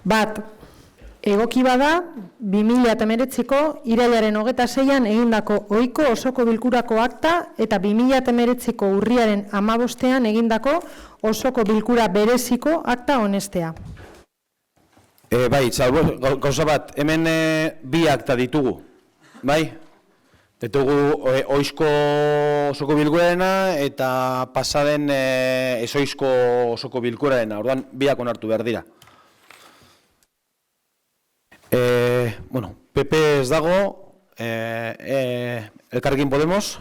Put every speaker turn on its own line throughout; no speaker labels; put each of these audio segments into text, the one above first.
Bat, egoki bada, 2019ko irailaren 26an egindako ohiko osoko bilkurako akta eta 2019ko urriaren 15ean egindako osoko bilkura bereziko akta onestea.
Bai, salbo, gauza bat, hemen bi akta ditugu, bai? Ditugu oizko osoko bilkurarena eta pasaden ezoizko osoko bilkurarena, orduan biak onartu behar dira. Bueno, PP ez dago, Elkarrekin Podemos.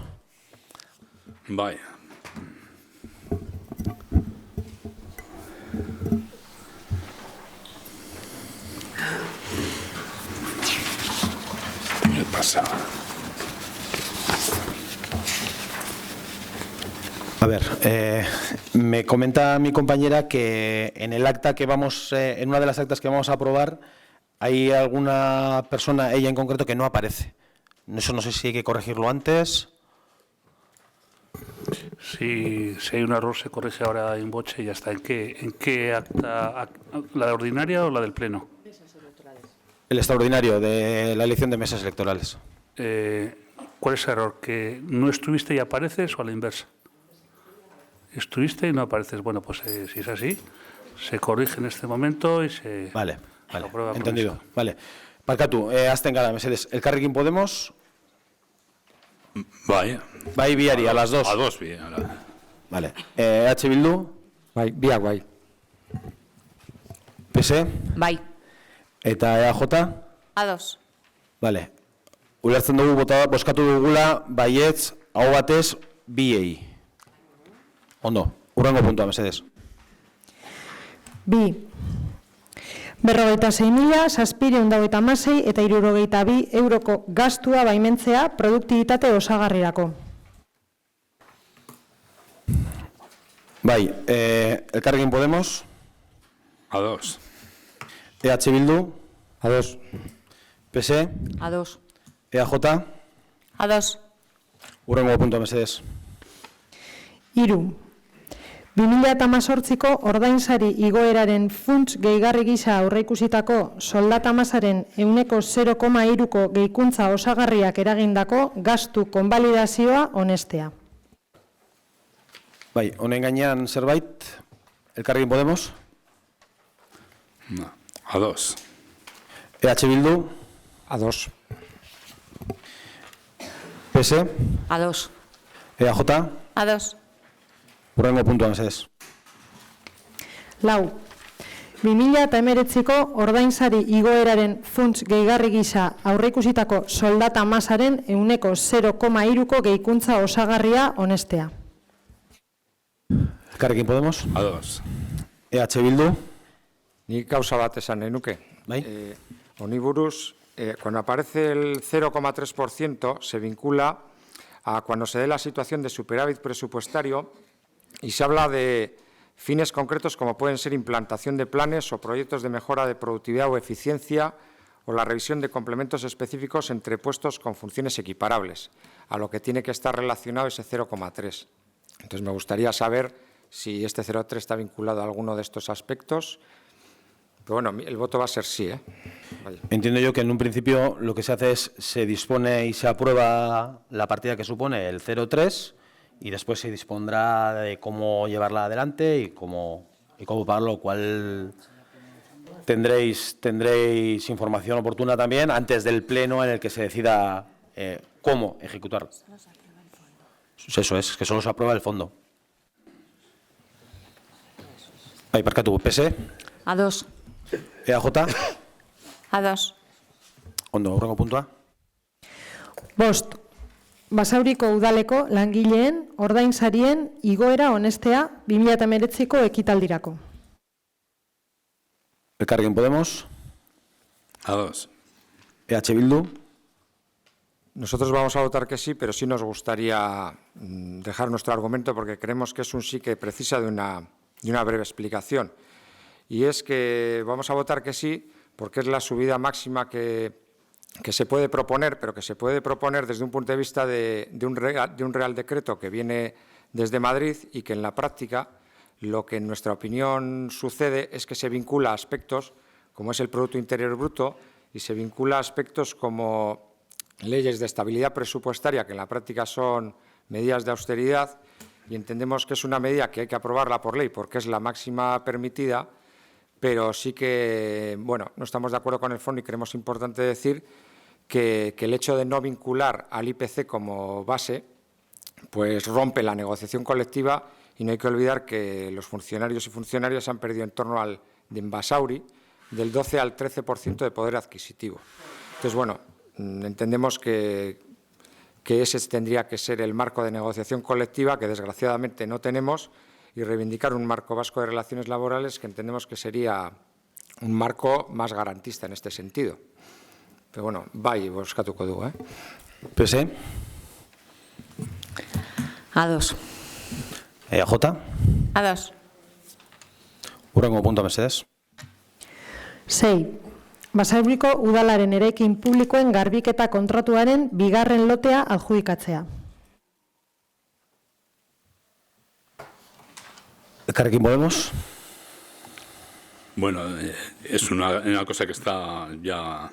Bai. ¿Qué pasa?
A ver, me comenta mi compañera que en el acta que vamos, en una de las actas que vamos a aprobar, hay alguna persona, ella en concreto, que no aparece. Eso no sé si hay que corregirlo antes.
Si hay un error, se corrige ahora en boche y ya está. ¿En qué acta? ¿La ordinaria o la del Pleno?
El extraordinario de la elección de mesas electorales.
¿Cuál es el error? ¿Que no estuviste y apareces o a la inversa? Estuviste y no apareces. Bueno, pues si es así, se corrige en este momento y se...
Vale, entendido. Vale. Barkatu, azten gara, mesedes. Elkarrekin Podemos...
Bai.
Bai biari, a las dos.
A dos, bi.
Vale. H. Bildu...
Bai, biak bai.
PS...
Bai.
Eta EAJ...
Ados.
Vale. Ulertzen dugu bozkatu dugula baietz hau batez biei. Ondo, urrengo puntua, mesedes.
Bi. 46.696 eta 62 euroko gastua baimentzea produktibitate osagarrirako.
Bai, Elkarrekin Podemos...
Ados.
EH Bildu...
Ados.
PS...
Ados.
EAJ...
Ados.
Urrengo puntua, mesedes.
3. 2018ko ordainsari igoeraren funts gehigarri gisa aurreikusitako soldata masaren 0,3ko gehikuntza osagarriak eragindako gastu konbalidazioa onestea.
Bai, honen gainean zerbait, Elkarrekin Podemos?
No. Ados.
EH Bildu?
Ados.
PS?
Ados.
EAJ?
Ados.
Urrengo puntua, mesedes.
4. 2019ko ordainsari igoeraren funts gehigarri gisa aurreikusitako soldata masaren 0,3ko gehikuntza osagarria onestea.
Elkarrekin Podemos?
Ados.
EH Bildu?
Ni gauza bat esan nuke.
Bai.
Honi buruz, cuando aparece el 0,3% se vincula a cuando se dé la situación de superávit presupuestario y se habla de fines concretos como pueden ser implantación de planes o proyectos de mejora de productividad o eficiencia o la revisión de complementos específicos entre puestos con funciones equiparables, a lo que tiene que estar relacionado ese 0,3. Entonces, me gustaría saber si este 0,3 está vinculado a alguno de estos aspectos. Pero bueno, el voto va a ser sí, Vaya.
Entiendo yo que en un principio lo que se hace es, se dispone y se aprueba la partida que supone el 0,3 y después se dispondrá de cómo llevarla adelante y cómo pagarlo, lo cual tendréis información oportuna también antes del pleno en el que se decida cómo ejecutar. Eso es, que solo se aprueba el fondo. Bai, barkatu, PS?
Ados.
EAJ?
Ados.
Ondo, urrengo puntua.
5. Basauriko udaleko langileen ordainsarien igoera onestea 2019ko ekitaldirako.
Elkarrekin Podemos?
Ados.
EH Bildu?
Nosotros vamos a votar que sí, pero sí nos gustaría dejar nuestro argumento porque creemos que es un sí que precisa de una breve explicación. Y es que vamos a votar que sí porque es la subida máxima que se puede proponer, pero que se puede proponer desde un punto de vista de un Real Decreto que viene desde Madrid y que en la práctica lo que en nuestra opinión sucede es que se vincula a aspectos como es el Producto Interior Bruto, y se vincula a aspectos como leyes de estabilidad presupuestaria, que en la práctica son medidas de austeridad, y entendemos que es una medida que hay que aprobarla por ley porque es la máxima permitida, pero sí que, bueno, no estamos de acuerdo con el fondo y creemos importante decir que el hecho de no vincular al IPC como base, pues rompe la negociación colectiva, y no hay que olvidar que los funcionarios y funcionarias han perdido en torno al de Basauri del 12 al 13% de poder adquisitivo. Entonces, bueno, entendemos que ese tendría que ser el marco de negociación colectiva, que desgraciadamente no tenemos, y reivindicar un marco vasco de relaciones laborales que entendemos que sería un marco más garantista en este sentido. Pero bueno, bai, bozkatuko dugu,
PSE,
A2.
EAJ,
A2.
hurrengo puntua mesedez.
6. Basauriko udalaren eraikin publikoen garbiketa kontratuaren bigarren lotea adjudikatzea.
Elkarrekin Podemos.
Bueno, es una cosa que está ya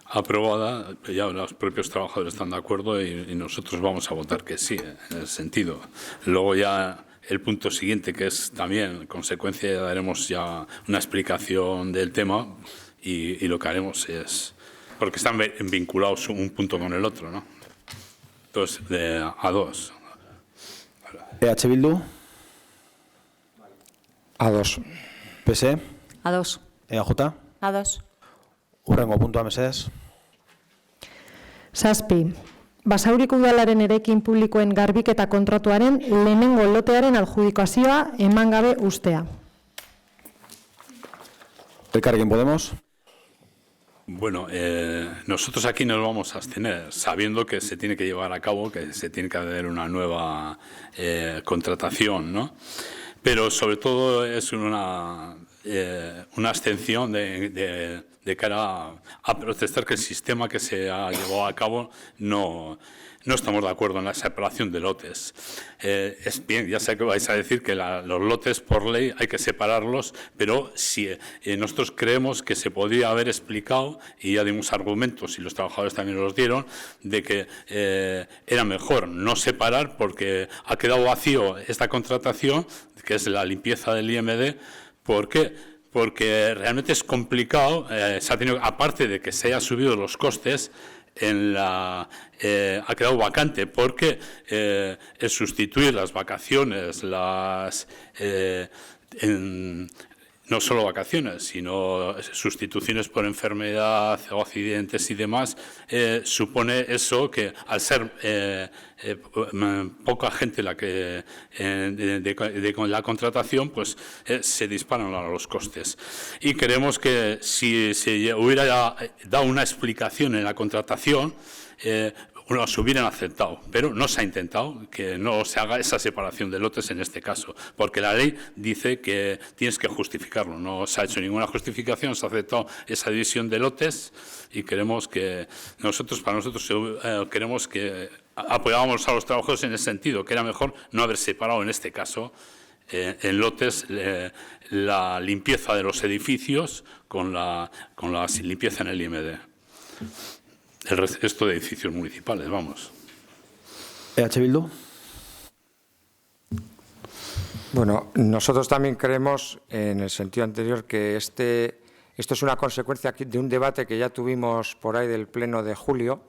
aprobada, ya los propios trabajadores están de acuerdo y nosotros vamos a votar que sí, en ese sentido. Luego ya el punto siguiente, que es también consecuencia, daremos ya una explicación del tema y lo que haremos es, porque están vinculados un punto con el otro, ¿no? Entonces, de A2.
EH Bildu,
A2.
PSE,
A2.
EAJ,
A2.
hurrengo puntua mesedez.
7. Basauriko udalaren eraikin publikoen garbiketa kontratuaren lehenengo lotearen adjudikazioa eman gabe ustea.
Elkarrekin Podemos.
Bueno, nosotros aquí nos vamos a abstener, sabiendo que se tiene que llevar a cabo, que se tiene que hacer una nueva contratación, ¿no? Pero sobre todo es una abstención de cara a protestar que el sistema que se ha llevado a cabo no estamos de acuerdo en la separación de lotes. Es bien, ya sé que vais a decir que los lotes por ley hay que separarlos, pero si nosotros creemos que se podría haber explicado, y ya dimos argumentos y los trabajadores también los dieron, de que era mejor no separar porque ha quedado vacío esta contratación, que es la limpieza del IMD. ¿Por qué? Porque realmente es complicado, se ha tenido, aparte de que se hayan subido los costes, ha quedado vacante, porque el sustituir las vacaciones, no solo vacaciones, sino sustituciones por enfermedad o accidentes y demás, supone eso que al ser poca gente la que con la contratación, pues se disparan los costes. Y creemos que si se hubiera dado una explicación en la contratación, se hubieran aceptado, pero no se ha intentado que no se haga esa separación de lotes en este caso, porque la ley dice que tienes que justificarlo, no se ha hecho ninguna justificación, se ha aceptado esa división de lotes y queremos que queremos que apoyábamos a los trabajadores en ese sentido, que era mejor no haber separado en este caso en lotes la limpieza de los edificios con la limpieza en el IMD. El resto de edificios municipales, vamos.
EH Bildu.
Bueno, nosotros también creemos, en el sentido anterior, que esto es una consecuencia de un debate que ya tuvimos por ahí del pleno de julio.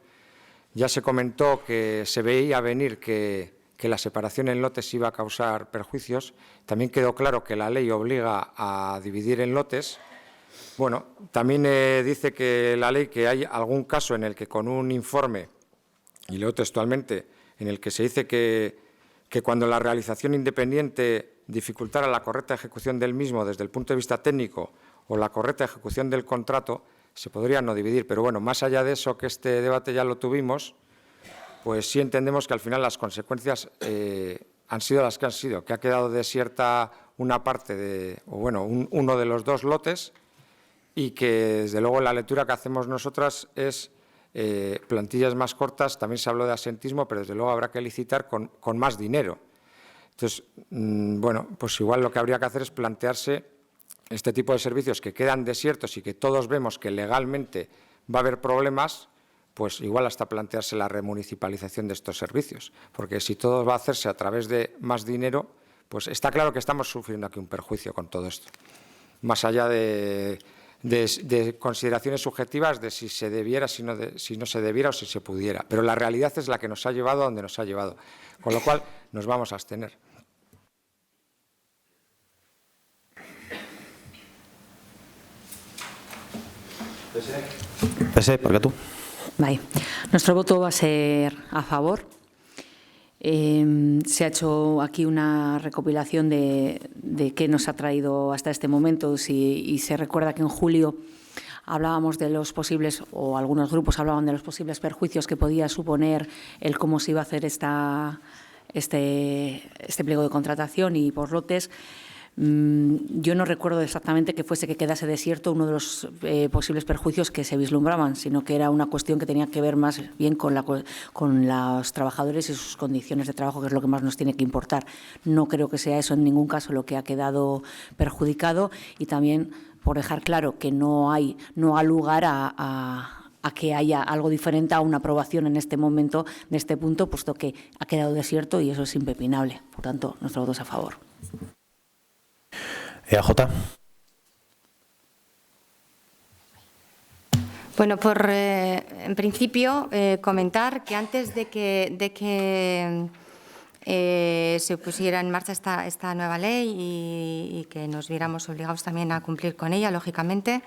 Ya se comentó que se veía venir que la separación en lotes iba a causar perjuicios. También quedó claro que la ley obliga a dividir en lotes. Bueno, también dice que la ley que hay algún caso en el que con un informe, y leo textualmente, en el que se dice que cuando la realización independiente dificultara la correcta ejecución del mismo desde el punto de vista técnico o la correcta ejecución del contrato, se podría no dividir. Pero bueno, más allá de eso, que este debate ya lo tuvimos, pues sí entendemos que al final las consecuencias han sido las que han sido, que ha quedado desierta una parte uno de los dos lotes, y que, desde luego, la lectura que hacemos nosotras es plantillas más cortas. También se habló de asentismo, pero desde luego habrá que licitar con más dinero. Entonces, bueno, pues igual lo que habría que hacer es plantearse este tipo de servicios que quedan desiertos y que todos vemos que legalmente va a haber problemas, pues igual hasta plantearse la remunicipalización de estos servicios, porque si todo va a hacerse a través de más dinero, pues está claro que estamos sufriendo aquí un perjuicio con todo esto, más allá de consideraciones subjetivas de si se debiera, si no se debiera o si se pudiera, pero la realidad es la que nos ha llevado a donde nos ha llevado, con lo cual nos vamos a abstener.
Pese, ¿por qué tú?
Vale. Nuestro voto va a ser a favor. Se ha hecho aquí una recopilación de qué nos ha traído hasta este momento y se recuerda que en julio hablábamos de los posibles, o algunos grupos hablaban de los posibles perjuicios que podía suponer el cómo se iba a hacer este pliego de contratación y por lotes. Yo no recuerdo exactamente que fuese que quedase desierto uno de los posibles perjuicios que se vislumbraban, sino que era una cuestión que tenía que ver más bien con los trabajadores y sus condiciones de trabajo, que es lo que más nos tiene que importar. No creo que sea eso en ningún caso lo que ha quedado perjudicado y también por dejar claro que no ha lugar a que haya algo diferente a una aprobación en este momento de este punto, puesto que ha quedado desierto y eso es impepinable. Por tanto, nuestro voto es a favor.
EAJ.
Bueno, en principio, comentar que antes de que se pusiera en marcha esta nueva ley y que nos viéramos obligados también a cumplir con ella, lógicamente,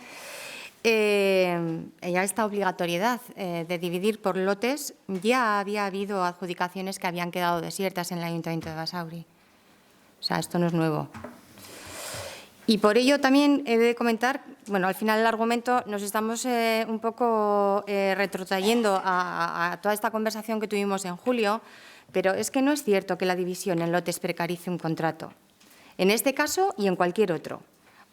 ya esta obligatoriedad de dividir por lotes, ya había habido adjudicaciones que habían quedado desiertas en el Ayuntamiento de Basauri. O sea, esto no es nuevo. Y por ello también he de comentar, bueno, al final del argumento nos estamos un poco retrotrayendo a toda esta conversación que tuvimos en julio, pero es que no es cierto que la división en lotes precarice un contrato. En este caso y en cualquier otro,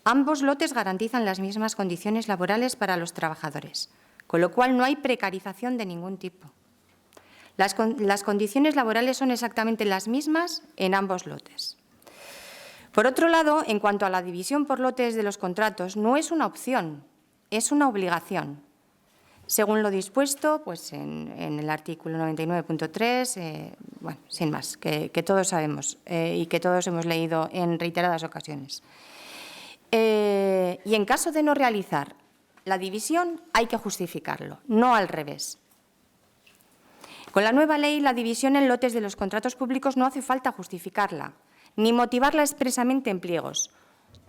ambos lotes garantizan las mismas condiciones laborales para los trabajadores, con lo cual no hay precarización de ningún tipo. Las condiciones laborales son exactamente las mismas en ambos lotes. Por otro lado, en cuanto a la división por lotes de los contratos, no es una opción, es una obligación. Según lo dispuesto pues en el artículo 99.3, bueno, sin más, que todos sabemos y que todos hemos leído en reiteradas ocasiones. Y en caso de no realizar la división, hay que justificarlo, no al revés. Con la nueva ley, la división en lotes de los contratos públicos no hace falta justificarla, ni motivarla expresamente en pliegos.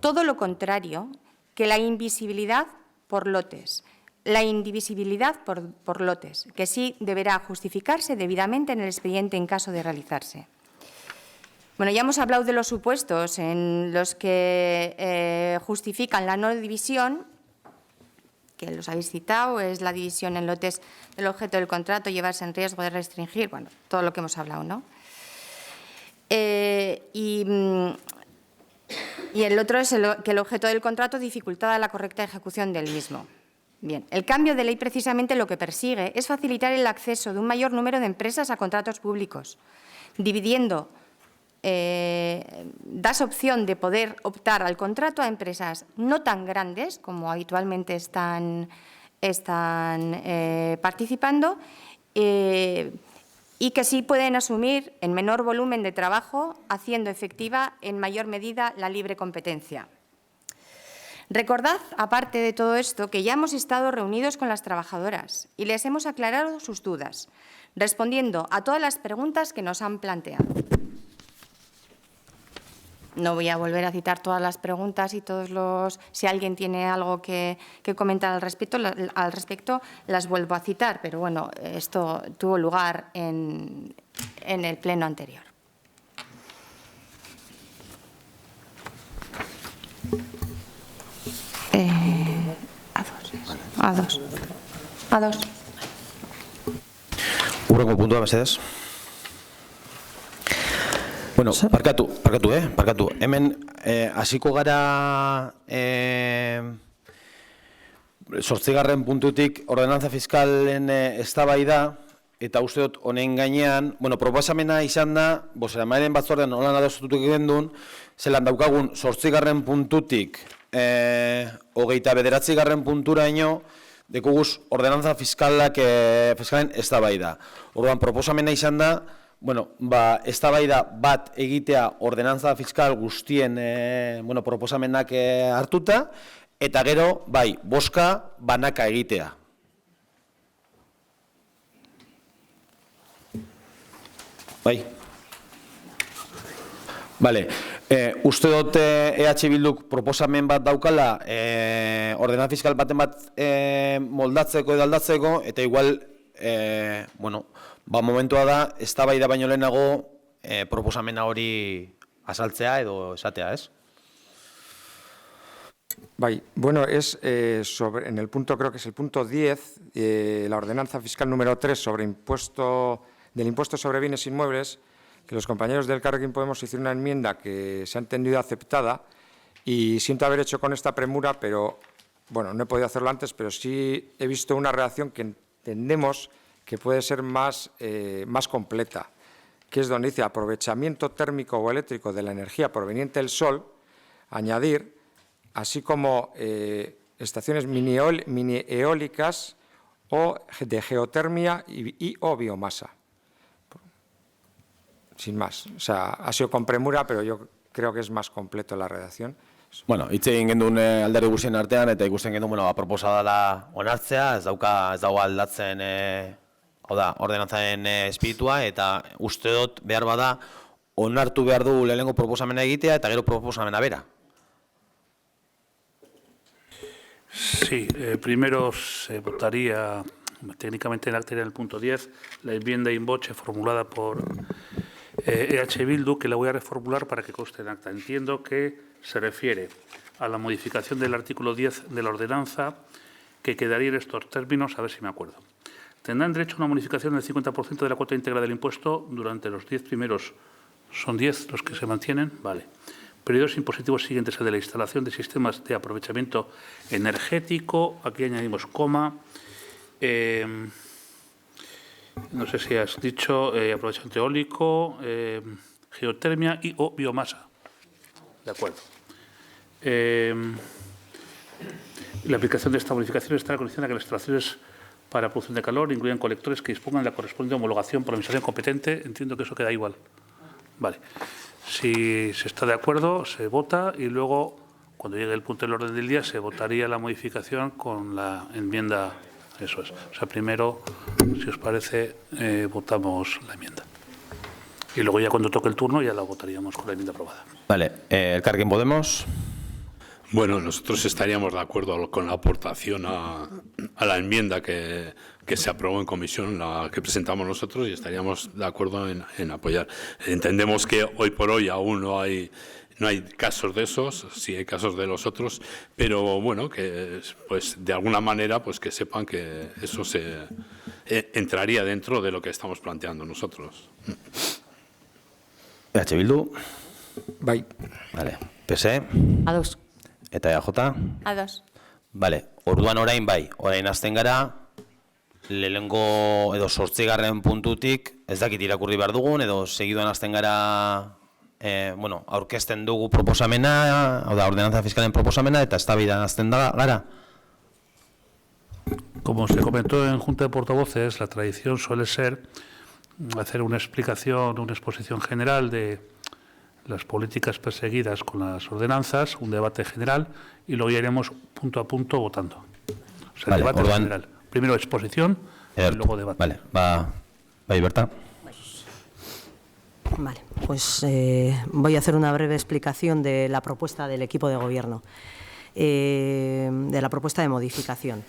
Todo lo contrario, que la invisibilidad por lotes, la indivisibilidad por lotes, que sí deberá justificarse debidamente en el expediente en caso de realizarse. Bueno, ya hemos hablado de los supuestos en los que justifican la no división, que los habéis citado, es la división en lotes del objeto del contrato, llevarse en riesgo de restringir, bueno, todo lo que hemos hablado, ¿no? Y el otro es que el objeto del contrato dificultaba la correcta ejecución del mismo. Bien, el cambio de ley precisamente lo que persigue es facilitar el acceso de un mayor número de empresas a contratos públicos, dividiendo, das opción de poder optar al contrato a empresas no tan grandes como habitualmente están participando, y que sí pueden asumir en menor volumen de trabajo, haciendo efectiva en mayor medida la libre competencia. Recordad, aparte de todo esto, que ya hemos estado reunidos con las trabajadoras y les hemos aclarado sus dudas, respondiendo a todas las preguntas que nos han planteado. No voy a volver a citar todas las preguntas y si alguien tiene algo que comentar al respecto, las vuelvo a citar, pero bueno, esto tuvo lugar en el pleno anterior. A dos.
Hurrengo puntua, mesedez. Bueno, parkatu. Hemen hasiko gara 8. puntutik ordenantza fiskalen eztabaida eta uste dut honen gainean, bueno, proposamena izan da, bozeramaileen batzordean holan adostutuk gendun, zelan daukagun 8. puntutik 29. punturaino, dekuguz ordenantza fiskalen eztabaida. Orduan, proposamena izan da, eztabaida bat egitea ordenantza fiskal guztien proposamenak hartuta, eta gero, boska banaka egitea. Uste dut EH Bilduk proposamen bat daukala ordenantza fiskal baten bat moldatzeko edo aldatzeko, eta igual, momentua da, eztabaida baino lehenago proposamena hori azaltzea edo esatea, ez?
En el punto, creo que es el punto 10, la ordenanza fiscal número 3 sobre del impuesto sobre bienes inmuebles, que los compañeros del Elkarrekin Podemos hicieron una enmienda que se ha entendido aceptada y siento haber hecho con esta premura, pero no he podido hacerlo antes, pero sí he visto una redacción que entendemos que puede ser más completa, que es donde dice aprovechamiento térmico o eléctrico de la energía proveniente del sol, añadir, así como estaciones mini eólicas o de geotermia y o biomasa. Sin más. O sea, ha sido con premura, pero yo creo que es más completo la redacción.
Hitz egin genduen alderdi guztien artean, eta ikusten genduen, proposa dela onartzea, ez dago aldatzen, ordenantzaren espiritua, eta uste dut behar bada, onartu behar du lehenengo proposamena egitea, eta gero proposamena bera.
Sí, primero se votaría técnicamente en el punto 10 la enmienda in voce formulada por EH Bildu, que la voy a reformular para que conste en acta. Entiendo que se refiere a la modificación del artículo 10 de la ordenanza, que quedaría en estos términos, a ver si me acuerdo. Tendrán derecho a una bonificación del 50% de la cuota íntegra del impuesto durante los 10 primeros, ¿son 10 los que se mantienen? Vale. Periodos impositivos siguientes al de la instalación de sistemas de aprovechamiento energético, aquí añadimos coma, no sé si has dicho aprovechamiento eólico, geotermia y o biomasa. De acuerdo. La aplicación de esta modificación está condicionada a que las instalaciones para producción de calor incluyan colectores que dispongan de la correspondiente homologación por la administración competente. Entiendo que eso queda igual. Vale. Si se está de acuerdo, se vota y luego, cuando llegue el punto del orden del día, se votaría la modificación con la enmienda. Eso es. O sea, primero, si os parece, votamos la enmienda. Y luego ya cuando toque el turno ya la votaríamos con la enmienda aprobada.
Vale. Elkarrekin Podemos.
Bueno, nosotros estaríamos de acuerdo con la aportación a la enmienda que se aprobó en comisión, la que presentamos nosotros, y estaríamos de acuerdo en apoyar. Entendemos que hoy por hoy aún no hay casos de esos, sí hay casos de los otros, pero bueno, que pues de alguna manera pues que sepan que eso entraría dentro de lo que estamos planteando nosotros.
EH Bildu.
Bai.
Vale. PSE.
A2.
Eta EAJ.
A2.
Vale. Orduan orain hasten gara, lehenengo edo 8. puntutik, ez dakit irakurri behar dugun, edo segiduan hasten gara, aurkezten dugu proposamena, ordenantza fiskalen proposamena, eta eztabaidan hasten gara.
Como se comentó en Junta de Portavoces, la tradición suele ser hacer una explicación, una exposición general de las políticas perseguidas con las ordenanzas, un debate general, y luego ya iremos punto a punto votando. O sea, vale, debate general. Primero exposición y luego debate.
Vale, va Berta.
Vale, pues voy a hacer una breve explicación de la propuesta del equipo de gobierno, de la propuesta de modificación.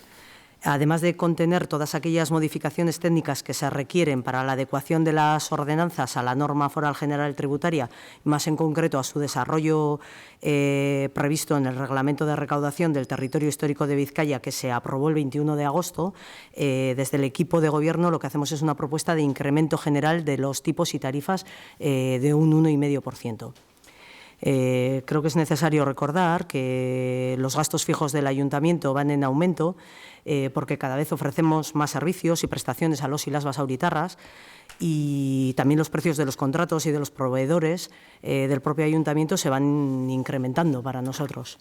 Además de contener todas aquellas modificaciones técnicas que se requieren para la adecuación de las ordenanzas a la norma foral general tributaria, más en concreto a su desarrollo previsto en el Reglamento de Recaudación del Territorio Histórico de Vizcaya, que se aprobó el 21 de agosto, desde el equipo de Gobierno lo que hacemos es una propuesta de incremento general de los tipos y tarifas de un 1,5%. Creo que es necesario recordar que los gastos fijos del Ayuntamiento van en aumento porque cada vez ofrecemos más servicios y prestaciones a los y las basauritarras, y también los precios de los contratos y de los proveedores del propio Ayuntamiento se van incrementando para nosotros.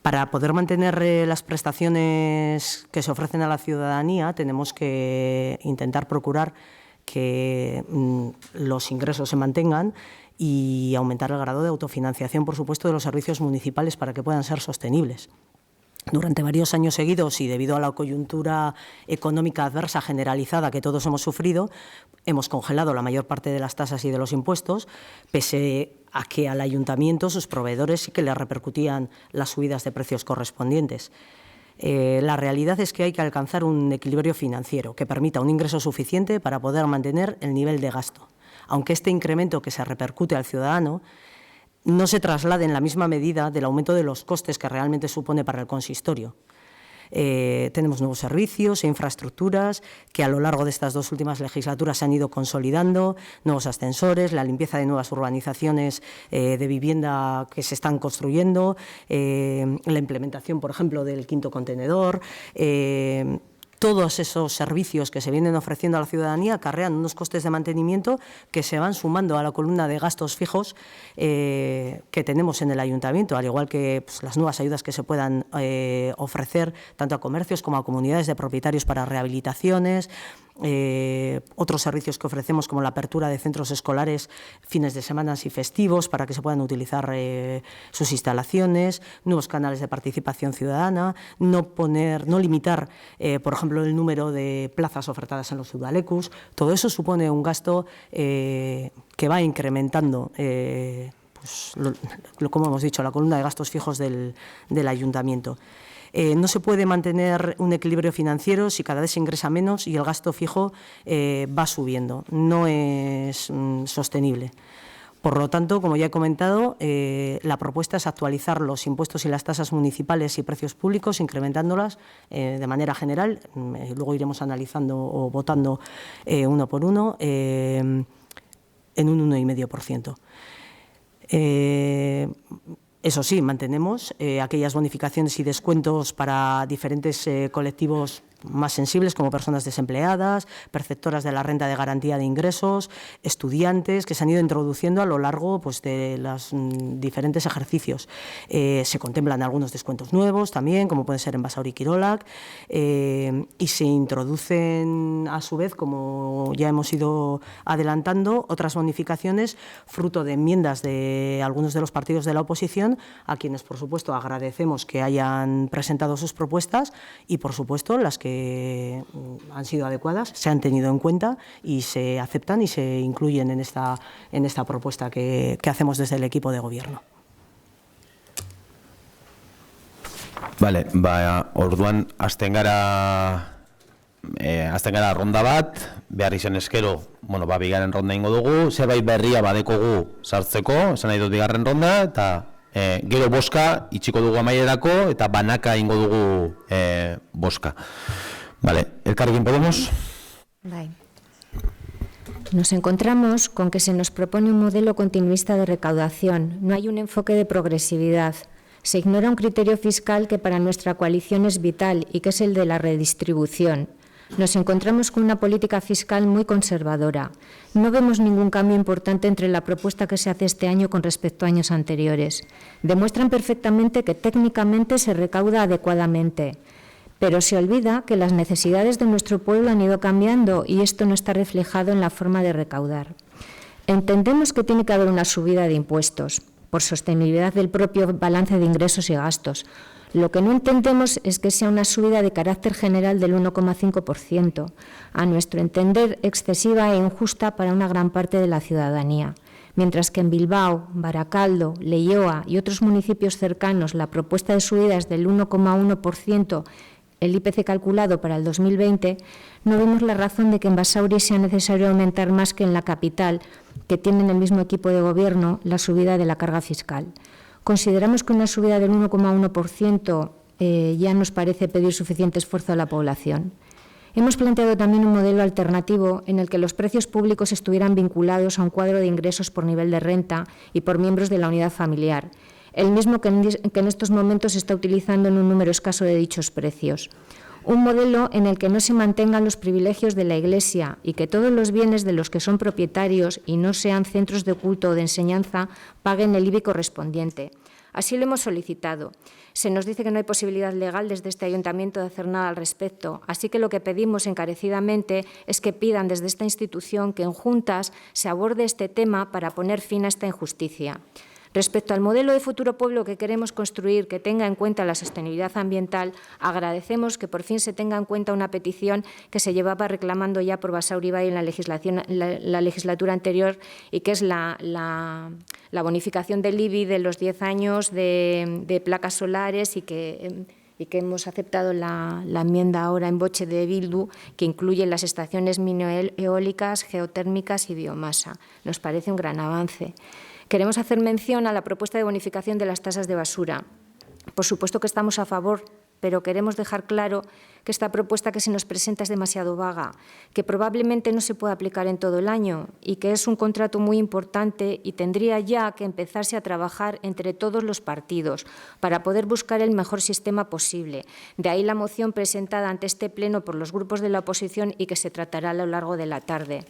Para poder mantener las prestaciones que se ofrecen a la ciudadanía, tenemos que intentar procurar que los ingresos se mantengan y aumentar el grado de autofinanciación, por supuesto, de los servicios municipales para que puedan ser sostenibles. Durante varios años seguidos y debido a la coyuntura económica adversa generalizada que todos hemos sufrido, hemos congelado la mayor parte de las tasas y de los impuestos, pese a que al ayuntamiento sus proveedores sí que le repercutían las subidas de precios correspondientes. La realidad es que hay que alcanzar un equilibrio financiero que permita un ingreso suficiente para poder mantener el nivel de gasto, aunque este incremento que se repercute al ciudadano no se traslade en la misma medida del aumento de los costes que realmente supone para el consistorio. Tenemos nuevos servicios e infraestructuras que a lo largo de estas 2 últimas legislaturas se han ido consolidando, nuevos ascensores, la limpieza de nuevas urbanizaciones de vivienda que se están construyendo, la implementación, por ejemplo, del 5.º contenedor. Todos esos servicios que se vienen ofreciendo a la ciudadanía acarrean unos costes de mantenimiento que se van sumando a la columna de gastos fijos que tenemos en el ayuntamiento, al igual que pues, las nuevas ayudas que se puedan ofrecer tanto a comercios como a comunidades de propietarios para rehabilitaciones, otros servicios que ofrecemos como la apertura de centros escolares fines de semana y festivos para que se puedan utilizar sus instalaciones, nuevos canales de participación ciudadana, no limitar, por ejemplo, el número de plazas ofertadas en los udalecus. Todo eso supone un gasto que va incrementando, como hemos dicho, la columna de gastos fijos del ayuntamiento. No se puede mantener un equilibrio financiero si cada vez se ingresa menos y el gasto fijo va subiendo. No es sostenible. Por lo tanto, como ya he comentado, la propuesta es actualizar los impuestos y las tasas municipales y precios públicos, incrementándolas de manera general. Luego iremos analizando o votando uno por uno en un 1,5%. Eso sí, mantenemos aquellas bonificaciones y descuentos para diferentes colectivos más sensibles, como personas desempleadas, perceptoras de la renta de garantía de ingresos, estudiantes, que se han ido introduciendo a lo largo pues, de los diferentes ejercicios. Se contemplan algunos descuentos nuevos también, como pueden ser en Basauri y Kirolak, y se introducen, a su vez, como ya hemos ido adelantando, otras bonificaciones fruto de enmiendas de algunos de los partidos de la oposición, a quienes, por supuesto, agradecemos que hayan presentado sus propuestas y, por supuesto, las que han sido adecuadas, se han tenido en cuenta y se aceptan y se incluyen en esta propuesta que hacemos desde el equipo de gobierno.
Vale, orduan hasten gara ronda bat, behar izan eskero, bigarren ronda ingo dugu, zerbait berria badekogu sartzeko, esan nahi dut bigarren ronda, eta gero boska itxiko dugu amaierako eta banaka ingo dugu boska. Vale, Elkarrekin Podemos.
Bye. Nos encontramos con que se nos propone un modelo continuista de recaudación. No hay un enfoque de progresividad. Se ignora un criterio fiscal que para nuestra coalición es vital y que es el de la redistribución. Nos encontramos con una política fiscal muy conservadora. No vemos ningún cambio importante entre la propuesta que se hace este año con respecto a años anteriores. Demuestran perfectamente que técnicamente se recauda adecuadamente, pero se olvida que las necesidades de nuestro pueblo han ido cambiando y esto no está reflejado en la forma de recaudar. Entendemos que tiene que haber una subida de impuestos por sostenibilidad del propio balance de ingresos y gastos. Lo que no entendemos es que sea una subida de carácter general del 1,5%, a nuestro entender excesiva e injusta para una gran parte de la ciudadanía. Mientras que en Bilbao, Baracaldo, Leioa y otros municipios cercanos la propuesta de subida es del 1,1%, el IPC calculado para el 2020, no vemos la razón de que en Basauri sea necesario aumentar más que en la capital, que tienen el mismo equipo de gobierno, la subida de la carga fiscal. Consideramos que una subida del 1,1% ya nos parece pedir suficiente esfuerzo a la población. Hemos planteado también un modelo alternativo en el que los precios públicos estuvieran vinculados a un cuadro de ingresos por nivel de renta y por miembros de la unidad familiar, el mismo que en estos momentos se está utilizando en un número escaso de dichos precios. Un modelo en el que no se mantengan los privilegios de la Iglesia y que todos los bienes de los que son propietarios y no sean centros de culto o de enseñanza paguen el IBI correspondiente. Así lo hemos solicitado. Se nos dice que no hay posibilidad legal desde este ayuntamiento de hacer nada al respecto, así que lo que pedimos encarecidamente es que pidan desde esta institución que en juntas se aborde este tema para poner fin a esta injusticia. Respecto al modelo de futuro pueblo que queremos construir, que tenga en cuenta la sostenibilidad ambiental, agradecemos que por fin se tenga en cuenta una petición que se llevaba reclamando ya por Basauri Bai en la legislatura anterior, y que es la bonificación del IBI de los 10 años de placas solares, y que hemos aceptado la enmienda ahora en boche de Bildu, que incluye las estaciones mini-eólicas, geotérmicas y biomasa. Nos parece un gran avance. Queremos hacer mención a la propuesta de bonificación de las tasas de basura. Por supuesto que estamos a favor, pero queremos dejar claro que esta propuesta que se nos presenta es demasiado vaga, que probablemente no se pueda aplicar en todo el año y que es un contrato muy importante y tendría ya que empezarse a trabajar entre todos los partidos para poder buscar el mejor sistema posible. De ahí la moción presentada ante este Pleno por los grupos de la oposición y que se tratará a lo largo de la tarde.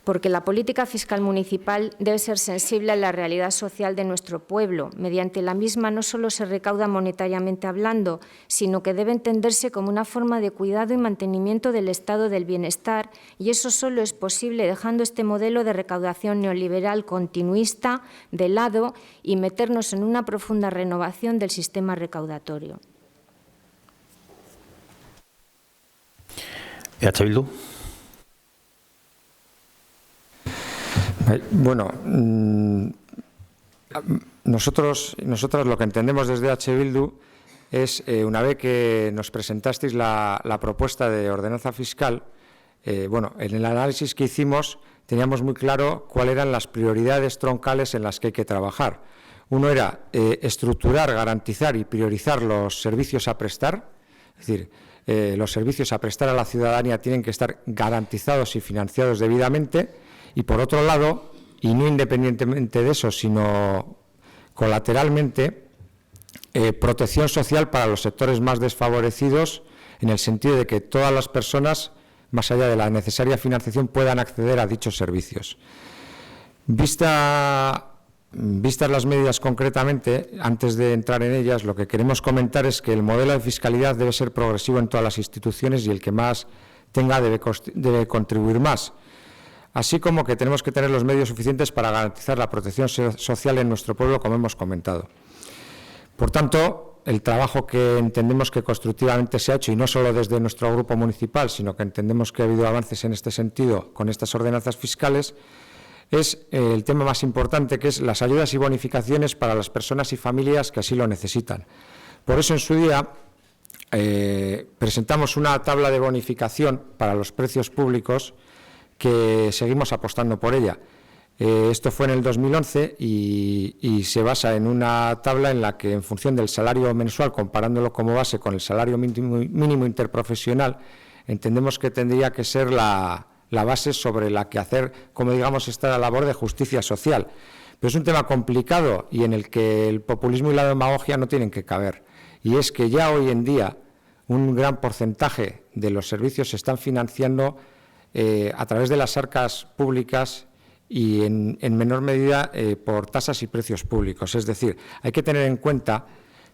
Porque la política fiscal municipal debe ser sensible a la realidad social de nuestro pueblo. Mediante la misma no solo se recauda monetariamente hablando, sino que debe entenderse como una forma de cuidado y mantenimiento del estado del bienestar, y eso solo es posible dejando este modelo de recaudación neoliberal continuista de lado y meternos en una profunda renovación del sistema recaudatorio.
EH Bildu.
Bueno, nosotras lo que entendemos desde EH Bildu es, una vez que nos presentasteis la propuesta de ordenanza fiscal, bueno, en el análisis que hicimos teníamos muy claro cuáles eran las prioridades troncales en las que hay que trabajar. Uno era estructurar, garantizar y priorizar los servicios a prestar, es decir, los servicios a prestar a la ciudadanía tienen que estar garantizados y financiados debidamente. Y, por otro lado, y no independientemente de eso, sino colateralmente, protección social para los sectores más desfavorecidos, en el sentido de que todas las personas, más allá de la necesaria financiación, puedan acceder a dichos servicios. Vistas las medidas concretamente, antes de entrar en ellas, lo que queremos comentar es que el modelo de fiscalidad debe ser progresivo en todas las instituciones y el que más tenga debe contribuir más. Así como que tenemos que tener los medios suficientes para garantizar la protección social en nuestro pueblo, como hemos comentado. Por tanto, el trabajo que entendemos que constructivamente se ha hecho, y no solo desde nuestro grupo municipal, sino que entendemos que ha habido avances en este sentido con estas ordenanzas fiscales, es el tema más importante, que es las ayudas y bonificaciones para las personas y familias que así lo necesitan. Por eso, en su día, presentamos una tabla de bonificación para los precios públicos, que seguimos apostando por ella. Esto fue en el 2011 y se basa en una tabla en la que, en función del salario mensual, comparándolo como base con el salario mínimo interprofesional, entendemos que tendría que ser la base sobre la que hacer, como digamos, esta labor de justicia social. Pero es un tema complicado y en el que el populismo y la demagogia no tienen que caber. Y es que ya hoy en día un gran porcentaje de los servicios se están financiando a través de las arcas públicas y en menor medida por tasas y precios públicos. Es decir, hay que tener en cuenta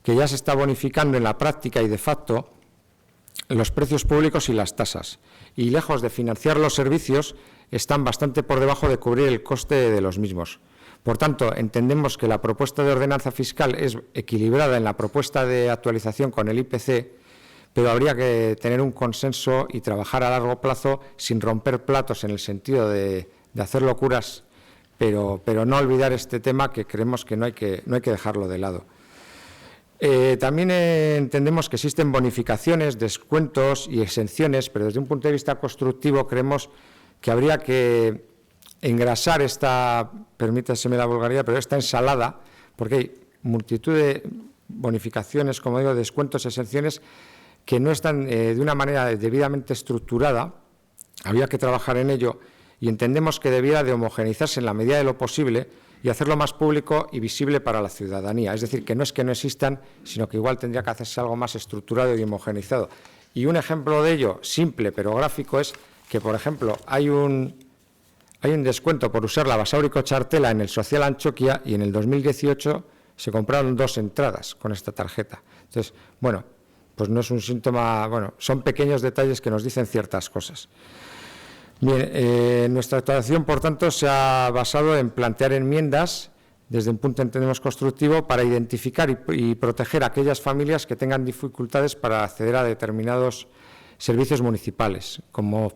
que ya se está bonificando en la práctica y de facto los precios públicos y las tasas. Y lejos de financiar los servicios, están bastante por debajo de cubrir el coste de los mismos. Por tanto, entendemos que la propuesta de ordenanza fiscal es equilibrada en la propuesta de actualización con el IPC, pero habría que tener un consenso y trabajar a largo plazo sin romper platos, en el sentido de hacer locuras, pero no olvidar este tema, que creemos que no hay que dejarlo de lado. También entendemos que existen bonificaciones, descuentos y exenciones, pero desde un punto de vista constructivo creemos que habría que engrasar esta, permítaseme la vulgaridad, pero esta ensalada, porque hay multitud de bonificaciones, como digo, descuentos, exenciones, que no están de una manera debidamente estructurada. Habría que trabajar en ello y entendemos que debiera de homogeneizarse en la medida de lo posible, y hacerlo más público y visible para la ciudadanía. Es decir, que no es que no existan, sino que igual tendría que hacerse algo más estructurado y homogeneizado. Y un ejemplo de ello, simple pero gráfico, es que, por ejemplo, hay un descuento por usar la Basauri-Cochartela en el Social Antxokia y en el 2018 se compraron 2 entradas con esta tarjeta. Entonces, bueno, pues no es un síntoma, bueno, son pequeños detalles que nos dicen ciertas cosas. Bien, nuestra actuación, por tanto, se ha basado en plantear enmiendas desde un punto, entendemos, constructivo para identificar y proteger a aquellas familias que tengan dificultades para acceder a determinados servicios municipales, como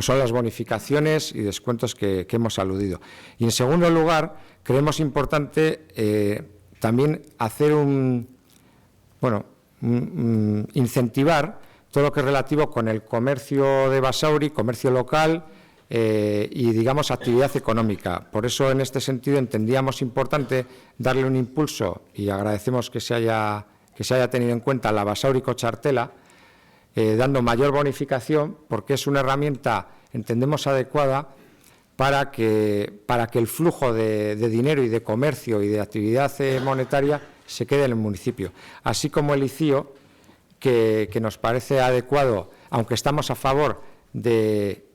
son las bonificaciones y descuentos que hemos aludido. Y, en segundo lugar, creemos importante también hacer incentivar todo lo que es relativo con el comercio de Basauri, comercio local y, digamos, actividad económica. Por eso, en este sentido, entendíamos importante darle un impulso, y agradecemos que se haya tenido en cuenta la Basauri-Cochartela, dando mayor bonificación, porque es una herramienta, entendemos, adecuada para que el flujo de dinero y de comercio y de actividad monetaria se quede en el municipio. Así como el ICIO, que nos parece adecuado, aunque estamos a favor de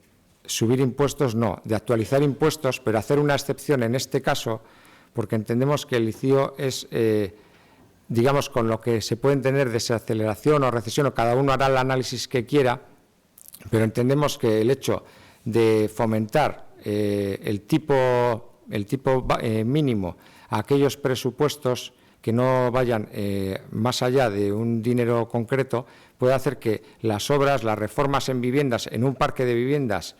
subir impuestos, no, de actualizar impuestos, pero hacer una excepción en este caso, porque entendemos que el ICIO es, digamos, con lo que se pueden tener desaceleración o recesión, o cada uno hará el análisis que quiera, pero entendemos que el hecho de fomentar el tipo mínimo a aquellos presupuestos que no vayan más allá de un dinero concreto, puede hacer que las obras, las reformas en viviendas, en un parque de viviendas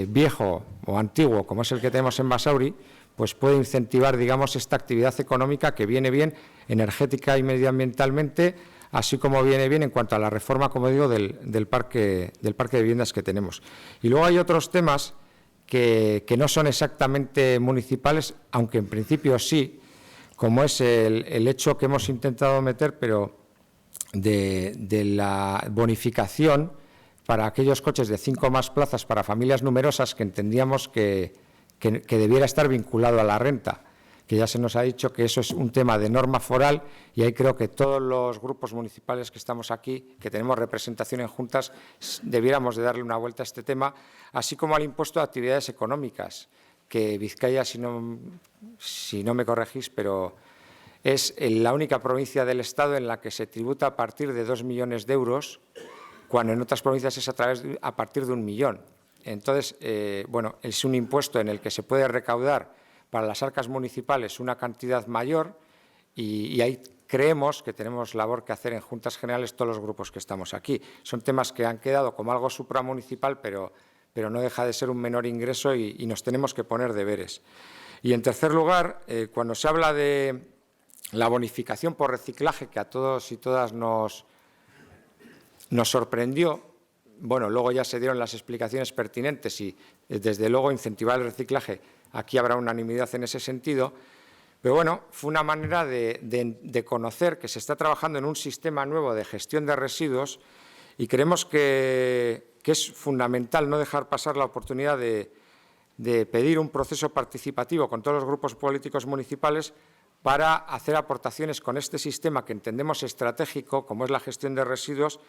viejo o antiguo, como es el que tenemos en Basauri, pues puede incentivar, digamos, esta actividad económica que viene bien energética y medioambientalmente, así como viene bien en cuanto a la reforma, como digo, del parque de viviendas que tenemos. Y luego hay otros temas que no son exactamente municipales, aunque en principio sí, como es el hecho que hemos intentado meter, pero de la bonificación para aquellos coches de 5 o más plazas para familias numerosas, que entendíamos que debiera estar vinculado a la renta, que ya se nos ha dicho que eso es un tema de norma foral, y ahí creo que todos los grupos municipales que estamos aquí, que tenemos representación en juntas, debiéramos de darle una vuelta a este tema, así como al impuesto de actividades económicas, que Vizcaya, si no me corregís, pero es la única provincia del Estado en la que se tributa a partir de 2 millones de euros, cuando en otras provincias es a partir de 1 millón. Entonces, bueno, es un impuesto en el que se puede recaudar para las arcas municipales una cantidad mayor, y ahí creemos que tenemos labor que hacer en Juntas Generales todos los grupos que estamos aquí. Son temas que han quedado como algo supramunicipal, pero no deja de ser un menor ingreso y nos tenemos que poner deberes. Y, en tercer lugar, cuando se habla de la bonificación por reciclaje, que a todos y todas nos sorprendió, bueno, luego ya se dieron las explicaciones pertinentes y, desde luego, incentivar el reciclaje. Aquí habrá unanimidad en ese sentido, pero bueno, fue una manera de conocer que se está trabajando en un sistema nuevo de gestión de residuos, y creemos que es fundamental no dejar pasar la oportunidad de pedir un proceso participativo con todos los grupos políticos municipales para hacer aportaciones con este sistema que entendemos estratégico, como es la gestión de residuos,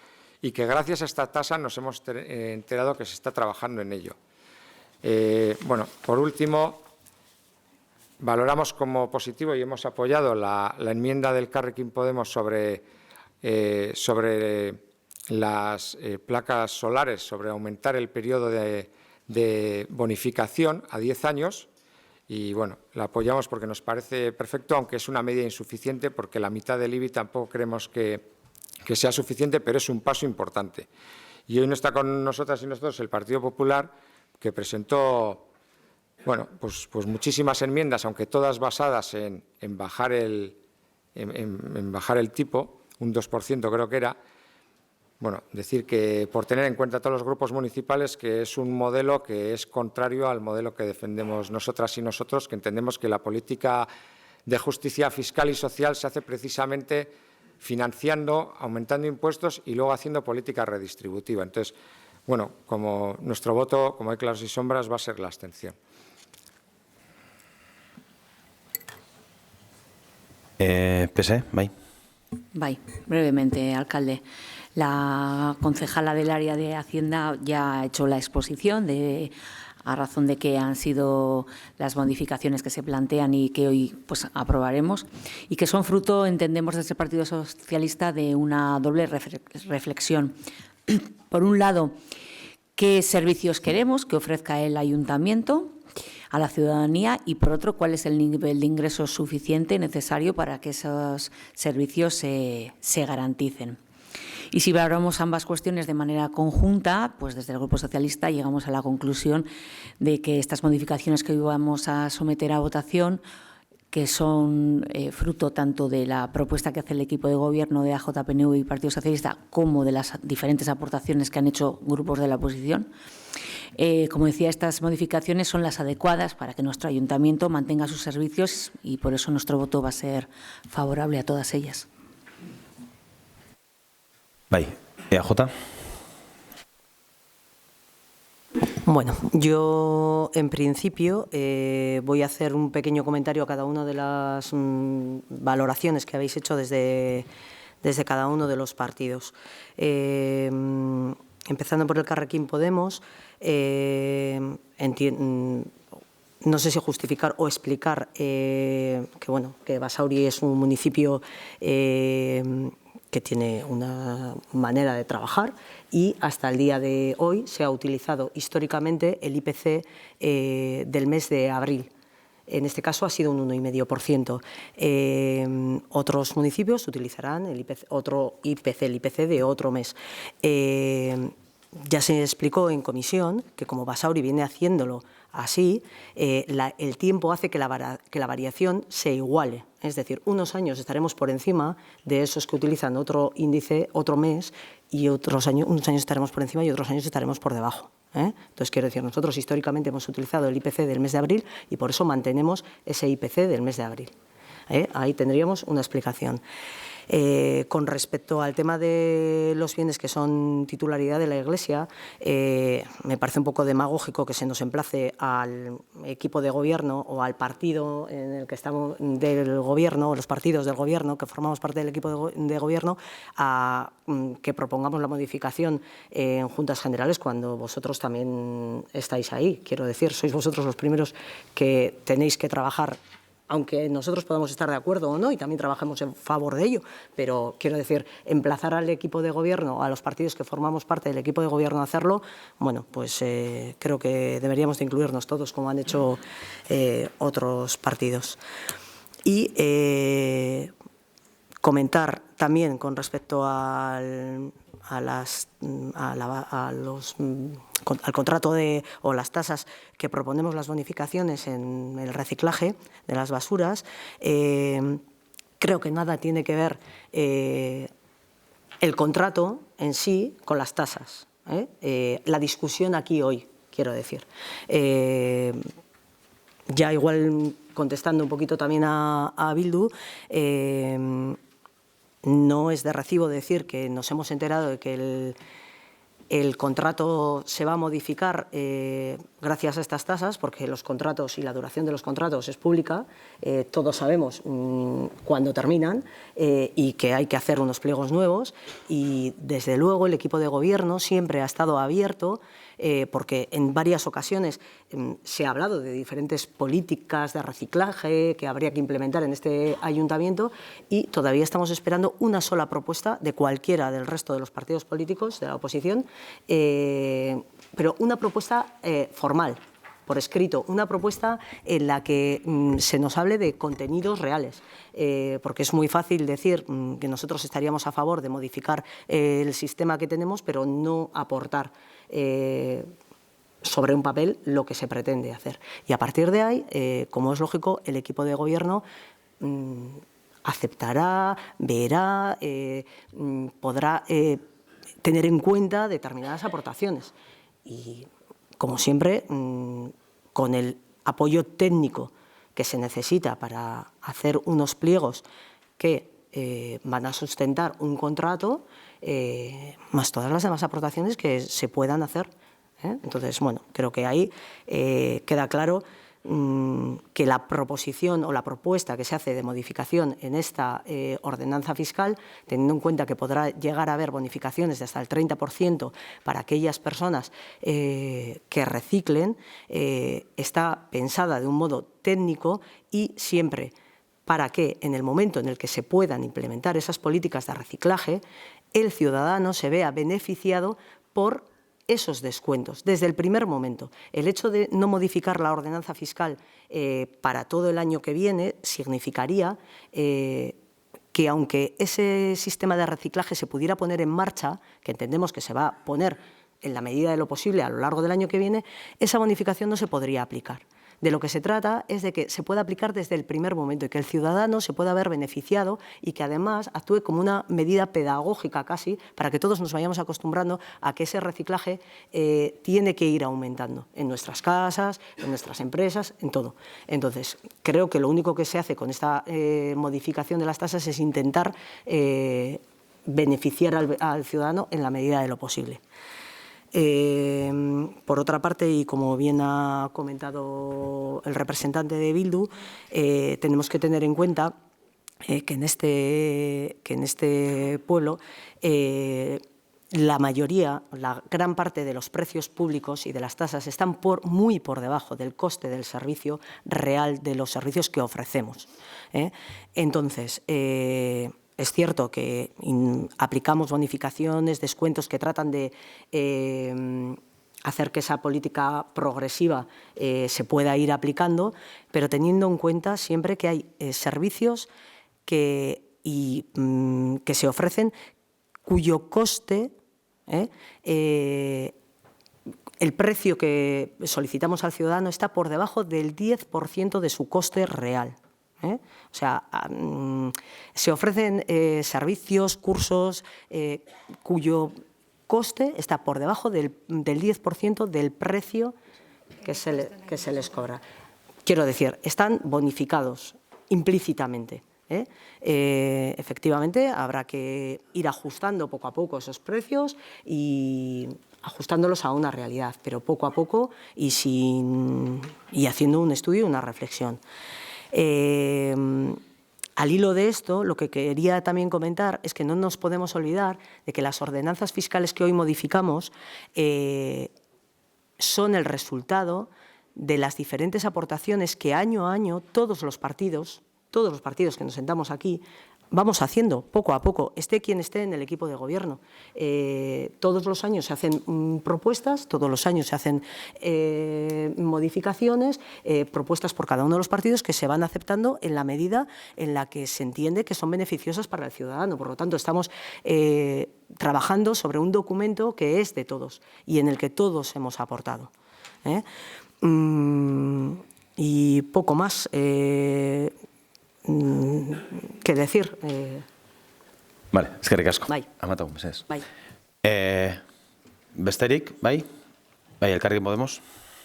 y que gracias a esta tasa nos hemos enterado que se está trabajando en ello. Bueno, por último, valoramos como positivo y hemos apoyado la enmienda del Elkarrekin Podemos sobre las placas solares, sobre aumentar el periodo de bonificación a 10 años. Y, bueno, la apoyamos porque nos parece perfecto, aunque es una medida insuficiente, porque la mitad del IBI tampoco creemos que sea suficiente, pero es un paso importante. Y hoy no está con nosotras y nosotros el Partido Popular, que presentó, bueno, pues muchísimas enmiendas, aunque todas basadas en bajar el tipo, un 2% creo que era. Bueno, decir que, por tener en cuenta todos los grupos municipales, que es un modelo que es contrario al modelo que defendemos nosotras y nosotros, que entendemos que la política de justicia fiscal y social se hace precisamente financiando, aumentando impuestos y luego haciendo política redistributiva. Entonces, bueno, como nuestro voto, como hay claros y sombras, va a ser la abstención.
PSE, bai.
Bai, brevemente, alcalde. La concejala del área de Hacienda ya ha hecho la exposición a razón de que han sido las modificaciones que se plantean y que hoy pues aprobaremos y que son fruto, entendemos desde el Partido Socialista, de una doble reflexión. Por un lado, qué servicios queremos que ofrezca el ayuntamiento a la ciudadanía y, por otro, cuál es el nivel de ingresos suficiente necesario para que esos servicios se garanticen. Y si valoramos ambas cuestiones de manera conjunta, pues desde el Grupo Socialista llegamos a la conclusión de que estas modificaciones que hoy vamos a someter a votación, que son fruto tanto de la propuesta que hace el equipo de gobierno de AJPNV y Partido Socialista como de las diferentes aportaciones que han hecho grupos de la oposición, como decía, estas modificaciones son las adecuadas para que nuestro ayuntamiento mantenga sus servicios y por eso nuestro voto va a ser favorable a todas ellas.
Bai, EAJ.
Bueno, yo en principio voy a hacer un pequeño comentario a cada una de las valoraciones que habéis hecho desde cada uno de los partidos. Empezando por el Carrequín Podemos, no sé si justificar o explicar que Basauri es un municipio que tiene una manera de trabajar y hasta el día de hoy se ha utilizado históricamente el IPC del mes de abril. En este caso ha sido un 1,5%. Otros municipios utilizarán el IPC de otro mes. Ya se explicó en comisión que como Basauri viene haciéndolo así, el tiempo hace que la variación se iguale. Es decir, unos años estaremos por encima de esos que utilizan otro índice, otro mes, y unos años estaremos por encima y otros años estaremos por debajo. Entonces, quiero decir, nosotros históricamente hemos utilizado el IPC del mes de abril y por eso mantenemos ese IPC del mes de abril. Ahí tendríamos una explicación. Con respecto al tema de los bienes que son titularidad de la Iglesia, me parece un poco demagógico que se nos emplace al equipo de gobierno o al partido en el que estamos del gobierno, o los partidos del gobierno que formamos parte del equipo de gobierno, a que propongamos la modificación en Juntas Generales cuando vosotros también estáis ahí. Quiero decir, sois vosotros los primeros que tenéis que trabajar, aunque nosotros podamos estar de acuerdo o no, y también trabajemos en favor de ello, pero quiero decir, emplazar al equipo de gobierno, a los partidos que formamos parte del equipo de gobierno a hacerlo, bueno, pues creo que deberíamos de incluirnos todos, como han hecho otros partidos. Y comentar también con respecto al contrato o las tasas que proponemos, las bonificaciones en el reciclaje de las basuras. Creo que nada tiene que ver el contrato en sí con las tasas. La discusión aquí hoy, quiero decir. Ya igual contestando un poquito también a Bildu, no es de recibo decir que nos hemos enterado de que el contrato se va a modificar gracias a estas tasas, porque los contratos y la duración de los contratos es pública, todos sabemos cuándo terminan y que hay que hacer unos pliegos nuevos, y desde luego el equipo de gobierno siempre ha estado abierto, porque en varias ocasiones se ha hablado de diferentes políticas de reciclaje que habría que implementar en este ayuntamiento, y todavía estamos esperando una sola propuesta de cualquiera del resto de los partidos políticos de la oposición, pero una propuesta formal, por escrito, una propuesta en la que se nos hable de contenidos reales, porque es muy fácil decir que nosotros estaríamos a favor de modificar el sistema que tenemos, pero no aportar sobre un papel lo que se pretende hacer. Y a partir de ahí, como es lógico, el equipo de gobierno aceptará, verá, podrá tener en cuenta determinadas aportaciones. Y, como siempre, con el apoyo técnico que se necesita para hacer unos pliegos que van a sustentar un contrato, más todas las demás aportaciones que se puedan hacer. Entonces, bueno, creo que ahí queda claro que la proposición o la propuesta que se hace de modificación en esta ordenanza fiscal, teniendo en cuenta que podrá llegar a haber bonificaciones de hasta el 30% para aquellas personas que reciclen, está pensada de un modo técnico y siempre para que en el momento en el que se puedan implementar esas políticas de reciclaje, el ciudadano se vea beneficiado por esos descuentos desde el primer momento. El hecho de no modificar la ordenanza fiscal para todo el año que viene significaría que aunque ese sistema de reciclaje se pudiera poner en marcha, que entendemos que se va a poner en la medida de lo posible a lo largo del año que viene, esa bonificación no se podría aplicar. De lo que se trata es de que se pueda aplicar desde el primer momento y que el ciudadano se pueda ver beneficiado y que además actúe como una medida pedagógica casi para que todos nos vayamos acostumbrando a que ese reciclaje tiene que ir aumentando en nuestras casas, en nuestras empresas, en todo. Entonces, creo que lo único que se hace con esta modificación de las tasas es intentar beneficiar al ciudadano en la medida de lo posible. Por otra parte, y como bien ha comentado el representante de Bildu, tenemos que tener en cuenta que en este pueblo la mayoría, la gran parte de los precios públicos y de las tasas están muy por debajo del coste del servicio real de los servicios que ofrecemos. Entonces, es cierto que aplicamos bonificaciones, descuentos que tratan de hacer que esa política progresiva se pueda ir aplicando, pero teniendo en cuenta siempre que hay servicios que se ofrecen cuyo coste, el precio que solicitamos al ciudadano está por debajo del 10% de su coste real. O sea, se ofrecen servicios, cursos cuyo coste está por debajo del 10% del precio que se les cobra. Quiero decir, están bonificados implícitamente. Efectivamente, habrá que ir ajustando poco a poco esos precios y ajustándolos a una realidad, pero poco a poco y haciendo un estudio y una reflexión. Al hilo de esto, lo que quería también comentar es que no nos podemos olvidar de que las ordenanzas fiscales que hoy modificamos son el resultado de las diferentes aportaciones que año a año todos los partidos que nos sentamos aquí, vamos haciendo poco a poco, esté quien esté en el equipo de gobierno. Todos los años se hacen propuestas, todos los años se hacen modificaciones, propuestas por cada uno de los partidos que se van aceptando en la medida en la que se entiende que son beneficiosas para el ciudadano. Por lo tanto, estamos trabajando sobre un documento que es de todos y en el que todos hemos aportado. Y poco más que decir.
Vale, eskerrik asko.
Bai.
Amatago, mesedez.
Bai.
Besterik, bai? Bai, Elkarrekin Podemos.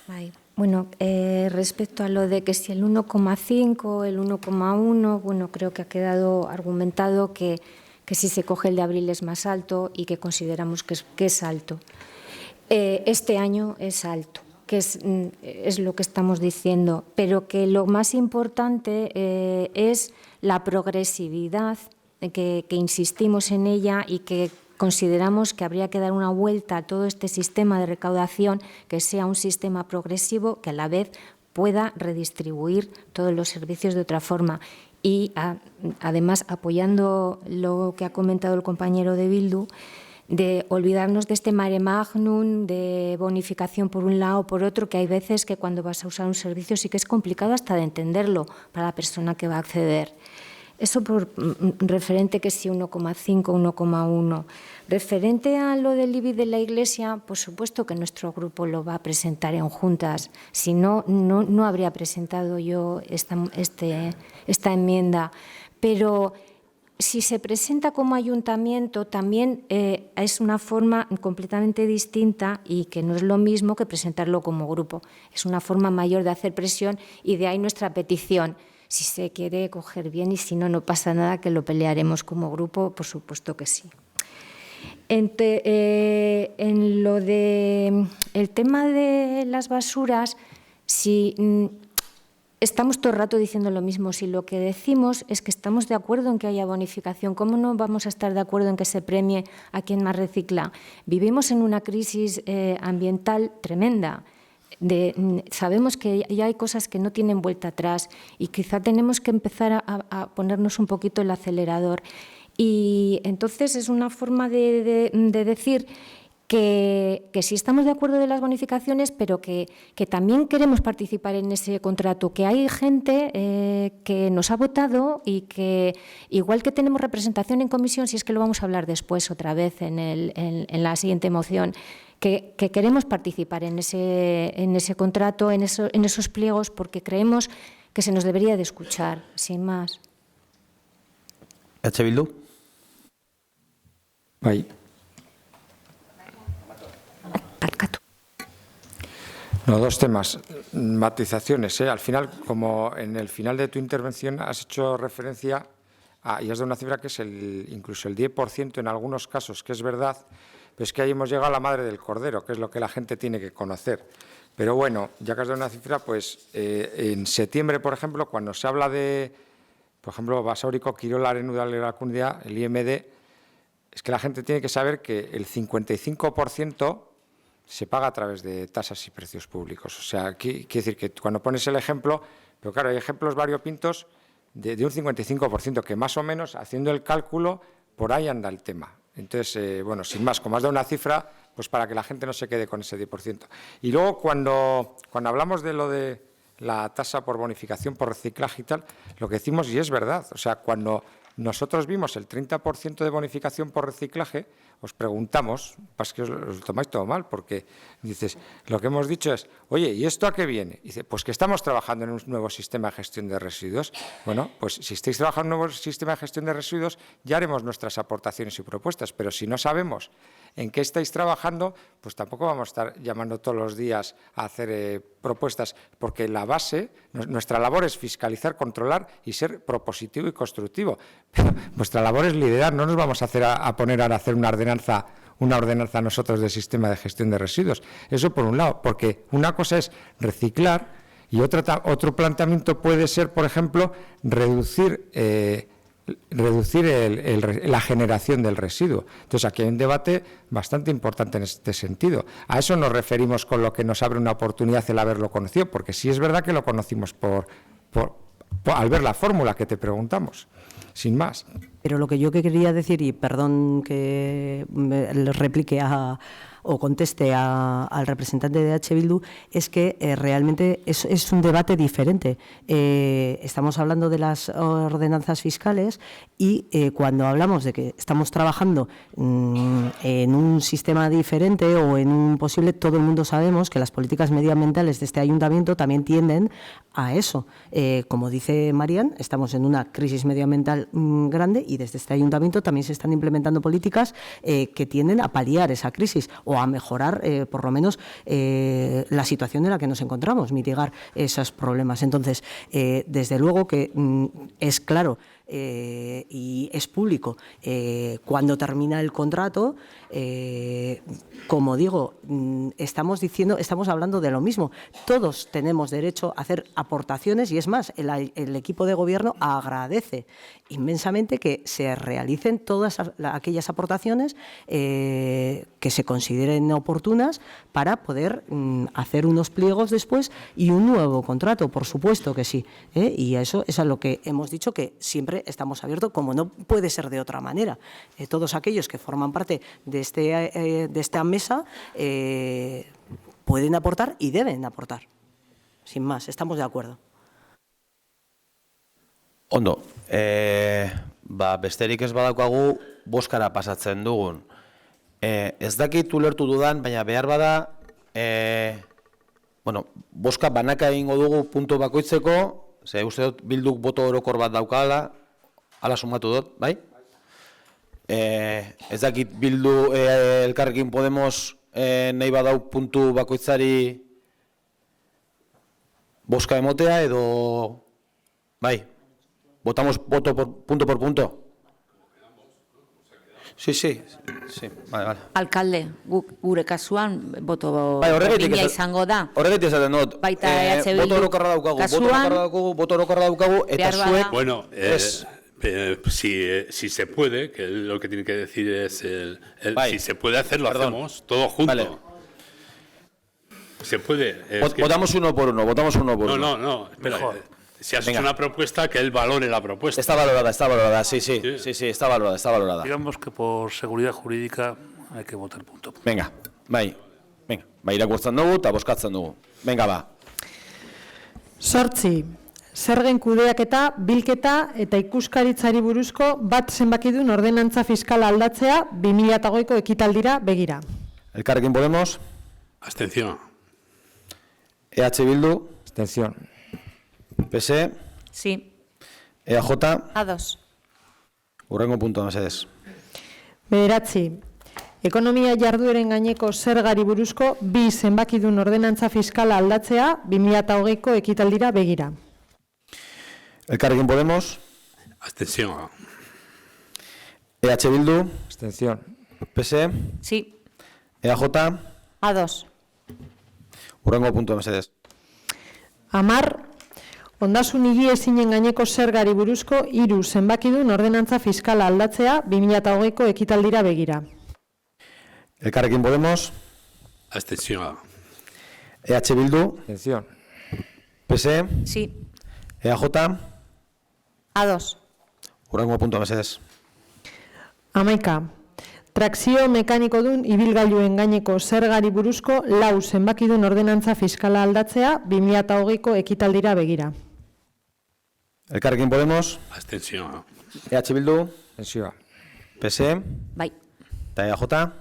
Bai. Bueno, respecto a lo de que si el 1,5 o el 1,1, bueno, creo que ha quedado argumentado que si se coge el de abril es más alto y que consideramos que es alto. Este año es alto, que es lo que estamos diciendo, pero que lo más importante es la progresividad, que insistimos en ella y que consideramos que habría que dar una vuelta a todo este sistema de recaudación, que sea un sistema progresivo que a la vez pueda redistribuir todos los servicios de otra forma. Y además, apoyando lo que ha comentado el compañero de Bildu, de olvidarnos de este mare magnum, de bonificación por un lado o por otro, que hay veces que cuando vas a usar un servicio sí que es complicado hasta de entenderlo para la persona que va a acceder. Eso por referente que si 1,5, 1,1. Referente a lo del IBI de la Iglesia, por supuesto que nuestro grupo lo va a presentar en juntas. Si no, no habría presentado yo esta enmienda. Pero si se presenta como ayuntamiento, también es una forma completamente distinta y que no es lo mismo que presentarlo como grupo. Es una forma mayor de hacer presión y de ahí nuestra petición. Si se quiere coger bien y si no, no pasa nada, que lo pelearemos como grupo, por supuesto que sí. En lo de el tema de las basuras, si estamos todo el rato diciendo lo mismo. Si lo que decimos es que estamos de acuerdo en que haya bonificación, ¿cómo no vamos a estar de acuerdo en que se premie a quien más recicla? Vivimos en una crisis ambiental tremenda. Sabemos que ya hay cosas que no tienen vuelta atrás y quizá tenemos que empezar a ponernos un poquito el acelerador. Y entonces es una forma de decir que sí estamos de acuerdo de las bonificaciones, pero que también queremos participar en ese contrato, que hay gente que nos ha votado y que, igual que tenemos representación en comisión, si es que lo vamos a hablar después otra vez en la siguiente moción, que queremos participar en ese contrato, en esos pliegos, porque creemos que se nos debería de escuchar, sin más.
Bildu.
Bai. No, dos temas, matizaciones. Al final, como en el final de tu intervención has hecho referencia y has dado una cifra que es incluso el 10% en algunos casos, que es verdad, pero es que ahí hemos llegado a la madre del cordero, que es lo que la gente tiene que conocer. Pero bueno, ya que has dado una cifra, pues en septiembre, por ejemplo, cuando se habla de, por ejemplo, Basauriko Kirolaren Udalerakundia, el IMD, es que la gente tiene que saber que el 55% se paga a través de tasas y precios públicos. O sea, quiere decir que cuando pones el ejemplo, pero claro, hay ejemplos variopintos de un 55%, que más o menos, haciendo el cálculo, por ahí anda el tema. Entonces, bueno, sin más, como has dado una cifra, pues para que la gente no se quede con ese 10%. Y luego, cuando hablamos de lo de la tasa por bonificación, por reciclaje y tal, lo que decimos, y es verdad, o sea, cuando nosotros vimos el 30% de bonificación por reciclaje, os preguntamos, es que os lo tomáis todo mal, porque dices, lo que hemos dicho es, oye, ¿y esto a qué viene? Y dice, pues que estamos trabajando en un nuevo sistema de gestión de residuos. Bueno, pues si estáis trabajando en un nuevo sistema de gestión de residuos, ya haremos nuestras aportaciones y propuestas, pero si no sabemos en qué estáis trabajando, pues tampoco vamos a estar llamando todos los días a hacer propuestas, porque la base, nuestra labor es fiscalizar, controlar y ser propositivo y constructivo. Pero vuestra labor es liderar, no nos vamos a poner a hacer una ordenanza nosotros del sistema de gestión de residuos. Eso por un lado, porque una cosa es reciclar y otro planteamiento puede ser, por ejemplo, reducir la generación del residuo. Entonces, aquí hay un debate bastante importante en este sentido. A eso nos referimos con lo que nos abre una oportunidad el haberlo conocido, porque sí es verdad que lo conocimos al ver la fórmula que te preguntamos, sin más.
Pero lo que yo quería decir, y perdón que le replique o conteste al representante de H. Bildu, es que realmente es un debate diferente. Estamos hablando de las ordenanzas fiscales y cuando hablamos de que estamos trabajando en un sistema diferente o en un posible, todo el mundo sabemos que las políticas medioambientales de este ayuntamiento también tienden a eso. Como dice Marian, estamos en una crisis medioambiental grande y desde este ayuntamiento también se están implementando políticas que tienden a paliar esa crisis o a mejorar, por lo menos, la situación en la que nos encontramos, mitigar esos problemas. Entonces, desde luego que es claro y es público cuando termina el contrato, como digo, estamos hablando de lo mismo. Todos tenemos derecho a hacer aportaciones y es más, el equipo de gobierno agradece inmensamente que se realicen todas aquellas aportaciones que se consideren oportunas para poder hacer unos pliegos después y un nuevo contrato, por supuesto que sí. Y eso es a lo que hemos dicho, que siempre estamos abiertos, como no puede ser de otra manera. Todos aquellos que forman parte de esta mesa pueden aportar y deben aportar. Sin más, estamos de acuerdo.
Ondo, besterik ez badaukagu boskara pasatzen dugun. Ez dakit ulertu dudan, baina behar bada, boska banaka egingo dugu puntu bakoitzeko, ze uste dut Bilduk boto orokor bat daukala, hala sumatu dut, bai? Ez dakit Bildu Elkarrekin Podemos nahi badau puntu bakoitzari boska emotea edo, bai? Votamos punto por punto. Sí, vale.
Alkalde, gure kasuan, boto
Bai, horregatik
berdina
ez-
izango da.
Horregatik esaten dut.
Baita EH Bildu
Boto orokorra daukagu, boto orokorra daukagu, eta
behar bada-
zuek...
Bueno,
Ez.
si se puede, que él lo que tiene que decir es,
Bai.
si se puede hacer, lo
Perdón.
hacemos todo junto.
Vale.
Se puede.
Votamos uno por uno,
No, espera.
Mejor.
Si has
Venga.
hecho una propuesta, que él valore la propuesta.
Está valorada, sí, está valorada.
Digamos que por seguridad jurídica hay que votar punto.
Venga, irakurtzen dugu eta bozkatzen dugu. Venga, ba.
8. Zergen kudeaketa, bilketa eta ikuskaritzari buruzko bat zenbakidun ordenantza fiskala aldatzea 2008ko ekitaldira begira.
Elkarrekin Podemos,
Abstención.
EH Bildu,
Abstención.
PSE,
Sí.
EAJ,
Ados.
hurrengo puntua mesedez.
9. Ekonomia jardueren gaineko zergari buruzko bi zenbakidun ordenantza fiskala aldatzea 2008ko ekitaldira begira.
Elkarrekin Podemos,
Abstención.
EH Bildu,
Abstención.
PSE,
Sí.
EAJ,
Ados.
hurrengo puntua mesedez.
10. Ondasun higiezinen gaineko zergari buruzko 3 zenbakidun ordenantza fiskala aldatzea 2008ko ekitaldira begira.
Elkarrekin Podemos,
Abstención.
EH Bildu,
Abstención.
PSE,
Sí.
EAJ,
Ados.
hurrengo puntua mesedez.
11. Trakzio mekanikodun ibilgailuen gaineko zergari buruzko 4 zenbakidun ordenantza fiskala aldatzea 2008ko ekitaldira begira.
Elkarrekin Podemos,
Abstención.
EH Bildu,
Abstención.
PSE,
Bai.
eta EAJ,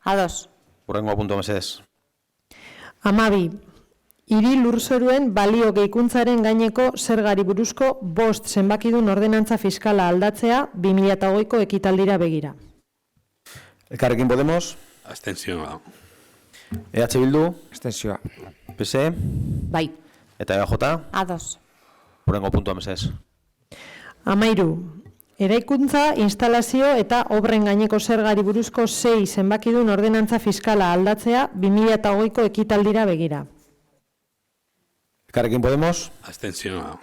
Ados.
hurrengo puntua mesedez.
12. Hiri lurzoruen balio gehikuntzaren gaineko zergari buruzko 5 zenbakidun ordenantza fiskala aldatzea 2008ko ekitaldira begira.
Elkarrekin Podemos,
Abstención.
EH Bildu,
Abstención.
PSE,
Bai.
eta EAJ,
Ados.
hurrengo puntua mesedez.
13. Eraikuntza, instalazio eta obren gaineko zergari buruzko 6 zenbakidun ordenantza fiskala aldatzea 2008ko ekitaldira begira.
Elkarrekin Podemos,
Abstención.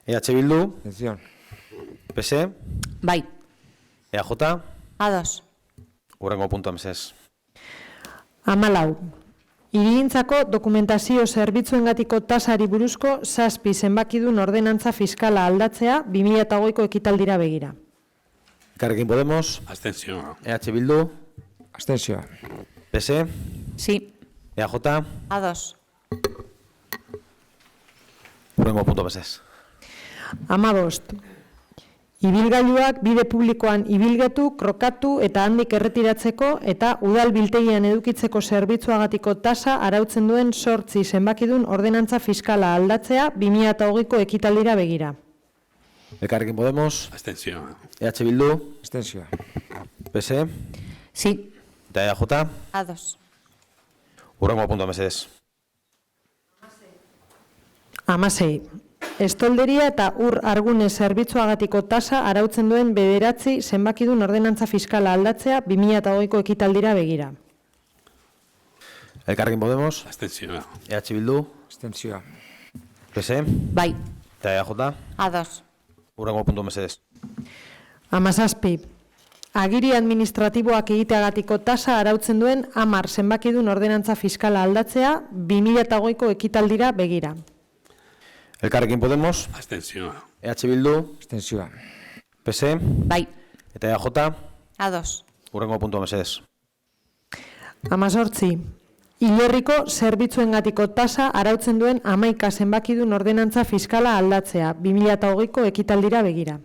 EH Bildu,
Abstención.
PSE,
Bai.
EAJ,
Ados.
hurrengo puntua mesedez.
14. Hirigintzako dokumentazio zerbitzuengatiko tasari buruzko 7 zenbakidun ordenantza fiskala aldatzea 2008ko ekitaldira begira.
Elkarrekin Podemos,
Abstención.
EH Bildu,
Abstención.
PSE,
Sí.
EAJ,
Ados.
hurrengo puntua mesedez.
15. Ibilgailuak bide publikoan ibilgetu, krokatu eta handik erretiratzeko eta udal biltegian edukitzeko zerbitzuagatiko tasa arautzen duen 8 zenbakidun ordenantza fiskala aldatzea 2008ko ekitaldira begira.
Elkarrekin Podemos,
Abstención.
EH Bildu,
Abstención.
PSE,
Sí.
eta EAJ,
Ados.
hurrengo puntua mesedez.
16. Estolderia eta ur argune zerbitzuagatiko tasa arautzen duen 9 zenbakidun ordenantza fiskala aldatzea 2008ko ekitaldira begira.
Elkarrekin Podemos,
Abstención.
EH Bildu,
Abstención.
PSE,
Bai.
eta EAJ,
Ados.
hurrengo puntua mesedez.
17. Agiri administratiboak egiteagatiko tasa arautzen duen 10 zenbakidun ordenantza fiskala aldatzea 2008ko ekitaldira begira.
Elkarrekin Podemos,
Abstención.
EH Bildu,
Abstención.
PSE,
Bai.
eta EAJ,
Ados.
hurrengo puntua mesedez.
18. Ilerriko zerbitzuengatiko tasa arautzen duen 11 zenbakidun ordenantza fiskala aldatzea 2008ko ekitaldira begira.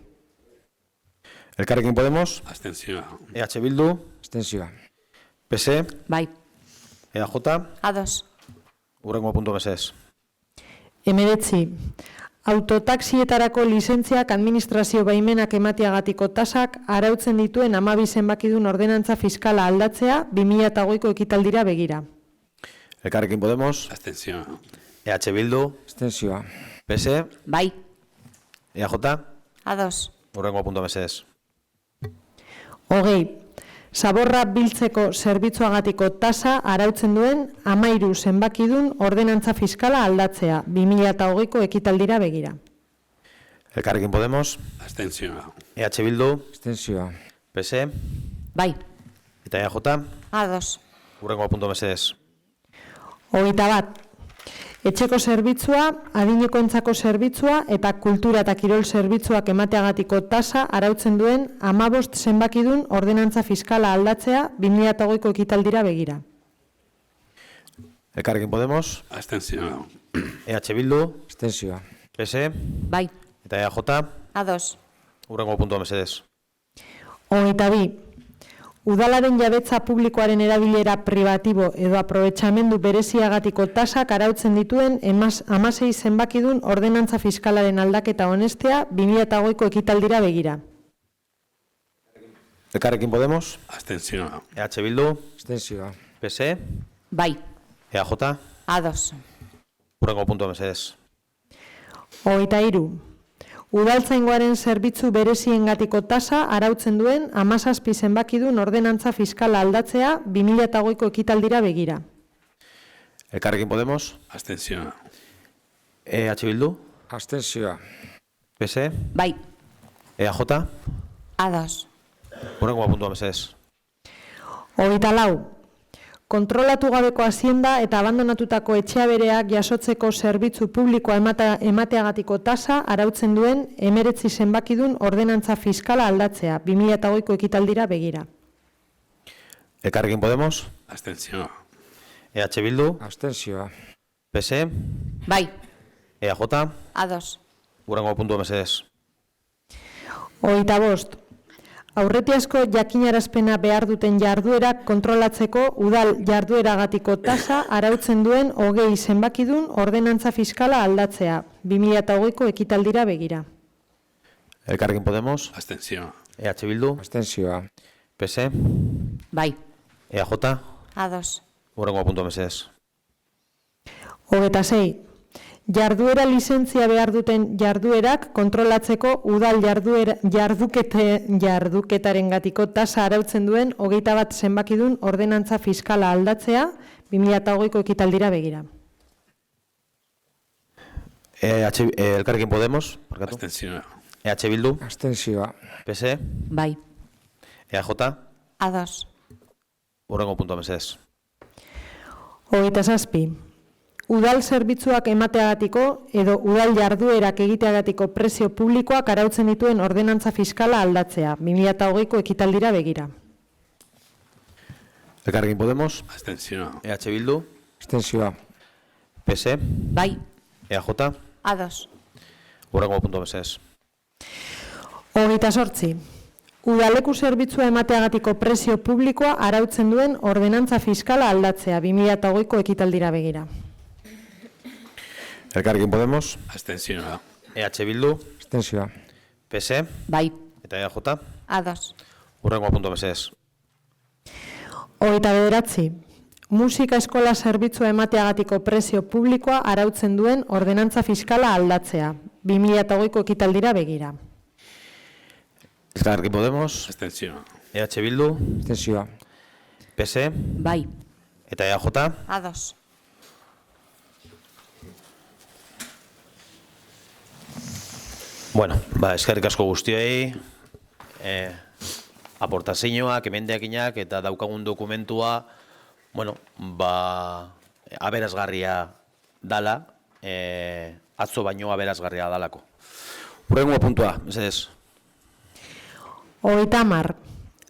Elkarrekin Podemos,
Abstención.
EH Bildu,
Abstención.
PSE,
Bai.
EAJ,
Ados.
hurrengo puntua mesedez.
19. Autotaxietarako lizentziak administrazio baimenak emateagatiko tasak arautzen dituen 12 zenbakidun ordenantza fiskala aldatzea 2008ko ekitaldira begira.
Elkarrekin Podemos,
Abstención.
EH Bildu,
Abstención.
PSE,
Bai.
EAJ,
Ados.
hurrengo puntua mesedez.
20. zaborra biltzeko zerbitzuagatiko tasa arautzen duen 13 zenbakidun ordenantza fiskala aldatzea 2020ko ekitaldira begira.
Elkarrekin Podemos,
Abstentzioa.
EH Bildu,
Abstentzioa.
PSE
Bai.
eta EAJ.
Ados.
Hurrengo puntu mesedez.
21. Etxeko zerbitzua, adinekoentzako zerbitzua eta kultura eta kirol zerbitzuak emateagatiko tasa arautzen duen 15 zenbakidun ordenantza fiskala aldatzea 2020ko ekitaldira begira.
Elkarrekin Podemos,
Abstentzioa.
EH Bildu,
Abstentzioa.
PSE
Bai.
eta EAJ.
Ados.
Hurrengo puntu mesedez.
22. Udalaren jabetza publikoaren erabilera pribatibo edo aprobetxamendu bereziagatiko tasak arautzen dituen 16 zenbakidun ordenantza fiskalaren aldaketa honestea 2020ko ekitaldira begira.
Elkarrekin Podemos,
Abstentzioa.
EH Bildu,
Abstentzioa.
PSE,
Bai.
EAJ.
Ados.
Hurrengo puntu mesedez.
23. Udaltzaingoaren zerbitzu bereziengatiko tasa arautzen duen 17 zenbakidun ordenantza fiskala aldatzea 2020ko ekitaldira begira.
Elkarrekin Podemos,
Abstentzioa.
EH Bildu,
Abstentzioa.
PSE,
Bai.
EAJ.
Ados.
Hurrengo puntu mesedez.
24. Kontrolatu gabeko hazienda eta abandonatutako etxeabereak jasotzeko zerbitzu publikoa emateagatiko tasa arautzen duen 19 zenbakidun ordenantza fiskala aldatzea 2020ko ekitaldira begira.
Elkarrekin Podemos,
Abstentzioa.
EH Bildu,
Abstentzioa.
PSE,
Bai.
EAJ.
Ados.
Hurrengo puntu mesedez.
25. Aurretiazko jakinarazpena behar duten jarduerak kontrolatzeko udal jardueragatiko tasa arautzen duen 20 zenbakidun ordenantza fiskala aldatzea 2020ko ekitaldira begira.
Elkarrekin Podemos,
Abstentzioa.
EH Bildu,
Abstentzioa.
PSE,
Bai.
EAJ.
Ados.
Hurrengo puntu mesedez.
26. Jarduera lizentzia behar duten jarduerak kontrolatzeko udal jarduketaren gatiko tasa arautzen duen 21 zenbakidun ordenantza fiskala aldatzea 2020ko ekitaldira begira.
Elkarrekin Podemos, barkatu.
Abstentzioa.
EH Bildu,
Abstentzioa.
PSE,
Bai.
EAJ.
Ados.
Hurrengo puntu mesedez.
27. Udal zerbitzuak emateagatiko edo udal jarduerak egiteagatiko prezio publikoak arautzen dituen ordenantza fiskala aldatzea 2020ko ekitaldira begira.
Elkarrekin Podemos,
Abstentzioa.
EH Bildu,
Abstentzioa.
PSE,
Bai.
EAJ.
Ados.
Hurrengo puntu mesedez.
28. Udaleku zerbitzua emateagatiko prezio publikoa arautzen duen ordenantza fiskala aldatzea 2020ko ekitaldira begira.
Elkarrekin Podemos,
Abstentzioa.
EH Bildu,
Abstentzioa.
PSE
Bai.
eta EAJ.
Ados.
Hurrengo puntu mesedez.
29. Musika eskola zerbitzua emateagatiko prezio publikoa arautzen duen ordenantza fiskala aldatzea 2020ko ekitaldira begira.
Elkarrekin Podemos,
Abstentzioa.
EH Bildu,
Abstentzioa.
PSE
Bai.
eta EAJ.
Ados.
Bueno, eskerrik asko guztioi, aportazioak, emendakinak eta daukagun dokumentua, bueno, aberasgarria dala, atzo baino aberasgarria dalako. Hurrengo puntua, mesedez.
30.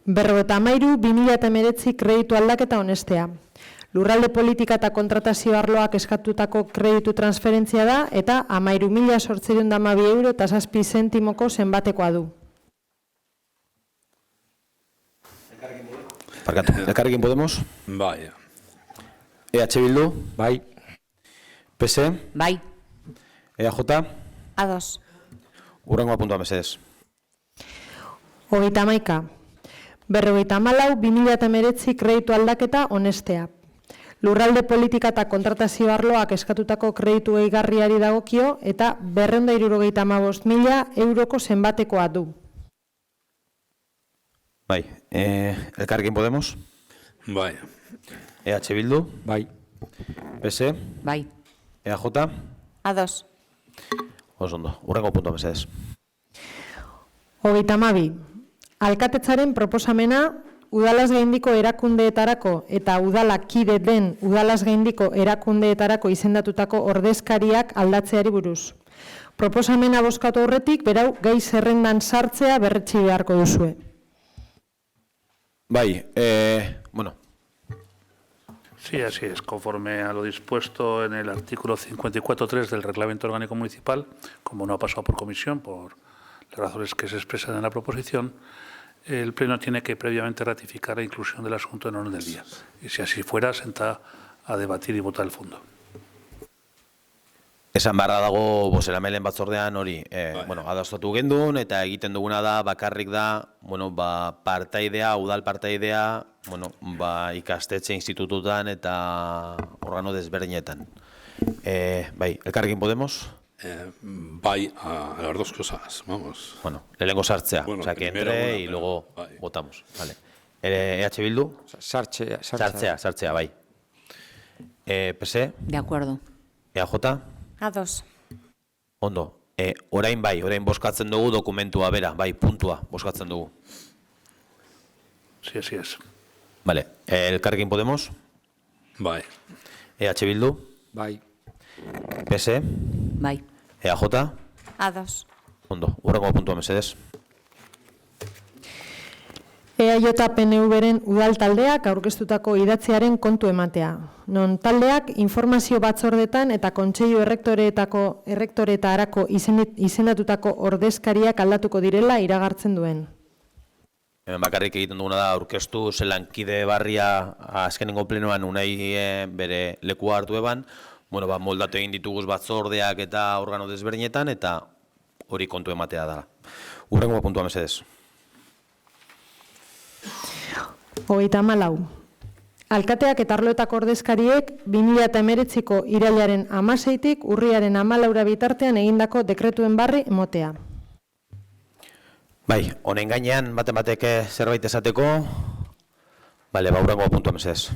53/2019 kreditu aldaketa honestea. Lurralde politika eta kontratazio arloak eskatutako kreditu transferentzia da eta 13.812 euro eta 7 zentimoko zenbatekoa du.
Elkarrekin Podemos,
Bai.
EH Bildu,
Bai.
PSE,
Bai.
EAJ.
Ados.
Hurrengo puntua, mesedez.
31. 54/2019 kreditu aldaketa honestea. Lurralde politika eta kontratazio arloak eskatutako kreditu gehigarriari dagokio eta 275.000 euroko zenbatekoa du.
Bai, Elkarrekin Podemos,
Bai.
EH Bildu,
Bai.
PS,
Bai.
EAJ,
Ados.
oso ondo, hurrengo puntua mesedez.
32. Alkatetzaren proposamena udalazgaindiko erakundeetarako eta udalak kide den udalazgaindiko erakundeetarako izendatutako ordezkariak aldatzeari buruz. Proposamena bozkatu aurretik, berau gai zerrendan sartzea berretsi beharko duzue.
Bai, bueno,
Sí, así es. Conforme a lo dispuesto en el artículo 54.3 del Reglamento Orgánico Municipal, como no ha pasado por comisión, por las razones que se expresan en la proposición, el Pleno tiene que previamente ratificar la inclusión del asunto en orden del día. Y si así fuera, senta a debatir y votar el fondo.
esan beharra dago bozeramaileen batzordean hori, bueno, adostatu gendun eta egiten duguna da, bakarrik da, bueno, partaidea, udal partaidea, bueno, ikastetxe institututan eta organo desberdinetan. Bai, Elkarrekin Podemos?
Bai, a las dos cosas, vamos.
Bueno, lehenengo sartzea,
Bueno,
o sea, que
primero,
entre
bueno,
y
pero,
luego
bai.
votamos. Vale. EH Bildu? Sartzea, bai. PS?
De acuerdo.
EAJ?
Ados.
Ondo. Orain bozkatzen dugu dokumentua bera, bai, puntua, bozkatzen dugu.
Sí, así es.
Vale. Elkarrekin Podemos?
Bai.
EH Bildu?
Bai.
PS?
Bai.
EAJ?
Ados.
Ondo, hurrengo puntua mesedez.
EAJ PNV-ren udal taldeak aurkeztutako idatziaren kontu ematea. Non taldeak informazio batzordetan eta kontseilu errektoreetarako izendatutako ordezkariak aldatuko direla iragartzen duen.
Hemen bakarrik egiten duguna da aurkeztu zelan kide barria azkenengo plenoan unai bere lekua hartu eban, bueno, moldatu egin dituguz batzordeak eta organo desberdinetan eta hori kontu ematea da. Hurrengo puntua mesedez.
34. Alkateak eta arloetako ordezkariek 2019ko irailaren 16tik urriaren 14 bitartean egindako dekretuen barri emotea.
Bai, honen gainean batek zerbait esateko, bale, hurrengo puntua mesedez.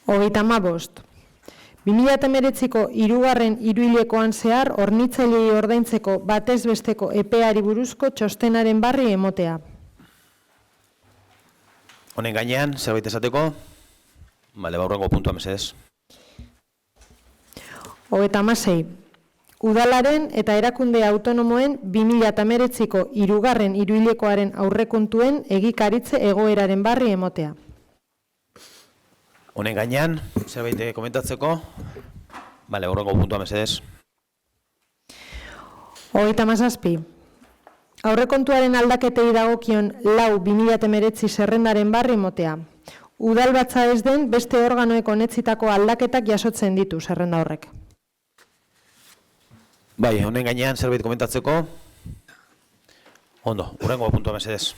35. 2019ko 3. hiruhilekoan zehar hornitzailei ordaintzeko batez besteko epeari buruzko txostenaren barri emotea.
Honen gainean, zerbait esateko, bale, hurrengo puntua mesedez.
36. Udalaren eta erakunde autonomoen 2019ko 3. hiruhilekoaren aurrekontuen egikaritze egoeraren barri emotea.
Honen gainean, zerbait komentatzeko, bale, hurrengo puntua mesedez.
37. Aurrekontuaren aldaketei dagokion 4/2019 zerrendaren barri emotea. Udalbatza ez den beste organoek onetzitako aldaketak jasotzen ditu zerrenda horrek.
Bai, honen gainean zerbait komentatzeko. Ondo, hurrengo puntua mesedez.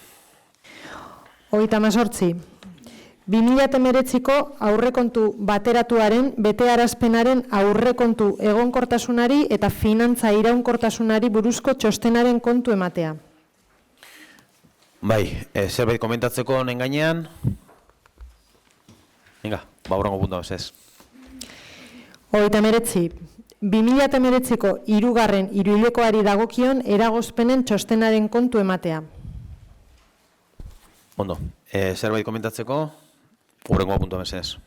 38. 2019ko aurrekontu bateratuaren betearazpenaren aurrekontu egonkortasunari eta finantza iraunkortasunari buruzko txostenaren kontu ematea.
Bai, zerbait komentatzeko honen gainean. Venga, hurrengo puntua mesedez.
39. 2019ko 3. hiruhilekoari dagokion eragozpenen txostenaren kontu ematea.
Ondo, zerbait komentatzeko, hurrengo puntua mesedez.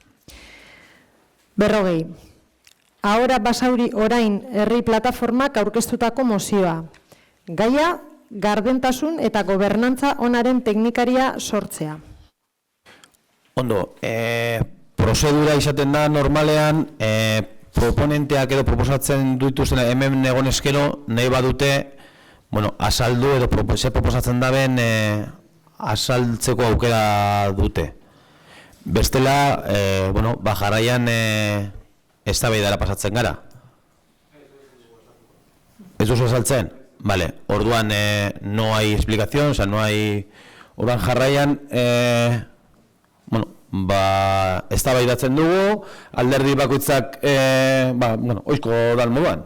40. Ahora Basauri orain herri plataformak aurkeztutako mozioa. Gaia, gardentasun eta gobernantza onaren teknikaria sortzea.
Ondo, prozedura izaten da normalean, proponenteak edo proposatzen dituzten hemen egonezkero nahi badute, bueno, azaldu edo proposatzen daben azaltzeko aukera dute. Bestela, bueno, jarraian eztabaidara pasatzen gara. Ez duzu azaltzen? Vale, orduan no hay explicación, o sea, no hay... Orduan jarraian, bueno, eztabaidatzen dugu, alderdi bakoitzak, bueno, oizko dal moduan.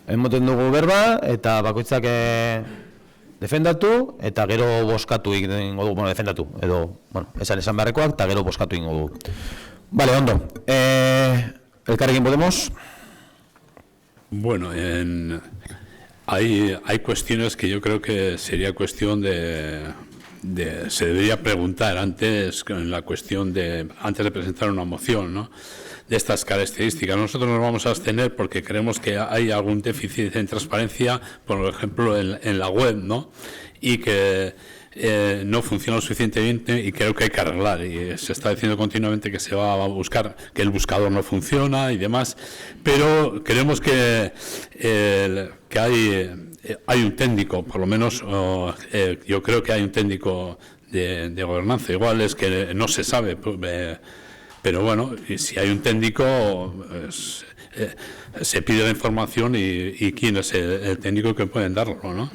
Emoten dugu berba, eta bakoitzak defendatu, eta gero bozkatu egingo dugu, bueno, defendatu, edo, bueno, esan beharrekoak, eta gero bozkatu egingo dugu. Vale, ondo. Elkarrekin Podemos.
Bueno, hay cuestiones que yo creo que sería cuestión se debería preguntar antes, en la cuestión antes de presentar una moción, ¿no?, de estas características. Nosotros nos vamos a abstener porque creemos que hay algún déficit en transparencia, por ejemplo, en la web, ¿no?, y que no funciona lo suficientemente y creo que hay que arreglar. Y se está diciendo continuamente que se va a buscar, que el buscador no funciona y demás, pero creemos que hay un técnico, por lo menos yo creo que hay un técnico de gobernanza. Igual es que no se sabe, pero bueno, y si hay un técnico, se pide la información y quién es el técnico que pueden darlo, ¿no?,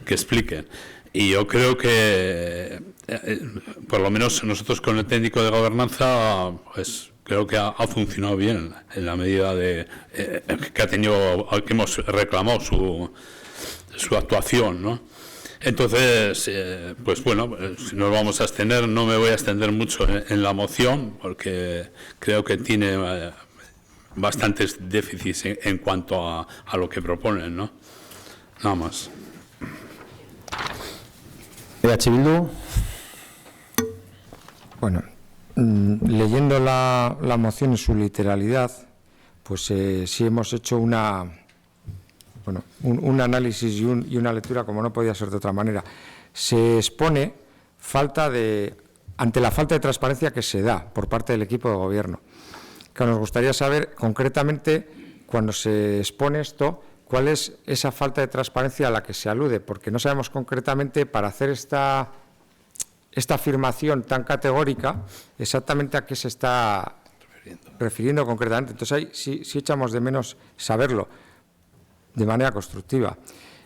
que expliquen. Y yo creo que, por lo menos nosotros con el técnico de gobernanza, pues creo que ha funcionado bien en la medida de que hemos reclamado su actuación, ¿no? Entonces, pues bueno, nos vamos a abstener. No me voy a extender mucho en la moción porque creo que tiene bastantes déficits en cuanto a lo que proponen, ¿no? Nada más.
EH Bildu.
Bueno, leyendo la moción en su literalidad, pues sí hemos hecho un análisis y una lectura como no podía ser de otra manera. Se expone ante la falta de transparencia que se da por parte del equipo de gobierno. Que nos gustaría saber concretamente, cuando se expone esto, cuál es esa falta de transparencia a la que se alude, porque no sabemos concretamente, para hacer esta afirmación tan categórica, exactamente a qué se está refiriendo concretamente. Entonces ahí sí echamos de menos saberlo de manera constructiva.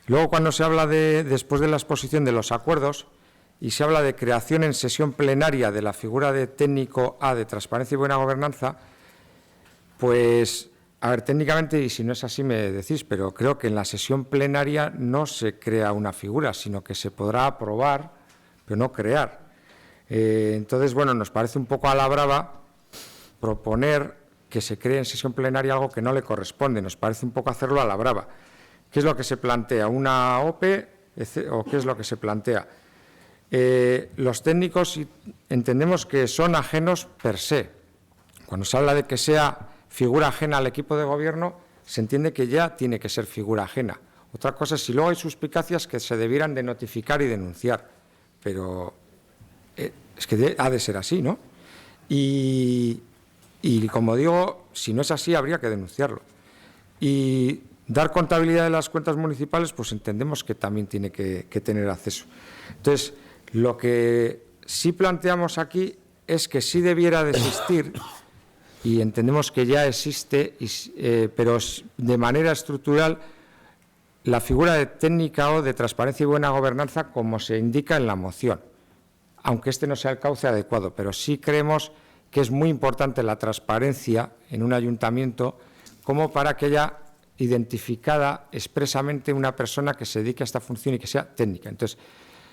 Luego, cuando se habla después de la exposición de los acuerdos y se habla de creación en sesión plenaria de la figura de técnico A de transparencia y buena gobernanza, pues, a ver, técnicamente, y si no es así me decís, pero creo que en la sesión plenaria no se crea una figura, sino que se podrá aprobar, pero no crear. Entonces, bueno, nos parece un poco a la brava proponer que se cree en sesión plenaria algo que no le corresponde. Nos parece un poco hacerlo a la brava. ¿Qué es lo que se plantea? ¿Una OPE o qué es lo que se plantea? Los técnicos entendemos que son ajenos per se. Cuando se habla de que sea figura ajena al equipo de gobierno, se entiende que ya tiene que ser figura ajena. Otra cosa es si luego hay suspicacias que se debieran de notificar y denunciar. Pero es que ha de ser así, ¿no? Y como digo, si no es así, habría que denunciarlo. Y dar contabilidad de las cuentas municipales, pues entendemos que también tiene que tener acceso. Entonces, lo que sí planteamos aquí es que sí debiera de existir, y entendemos que ya existe, pero de manera estructural, la figura de técnica o de transparencia y buena gobernanza, como se indica en la moción, aunque este no sea el cauce adecuado, pero sí creemos que es muy importante la transparencia en un ayuntamiento como para que haya identificada expresamente una persona que se dedique a esta función y que sea técnica. Entonces,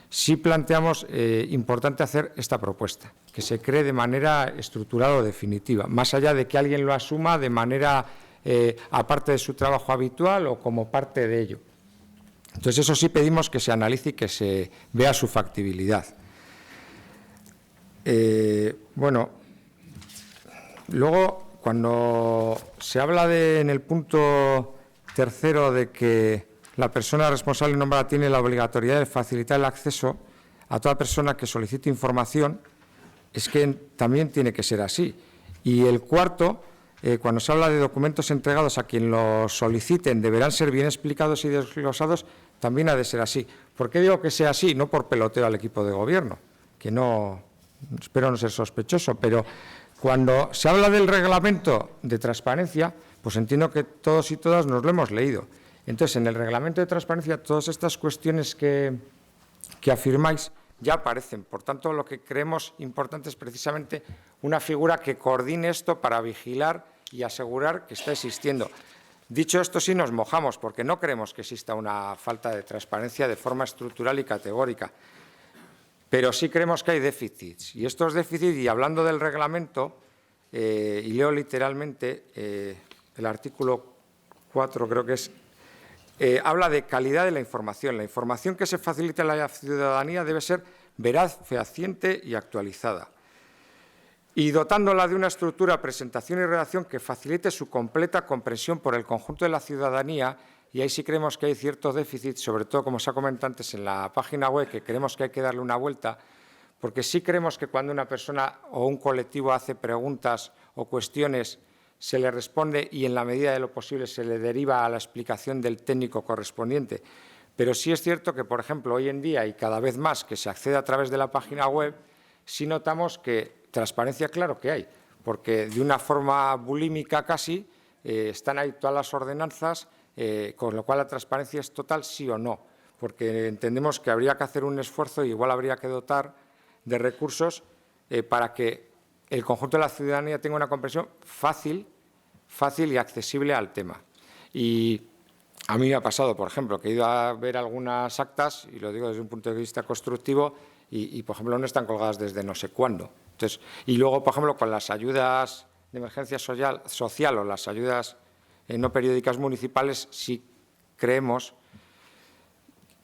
sí planteamos importante hacer esta propuesta, que se cree de manera estructural o definitiva, más allá de que alguien lo asuma de manera aparte de su trabajo habitual o como parte de ello. Entonces, eso sí pedimos que se analice y que se vea su factibilidad. Bueno, luego, cuando se habla en el punto tercero de que la persona responsable nombrada tiene la obligatoriedad de facilitar el acceso a toda persona que solicite información, es que también tiene que ser así. Y el cuarto, cuando se habla de documentos entregados a quien los soliciten, deberán ser bien explicados y desglosados, también ha de ser así. ¿Por qué digo que sea así? No por peloteo al equipo de gobierno, que no, espero no ser sospechoso, pero cuando se habla del reglamento de transparencia, pues entiendo que todos y todas nos lo hemos leído. Entonces, en el reglamento de transparencia, todas estas cuestiones que afirmáis ya aparecen. Por tanto, lo que creemos importante es precisamente una figura que coordine esto para vigilar y asegurar que está existiendo. Dicho esto, sí nos mojamos, porque no creemos que exista una falta de transparencia de forma estructural y categórica, pero sí creemos que hay déficits. Y estos déficits, y hablando del reglamento, y leo literalmente el artículo 4, creo que es, habla de calidad de la información. La información que se facilite a la ciudadanía debe ser veraz, fehaciente y actualizada, y dotándola de una estructura, presentación y redacción que facilite su completa comprensión por el conjunto de la ciudadanía. Y ahí sí creemos que hay ciertos déficits, sobre todo, como se ha comentado antes, en la página web, que creemos que hay que darle una vuelta, porque sí creemos que cuando una persona o un colectivo hace preguntas o cuestiones, se le responde y, en la medida de lo posible, se le deriva a la explicación del técnico correspondiente. Pero sí es cierto que, por ejemplo, hoy en día, y cada vez más que se accede a través de la página web, sí notamos que transparencia, claro que hay, porque de una forma bulímica casi están ahí todas las ordenanzas, con lo cual la transparencia es total, sí o no, porque entendemos que habría que hacer un esfuerzo y igual habría que dotar de recursos para que el conjunto de la ciudadanía tenga una comprensión fácil y accesible al tema. Y a mí me ha pasado, por ejemplo, que he ido a ver algunas actas, y lo digo desde un punto de vista constructivo, y por ejemplo, no están colgadas desde no sé cuándo. Entonces, y luego, por ejemplo, con las ayudas de emergencia social o las ayudas no periódicas municipales, sí creemos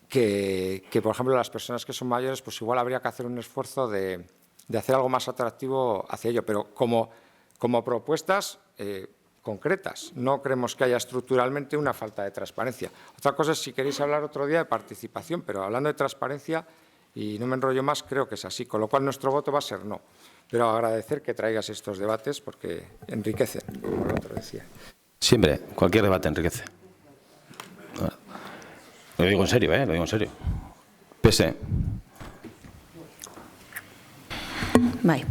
que, por ejemplo, las personas que son mayores, pues igual habría que hacer un esfuerzo de hacer algo más atractivo hacia ello, pero como propuestas concretas. No creemos que haya estructuralmente una falta de transparencia. Otra cosa es si queréis hablar otro día de participación, pero hablando de transparencia, y no me enrollo más, creo que es así, con lo cual nuestro voto va a ser no. Pero agradecer que traigas estos debates porque enriquecen, como el otro decía.
Siempre, cualquier debate enriquece. Lo digo en serio, lo digo en serio. PSE.
Vale.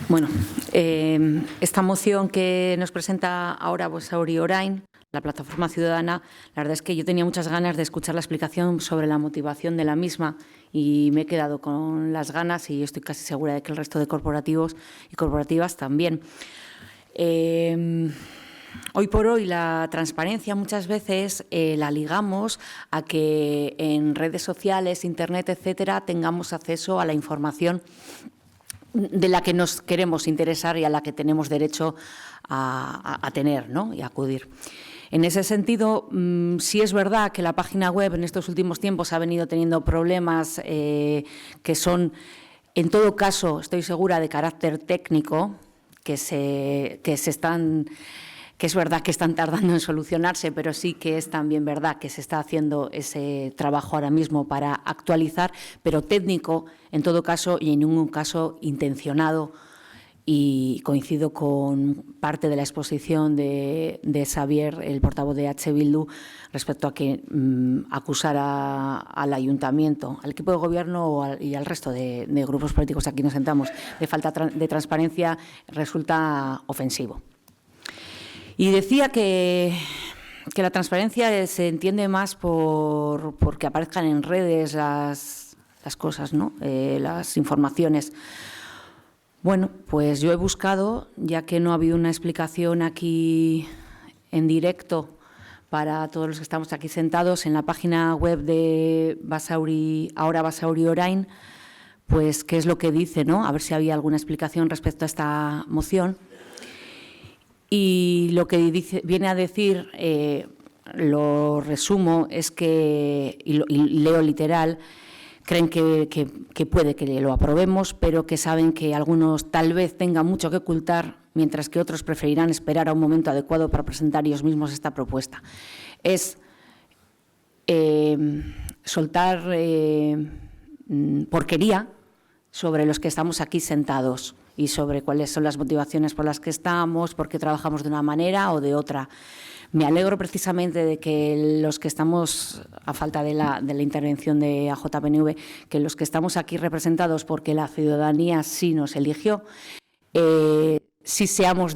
Bueno, esta moción que nos presenta ahora Basauri Orain, la Plataforma Ciudadana, la verdad es que yo tenía muchas ganas de escuchar la explicación sobre la motivación de la misma y me he quedado con las ganas y estoy casi segura de que el resto de corporativos y corporativas también. Hoy por hoy la transparencia muchas veces la ligamos a que en redes sociales, Internet, etcétera, tengamos acceso a la información de la que nos queremos interesar y a la que tenemos derecho a tener, ¿no? Y a acudir. En ese sentido, sí es verdad que la página web en estos últimos tiempos ha venido teniendo problemas que son, en todo caso, estoy segura, de carácter técnico, que es verdad que están tardando en solucionarse, pero sí que es también verdad que se está haciendo ese trabajo ahora mismo para actualizar, pero técnico, en todo caso, y en ningún caso intencionado. Y coincido con parte de la exposición de Xavier, el portavoz de H. Bildu, respecto a que acusara al ayuntamiento, al equipo de gobierno y al resto de grupos políticos aquí nos sentamos de falta de transparencia resulta ofensivo. Y decía que la transparencia se entiende más porque aparezcan en redes las cosas, ¿no? Las informaciones. Bueno, pues yo he buscado, ya que no ha habido una explicación aquí en directo para todos los que estamos aquí sentados, en la página web de Basauri Orain, pues qué es lo que dice, ¿no? A ver si había alguna explicación respecto a esta moción. Y lo que viene a decir, lo resumo, es que, y leo literal, creen que puede que lo aprobemos, pero que saben que algunos tal vez tengan mucho que ocultar, mientras que otros preferirán esperar a un momento adecuado para presentar ellos mismos esta propuesta. Es soltar porquería sobre los que estamos aquí sentados y sobre cuáles son las motivaciones por las que estamos, por qué trabajamos de una manera o de otra. Me alegro precisamente de que los que estamos, a falta de la intervención de AJPNV, que los que estamos aquí representados porque la ciudadanía sí nos eligió, sí seamos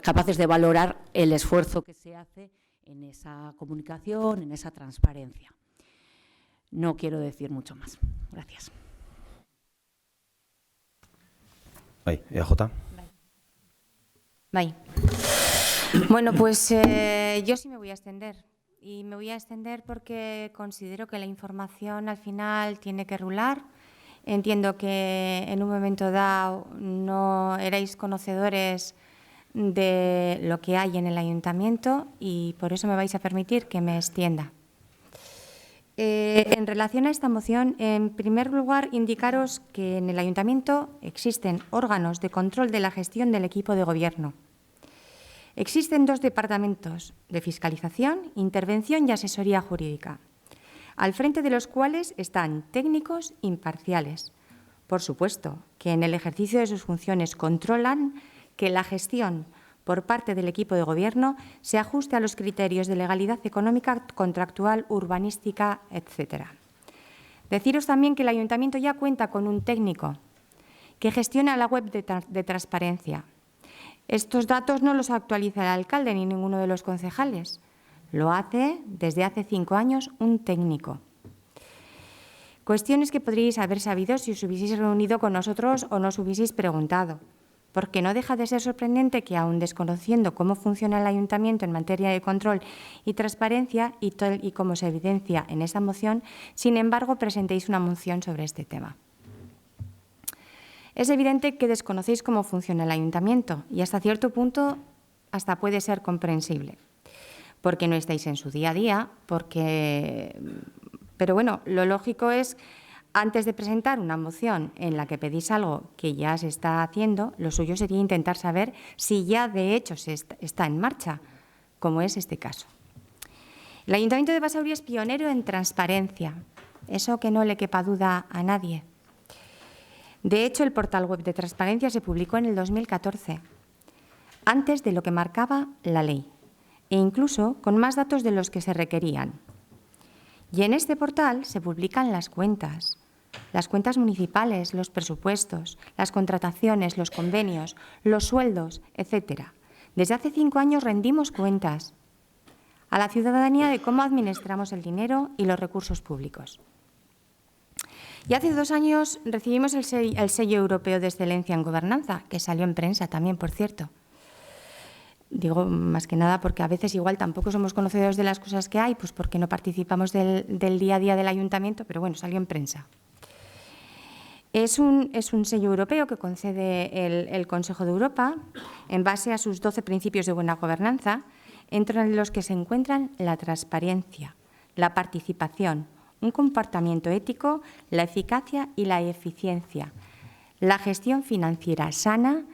capaces de valorar el esfuerzo que se hace en esa comunicación, en esa transparencia. No quiero decir mucho más. Gracias.
EJ.
Bai. Bueno, pues yo sí me voy a extender. Y me voy a extender porque considero que la información al final tiene que rular. Entiendo que en un momento dado no erais conocedores de lo que hay en el ayuntamiento y por eso me vais a permitir que me extienda. En relación a esta moción, en primer lugar, indicaros que en el ayuntamiento existen órganos de control de la gestión del equipo de gobierno. Existen 2 departamentos de fiscalización, intervención y asesoría jurídica, al frente de los cuales están técnicos imparciales. Por supuesto, que en el ejercicio de sus funciones controlan que la gestión por parte del equipo de gobierno se ajuste a los criterios de legalidad económica, contractual, urbanística, etc. Deciros también que el ayuntamiento ya cuenta con un técnico que gestiona la web de transparencia. Estos datos no los actualiza el alcalde ni ninguno de los concejales. Lo hace desde hace 5 años un técnico. Cuestiones que podríais haber sabido si os hubieseis reunido con nosotros o nos hubieseis preguntado, porque no deja de ser sorprendente que, aun desconociendo cómo funciona el ayuntamiento en materia de control y transparencia, y como se evidencia en esta moción, sin embargo, presentéis una moción sobre este tema. Es evidente que desconocéis cómo funciona el ayuntamiento y hasta cierto punto hasta puede ser comprensible, porque no estáis en su día a día, pero bueno, lo lógico es, antes de presentar una moción en la que pedís algo que ya se está haciendo, lo suyo sería intentar saber si ya de hecho está en marcha, como es este caso. El Ayuntamiento de Basauri es pionero en transparencia, eso que no le quepa duda a nadie. De hecho, el portal web de transparencia se publicó en el 2014, antes de lo que marcaba la ley, e incluso con más datos de los que se requerían. Y en este portal se publican las cuentas municipales, los presupuestos, las contrataciones, los convenios, los sueldos, etc. Desde hace 5 años rendimos cuentas a la ciudadanía de cómo administramos el dinero y los recursos públicos. Y hace 2 años recibimos el sello europeo de excelencia en gobernanza, que salió en prensa también, por cierto. Digo, más que nada, porque a veces igual tampoco somos conocedores de las cosas que hay, pues porque no participamos del día a día del ayuntamiento, pero bueno, salió en prensa. Es un sello europeo que concede el Consejo de Europa en base a sus 12 principios de buena gobernanza, entre los que se encuentran la transparencia, la participación, un comportamiento ético, la eficacia y la eficiencia, la gestión financiera sana,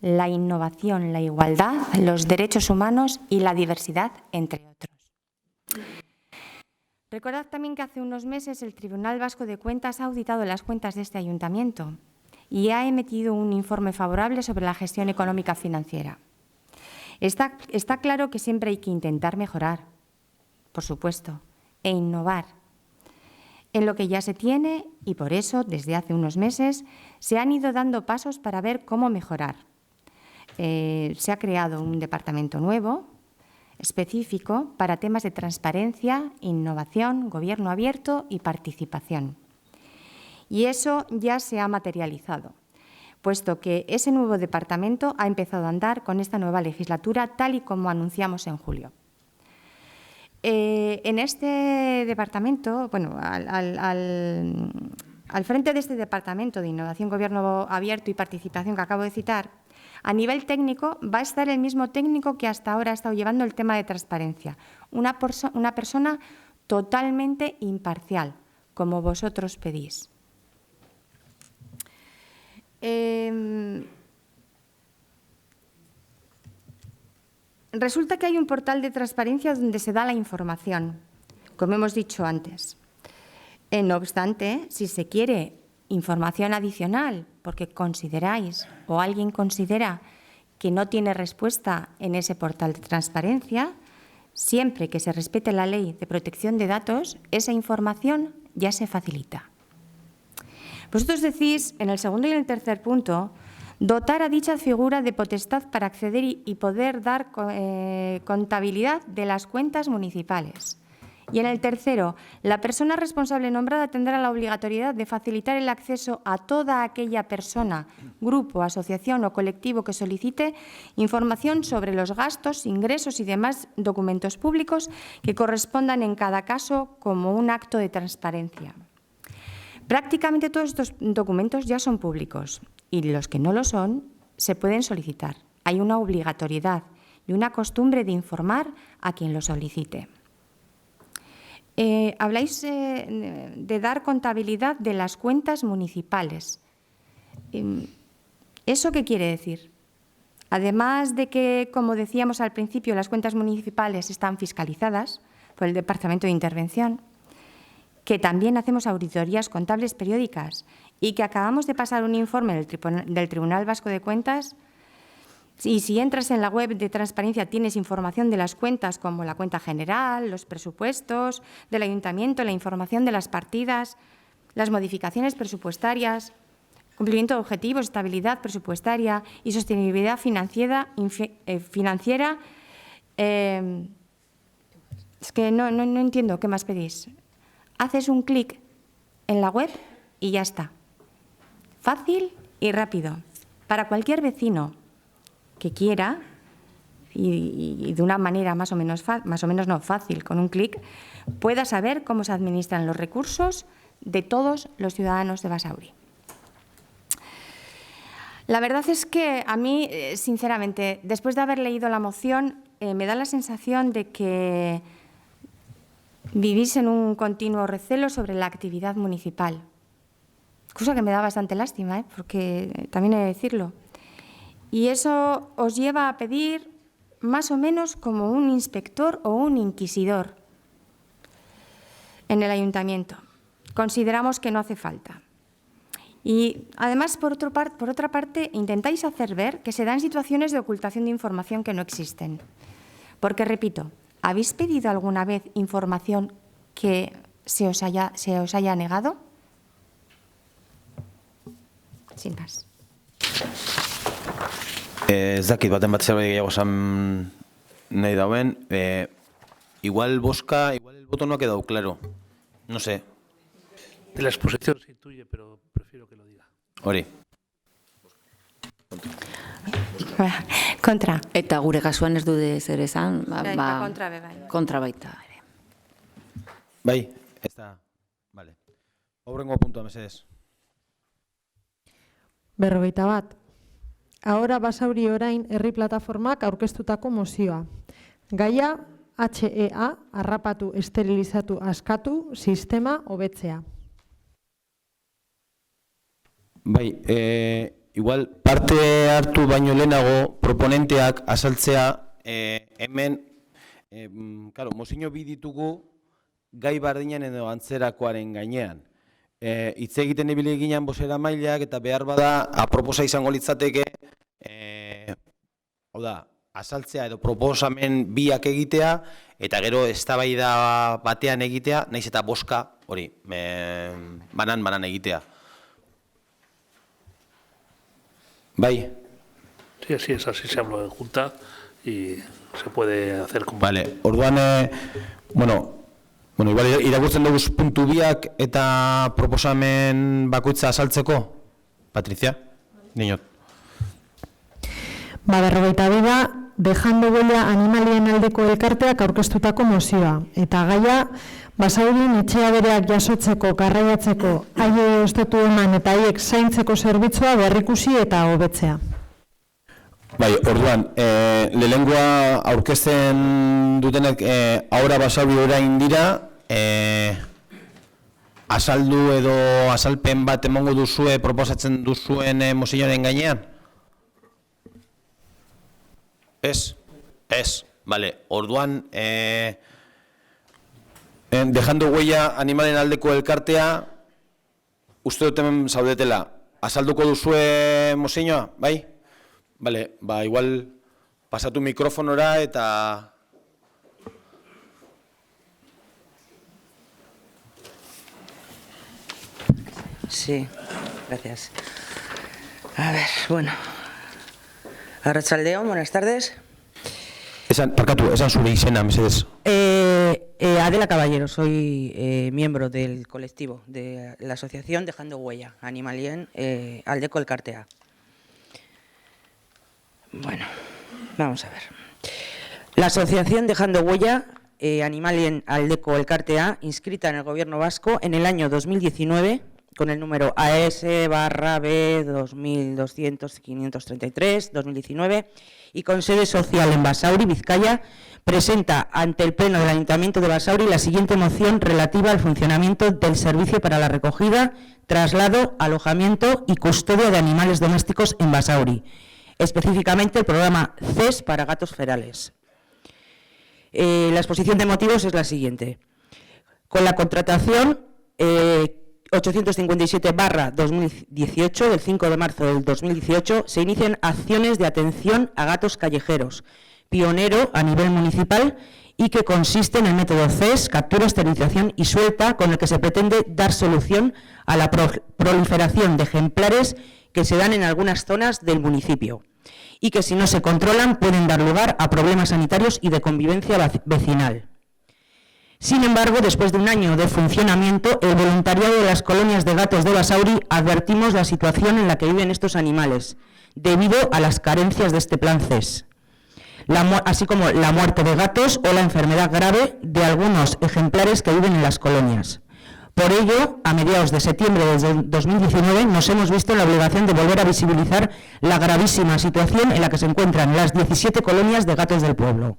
la innovación, la igualdad, los derechos humanos y la diversidad, entre otros. Recordad también que hace unos meses el Tribunal Vasco de Cuentas ha auditado las cuentas de este ayuntamiento y ha emitido un informe favorable sobre la gestión económica financiera. Está claro que siempre hay que intentar mejorar, por supuesto, e innovar en lo que ya se tiene y por eso, desde hace unos meses, se han ido dando pasos para ver cómo mejorar. Se ha creado un departamento nuevo, específico, para temas de transparencia, innovación, gobierno abierto y participación. Y eso ya se ha materializado, puesto que ese nuevo departamento ha empezado a andar con esta nueva legislatura, tal y como anunciamos en julio. En este departamento, bueno, al frente de este departamento de Innovación, Gobierno Abierto y Participación que acabo de citar, a nivel técnico va a estar el mismo técnico que hasta ahora ha estado llevando el tema de transparencia, una persona totalmente imparcial, como vosotros pedís. Resulta que hay un portal de transparencia donde se da la información, como hemos dicho antes. No obstante, si se quiere información adicional, porque consideráis o alguien considera que no tiene respuesta en ese portal de transparencia, siempre que se respete la ley de protección de datos, esa información ya se facilita. Vosotros decís, en el segundo y en el tercer punto, dotar a dicha figura de potestad para acceder y poder dar contabilidad de las cuentas municipales. Y en el tercero, la persona responsable nombrada tendrá la obligatoriedad de facilitar el acceso a toda aquella persona, grupo, asociación o colectivo que solicite información sobre los gastos, ingresos y demás documentos públicos que correspondan en cada caso como un acto de transparencia. Prácticamente todos estos documentos ya son públicos y los que no lo son se pueden solicitar. Hay una obligatoriedad y una costumbre de informar a quien lo solicite. Habláis de dar contabilidad de las cuentas municipales. ¿Eso qué quiere decir? Además de que, como decíamos al principio, las cuentas municipales están fiscalizadas por el Departamento de Intervención, que también hacemos auditorías contables periódicas y que acabamos de pasar un informe del Tribunal Vasco de Cuentas. Y si entras en la web de Transparencia tienes información de las cuentas como la cuenta general, los presupuestos del ayuntamiento, la información de las partidas, las modificaciones presupuestarias, cumplimiento de objetivos, estabilidad presupuestaria y sostenibilidad financiera. Es que no entiendo qué más pedís. Haces un clic en la web y ya está. Fácil y rápido. Para cualquier vecino que quiera, y de una manera más o menos no fácil, con un clic, pueda saber cómo se administran los recursos de todos los ciudadanos de Basauri. La verdad es que a mí, sinceramente, después de haber leído la moción, me da la sensación de que vivís en un continuo recelo sobre la actividad municipal, cosa que me da bastante lástima, porque también he de decirlo. Y eso os lleva a pedir más o menos como un inspector o un inquisidor en el ayuntamiento. Consideramos que no hace falta. Y además, por otra parte, intentáis hacer ver que se dan situaciones de ocultación de información que no existen. Porque, repito, ¿habéis pedido alguna vez información que se os haya negado? Sin más.
Ez dakit baten bat zerbait gehiago esan nahi dauen. Igual el voto no ha quedado claro. No sé.
De la exposición se intuye, pero prefiero que lo diga.
Hori.
Kontra.
Eta gure kasuan ez dude zer esan,
Kontra be bai.
kontra baita ere.
Bai, ez da. Vale. Aurrengo puntua, mesedez.
51. Ahora Basauri orain herri plataformak aurkeztutako mozioa. Gaia HEA, harrapatu, esterilizatu, askatu, sistema hobetzea.
Bai, igual parte hartu baino lehenago proponenteak azaltzea hemen, claro, mozio bi ditugu gai bardinen edo antzerakoaren gainean. Hitz egiten ibili ginen bozeramaileak eta behar bada aproposa izango litzateke, hau da, azaltzea edo proposamen biak egitea eta gero eztabaida batean egitea, naiz eta boska hori, banan egitea. Bai.
Sí, así es, así se habló en Junta y se puede hacer como...
Vale, orduan, bueno, igual irakurtzen dugu puntu biak eta proposamen bakoitza azaltzeko, Patricia, niñot.
52. Dejando huella animalien aldeko elkarteak aurkeztutako mozioa. Eta gaia, Basaurin etxea bereak jasotzeko, garraiatzeko, haie ostatu eman eta haiek zaintzeko zerbitzua berrikusi eta hobetzea.
Bai, orduan, lehengoa aurkezten dutenek ahora Basauri orain dira, azaldu edo azalpen bat emongo duzue proposatzen duzuen mozioaren gainean? Ez, vale, orduan, dejando huella animalen aldeko elkartea, uste dut hemen zaudetela, azalduko duzue mozioa, bai? Vale, ba, igual pasatu mikrofonora eta...
Sí, gracias. A ver, bueno. Arratsaldeon, buenas tardes.
Esan zure izena, mesedez.
Adela Caballero, soy miembro del colectivo de la asociación Dejando Huella, Animalien, Aldeco Elkartea. Bueno, vamos a ver. La asociación Dejando Huella, Animalien Aldeco Elkartea, inscrita en el Gobierno vasco en el año 2019, con el número AS/B 2200-533-2019, y con sede social en Basauri, Vizcaya, presenta ante el Pleno del Ayuntamiento de Basauri la siguiente moción relativa al funcionamiento del servicio para la recogida, traslado, alojamiento y custodia de animales domésticos en Basauri, específicamente el programa CES para gatos ferales. La exposición de motivos es la siguiente. Con la contratación 857/2018 del 5 de marzo del 2018 se inician acciones de atención a gatos callejeros, pionero a nivel municipal y que consiste en el método CES, captura, esterilización y suelta, con el que se pretende dar solución a la proliferación de ejemplares que se dan en algunas zonas del municipio y que, si no se controlan, pueden dar lugar a problemas sanitarios y de convivencia vecinal. Sin embargo, después de un año de funcionamiento, el voluntariado de las colonias de gatos de Basauri advertimos la situación en la que viven estos animales, debido a las carencias de este plan CES, así como la muerte de gatos o la enfermedad grave de algunos ejemplares que viven en las colonias. Por ello, a mediados de septiembre de 2019 nos hemos visto en la obligación de volver a visibilizar la gravísima situación en la que se encuentran las 17 colonias de gatos del pueblo.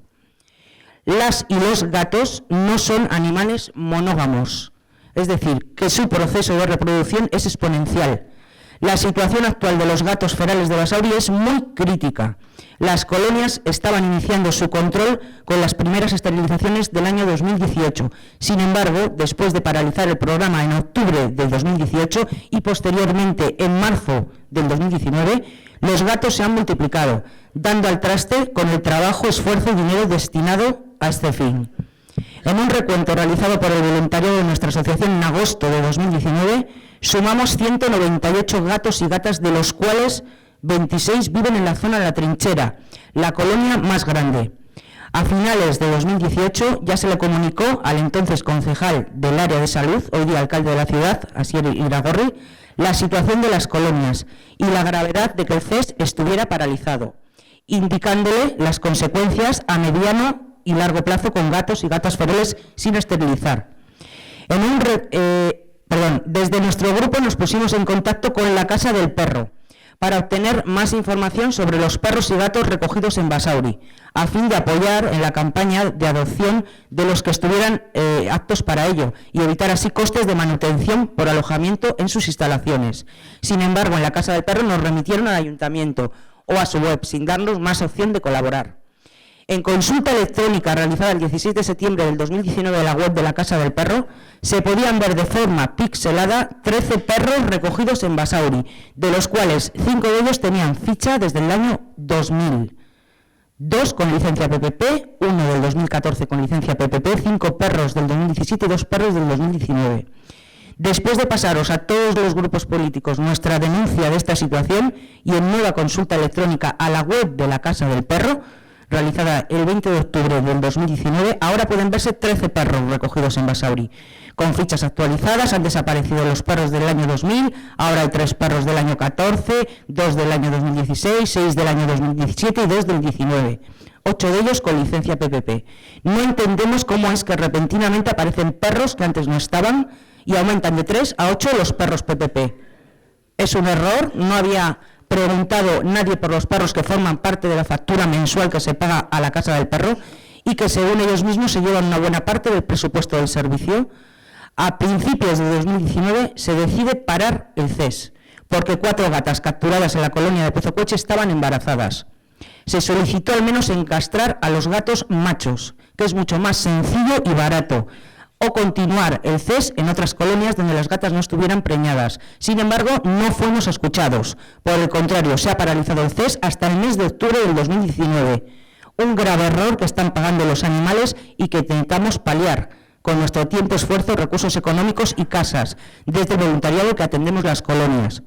Las y los gatos no son animales monógamos, es decir, que su proceso de reproducción es exponencial. La situación actual de los gatos ferales de Basauri es muy crítica. Las colonias estaban iniciando su control con las primeras esterilizaciones del año 2018. Sin embargo, después de paralizar el programa en octubre del 2018 y posteriormente en marzo del 2019, los gatos se han multiplicado, dando al traste con el trabajo, esfuerzo y dinero destinado a este fin. En un recuento realizado por el voluntariado de nuestra asociación en agosto de 2019, sumamos 198 gatos y gatas, de los cuales 26 viven en la zona de La Trinchera, la colonia más grande. A finales de 2018 ya se le comunicó al entonces concejal del área de salud, hoy día alcalde de la ciudad, Asier Iragorri, la situación de las colonias y la gravedad de que el CES estuviera paralizado, indicándole las consecuencias a mediano y largo plazo con gatos y gatas ferales sin esterilizar. Desde nuestro grupo nos pusimos en contacto con la Casa del Perro para obtener más información sobre los perros y gatos recogidos en Basauri, a fin de apoyar en la campaña de adopción de los que estuvieran aptos para ello y evitar así costes de manutención por alojamiento en sus instalaciones. Sin embargo, en la Casa del Perro nos remitieron al ayuntamiento o a su web, sin darnos más opción de colaborar. En consulta electrónica realizada el 16 de septiembre del 2019 en la web de la Casa del Perro, se podían ver de forma pixelada 13 perros recogidos en Basauri, de los cuales 5 de ellos tenían ficha desde el año 2000. 2 con licencia PPP, 1 del 2014 con licencia PPP, 5 perros del 2017 y 2 perros del 2019. Después de pasaros a todos los grupos políticos nuestra denuncia de esta situación y en nueva consulta electrónica a la web de la Casa del Perro, realizada el 20 de octubre del 2019, ahora pueden verse 13 perros recogidos en Basauri. Con fichas actualizadas han desaparecido los perros del año 2000, ahora hay 3 perros del año 14, 2 del año 2016, 6 del año 2017 y 2 del 19. 8 de ellos con licencia PPP. No entendemos cómo es que repentinamente aparecen perros que antes no estaban y aumentan de 3 a 8 los perros PPP. Es un error, no había preguntado nadie por los perros que forman parte de la factura mensual que se paga a la Casa del Perro y que, según ellos mismos, se llevan una buena parte del presupuesto del servicio. A principios de 2019 se decide parar el CES, porque 4 gatas capturadas en la colonia de Pozocoche estaban embarazadas. Se solicitó al menos encastrar a los gatos machos, que es mucho más sencillo y barato, o continuar el CES en otras colonias donde las gatas no estuvieran preñadas. Sin embargo, no fuimos escuchados. Por el contrario, se ha paralizado el CES hasta el mes de octubre del 2019. Un grave error que están pagando los animales y que intentamos paliar con nuestro tiempo, esfuerzo, recursos económicos y casas, desde el voluntariado que atendemos las colonias.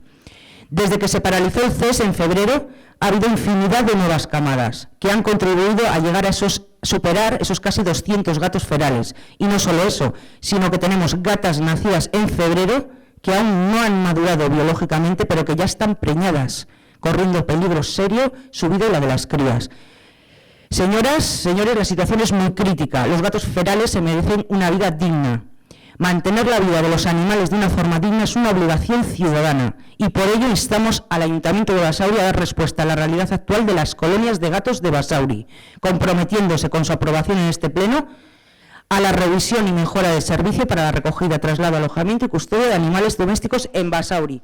Desde que se paralizó el CES en febrero, ha habido infinidad de nuevas camadas que han contribuido a llegar a esos superar esos casi 200 gatos ferales. Y no solo eso, sino que tenemos gatas nacidas en febrero que aún no han madurado biológicamente, pero que ya están preñadas, corriendo peligro serio su vida y la de las crías. Señoras, señores, la situación es muy crítica. Los gatos ferales se merecen una vida digna. Mantener la vida de los animales de una forma digna es una obligación ciudadana y por ello instamos al Ayuntamiento de Basauri a dar respuesta a la realidad actual de las colonias de gatos de Basauri, comprometiéndose con su aprobación en este pleno a la revisión y mejora del servicio para la recogida, traslado, alojamiento y custodia de animales domésticos en Basauri,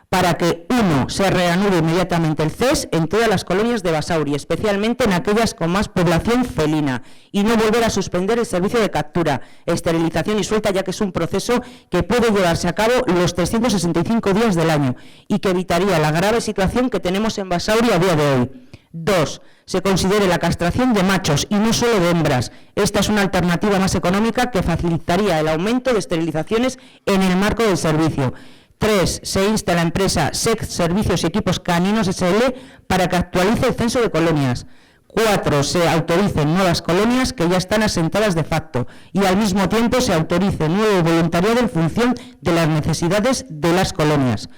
para que, 1, se reanude inmediatamente el CES en todas las colonias de Basauri, especialmente en aquellas con más población felina, y no volver a suspender el servicio de captura, esterilización y suelta, ya que es un proceso que puede llevarse a cabo los 365 días del año y que evitaría la grave situación que tenemos en Basauri a día de hoy. 2, se considere la castración de machos y no solo de hembras. Esta es una alternativa más económica que facilitaría el aumento de esterilizaciones en el marco del servicio. 3, se insta a la empresa SEC Servicios y Equipos Caninos SL para que actualice el censo de colonias. 4, se autoricen nuevas colonias que ya están asentadas de facto y al mismo tiempo se autorice nuevo voluntariado en función de las necesidades de las colonias.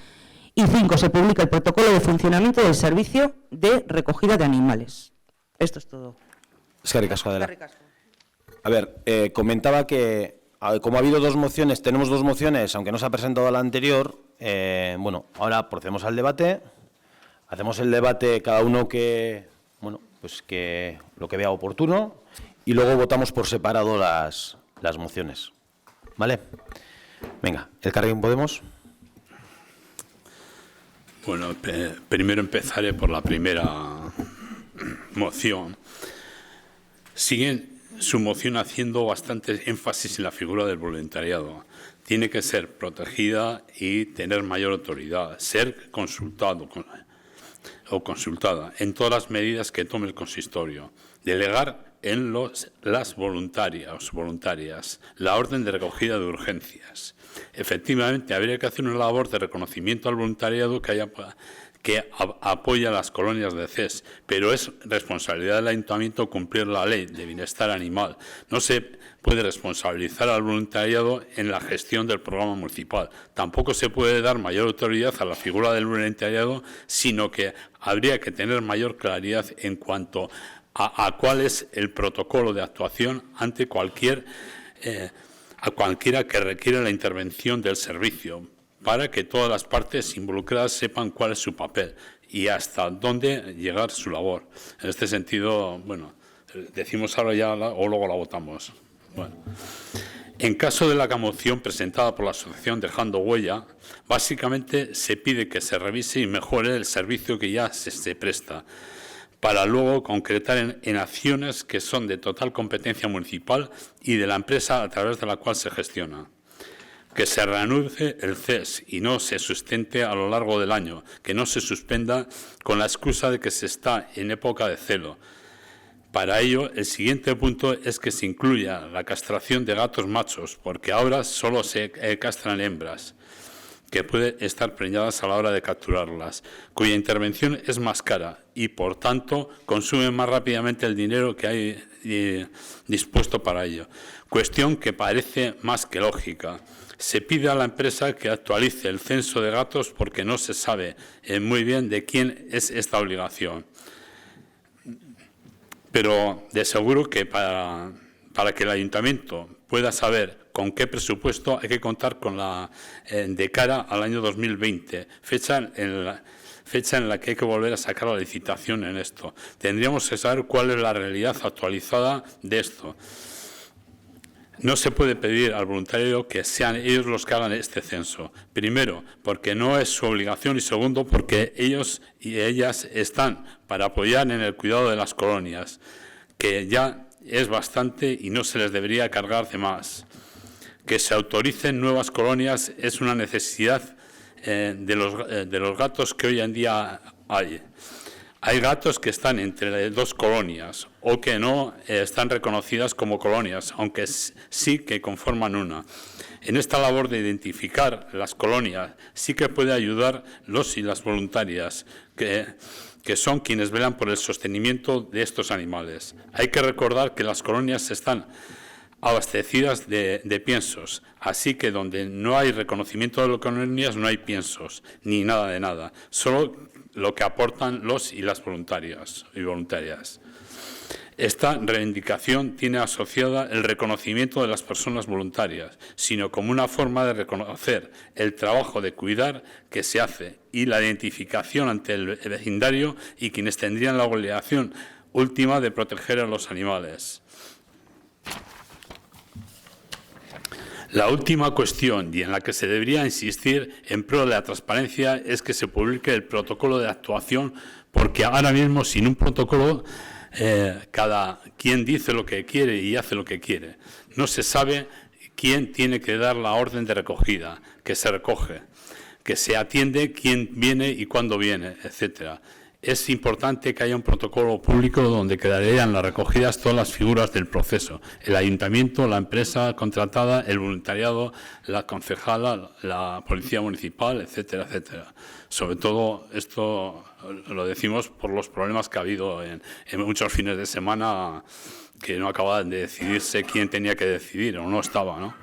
Y 5, se publica el protocolo de funcionamiento del servicio de recogida de animales. Esto es todo.
Eskerrik asko, Adela. A ver, comentaba que como ha habido dos mociones, tenemos dos mociones, aunque no se ha presentado la anterior, bueno, ahora procedemos al debate, hacemos el debate cada uno que, bueno, pues que lo que vea oportuno y luego votamos por separado las mociones. ¿Vale? Venga, Elkarrekin Podemos.
Bueno, primero empezaré por la primera moción. Siguen su moción haciendo bastante énfasis en la figura del voluntariado. Tiene que ser protegida y tener mayor autoridad, ser consultado o consultada en todas las medidas que tome el consistorio, delegar en las voluntarias la orden de recogida de urgencias. Efectivamente, habría que hacer una labor de reconocimiento al voluntariado que apoya a las colonias de CES, pero es responsabilidad del Ayuntamiento cumplir la ley de bienestar animal. No se puede responsabilizar al voluntariado en la gestión del programa municipal. Tampoco se puede dar mayor autoridad a la figura del voluntariado, sino que habría que tener mayor claridad en cuanto a cuál es el protocolo de actuación ante a cualquiera que requiera la intervención del servicio, para que todas las partes involucradas sepan cuál es su papel y hasta dónde llegar su labor. En este sentido, bueno, decimos ahora ya o luego la votamos. Bueno. En caso de la moción presentada por la Asociación Dejando Huella, básicamente se pide que se revise y mejore el servicio que ya se presta, para luego concretar en acciones que son de total competencia municipal y de la empresa a través de la cual se gestiona. Que se reanude el CES y no se sustente a lo largo del año, que no se suspenda con la excusa de que se está en época de celo. Para ello, el siguiente punto es que se incluya la castración de gatos machos, porque ahora solo se castran hembras, que pueden estar preñadas a la hora de capturarlas, cuya intervención es más cara y, por tanto, consume más rápidamente el dinero que hay dispuesto para ello. Cuestión que parece más que lógica. Se pide a la empresa que actualice el censo de gatos porque no se sabe muy bien de quién es esta obligación. Pero de seguro que para que el Ayuntamiento pueda saber con qué presupuesto hay que contar con de cara al año 2020, fecha en la que hay que volver a sacar la licitación en esto. Tendríamos que saber cuál es la realidad actualizada de esto. No se puede pedir al voluntario que sean ellos los que hagan este censo. Primero, porque no es su obligación y segundo, porque ellos y ellas están para apoyar en el cuidado de las colonias, que ya es bastante y no se les debería cargar de más. Que se autoricen nuevas colonias es una necesidad de los gatos que hoy en día hay. Hay gatos que están entre dos colonias o que no están reconocidas como colonias, aunque sí que conforman una. En esta labor de identificar las colonias sí que puede ayudar los y las voluntarias, que que son quienes velan por el sostenimiento de estos animales. Hay que recordar que las colonias están abastecidas de piensos, así que donde no hay reconocimiento de las colonias no hay piensos, ni nada de nada, solo lo que aportan los y las voluntarias y voluntarias. Esta reivindicación tiene asociada el reconocimiento de las personas voluntarias, sino como una forma de reconocer el trabajo de cuidar que se hace y la identificación ante el vecindario y quienes tendrían la obligación última de proteger a los animales. La última cuestión, y en la que se debería insistir en pro de la transparencia, es que se publique el protocolo de actuación, porque ahora mismo, sin un protocolo, cada quien dice lo que quiere y hace lo que quiere. No se sabe quién tiene que dar la orden de recogida, que se recoge, que se atiende, quién viene y cuándo viene, etcétera. Es importante que haya un protocolo público donde quedarían las recogidas todas las figuras del proceso: el ayuntamiento, la empresa contratada, el voluntariado, la concejala, la policía municipal, etcétera, etcétera. Sobre todo esto lo decimos por los problemas que ha habido en muchos fines de semana, que no acababan de decidirse quién tenía que decidir o no estaba, ¿no?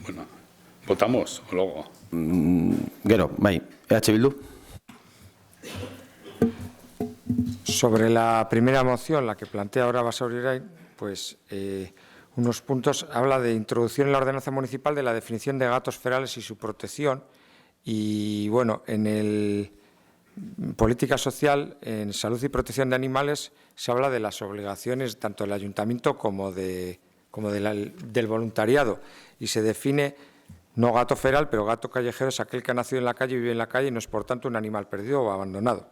Bueno, votamos o luego.
Gero, bai, EH Bildu.
Sobre la primera moción, la que plantea ahora Basauri Orain, pues unos puntos, habla de introducción en la ordenanza municipal de la definición de gatos ferales y su protección. Y bueno, en política social, en salud y protección de animales, se habla de las obligaciones tanto del ayuntamiento como del voluntariado, y se define no gato feral, pero gato callejero es aquel que ha nacido en la calle y vive en la calle y no es, por tanto, un animal perdido o abandonado.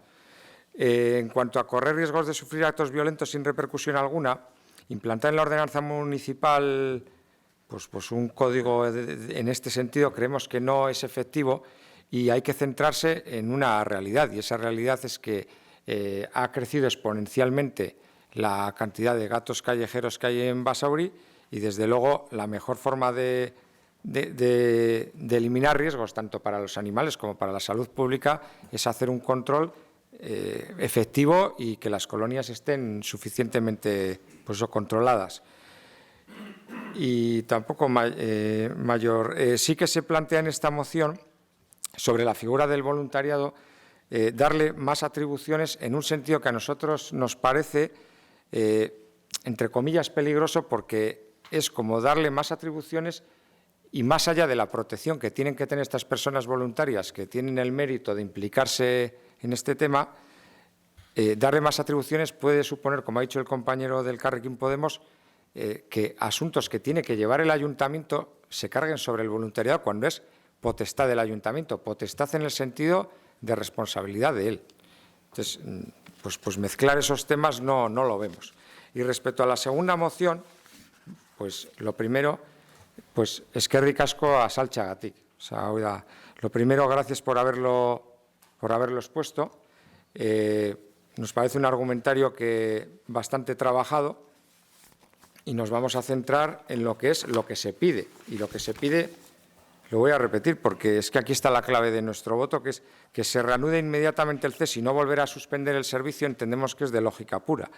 En cuanto a correr riesgos de sufrir actos violentos sin repercusión alguna, implantar en la ordenanza municipal pues un código en este sentido creemos que no es efectivo, y hay que centrarse en una realidad, y esa realidad es que ha crecido exponencialmente la cantidad de gatos callejeros que hay en Basauri, y desde luego la mejor forma de eliminar riesgos tanto para los animales como para la salud pública es hacer un control efectivo y que las colonias estén suficientemente controladas. Y tampoco mayor. Sí que se plantea en esta moción sobre la figura del voluntariado darle más atribuciones, en un sentido que a nosotros nos parece, entre comillas, peligroso, porque es como darle más atribuciones y más allá de la protección que tienen que tener estas personas voluntarias que tienen el mérito de implicarse en este tema, darle más atribuciones puede suponer, como ha dicho el compañero del Carrequín Podemos, que asuntos que tiene que llevar el ayuntamiento se carguen sobre el voluntariado cuando es potestad del ayuntamiento, potestad en el sentido de responsabilidad de él. Entonces, pues mezclar esos temas no lo vemos. Y respecto a la segunda moción, pues lo primero, pues eskerrik asko a Saltxagatik. O sea, oiga, lo primero, gracias por haberlo expuesto. Nos parece un argumentario bastante trabajado, y nos vamos a centrar en lo que se pide. Y lo que se pide, lo voy a repetir porque es que aquí está la clave de nuestro voto, que es que se reanude inmediatamente el CES y no volver a suspender el servicio. Entendemos que es de lógica pura.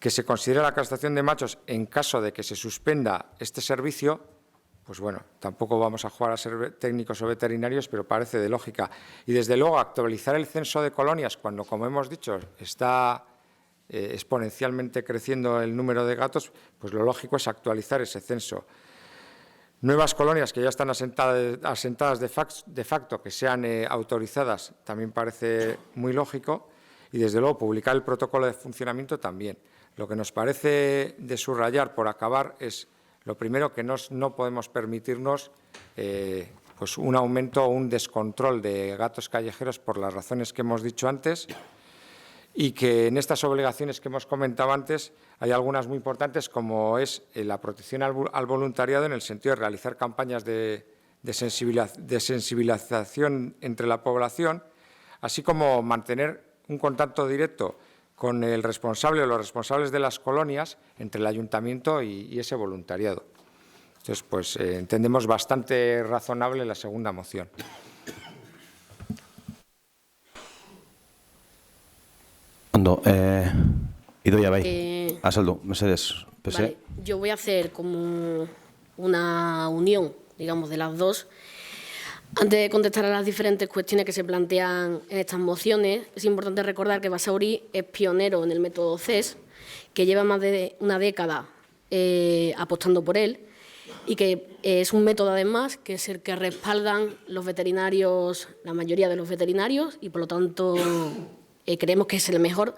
Que se considere la castración de machos en caso de que se suspenda este servicio, pues bueno, tampoco vamos a jugar a ser técnicos o veterinarios, pero parece de lógica. Y desde luego actualizar el censo de colonias cuando, como hemos dicho, está exponencialmente creciendo el número de gatos, pues lo lógico es actualizar ese censo. Nuevas colonias que ya están asentadas de facto, que sean autorizadas, también parece muy lógico, y desde luego publicar el protocolo de funcionamiento también. Lo que nos parece de subrayar por acabar es, lo primero, que no podemos permitirnos pues un aumento o un descontrol de gatos callejeros por las razones que hemos dicho antes, y que en estas obligaciones que hemos comentado antes hay algunas muy importantes, como es la protección al voluntariado en el sentido de realizar campañas de sensibilización entre la población, así como mantener un contacto directo con el responsable o los responsables de las colonias entre el ayuntamiento y ese voluntariado. Entonces, pues entendemos bastante razonable la segunda moción.
Ondo, Idoia bai, azaldu, mesedez, pese.
Vale, yo voy a hacer como una unión, digamos, de las dos. Antes de contestar a las diferentes cuestiones que se plantean en estas mociones, es importante recordar que Basauri es pionero en el método CES, que lleva más de una década apostando por él, y que es un método, además, que es el que respaldan los veterinarios, la mayoría de los veterinarios, y por lo tanto creemos que es el mejor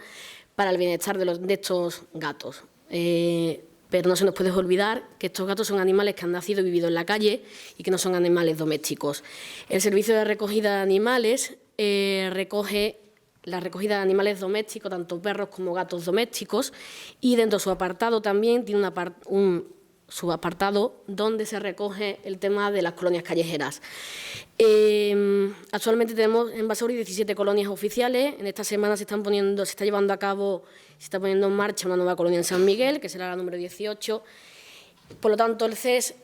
para el bienestar de estos gatos. Pero no se nos puede olvidar que estos gatos son animales que han nacido y vivido en la calle y que no son animales domésticos. El servicio de recogida de animales recoge la recogida de animales domésticos, tanto perros como gatos domésticos, y dentro de su apartado también tiene un subapartado donde se recoge el tema de las colonias callejeras. Actualmente tenemos en Basauri 17 colonias oficiales. En esta semana se está llevando en marcha una nueva colonia en San Miguel, que será la número 18. Por lo tanto, el CES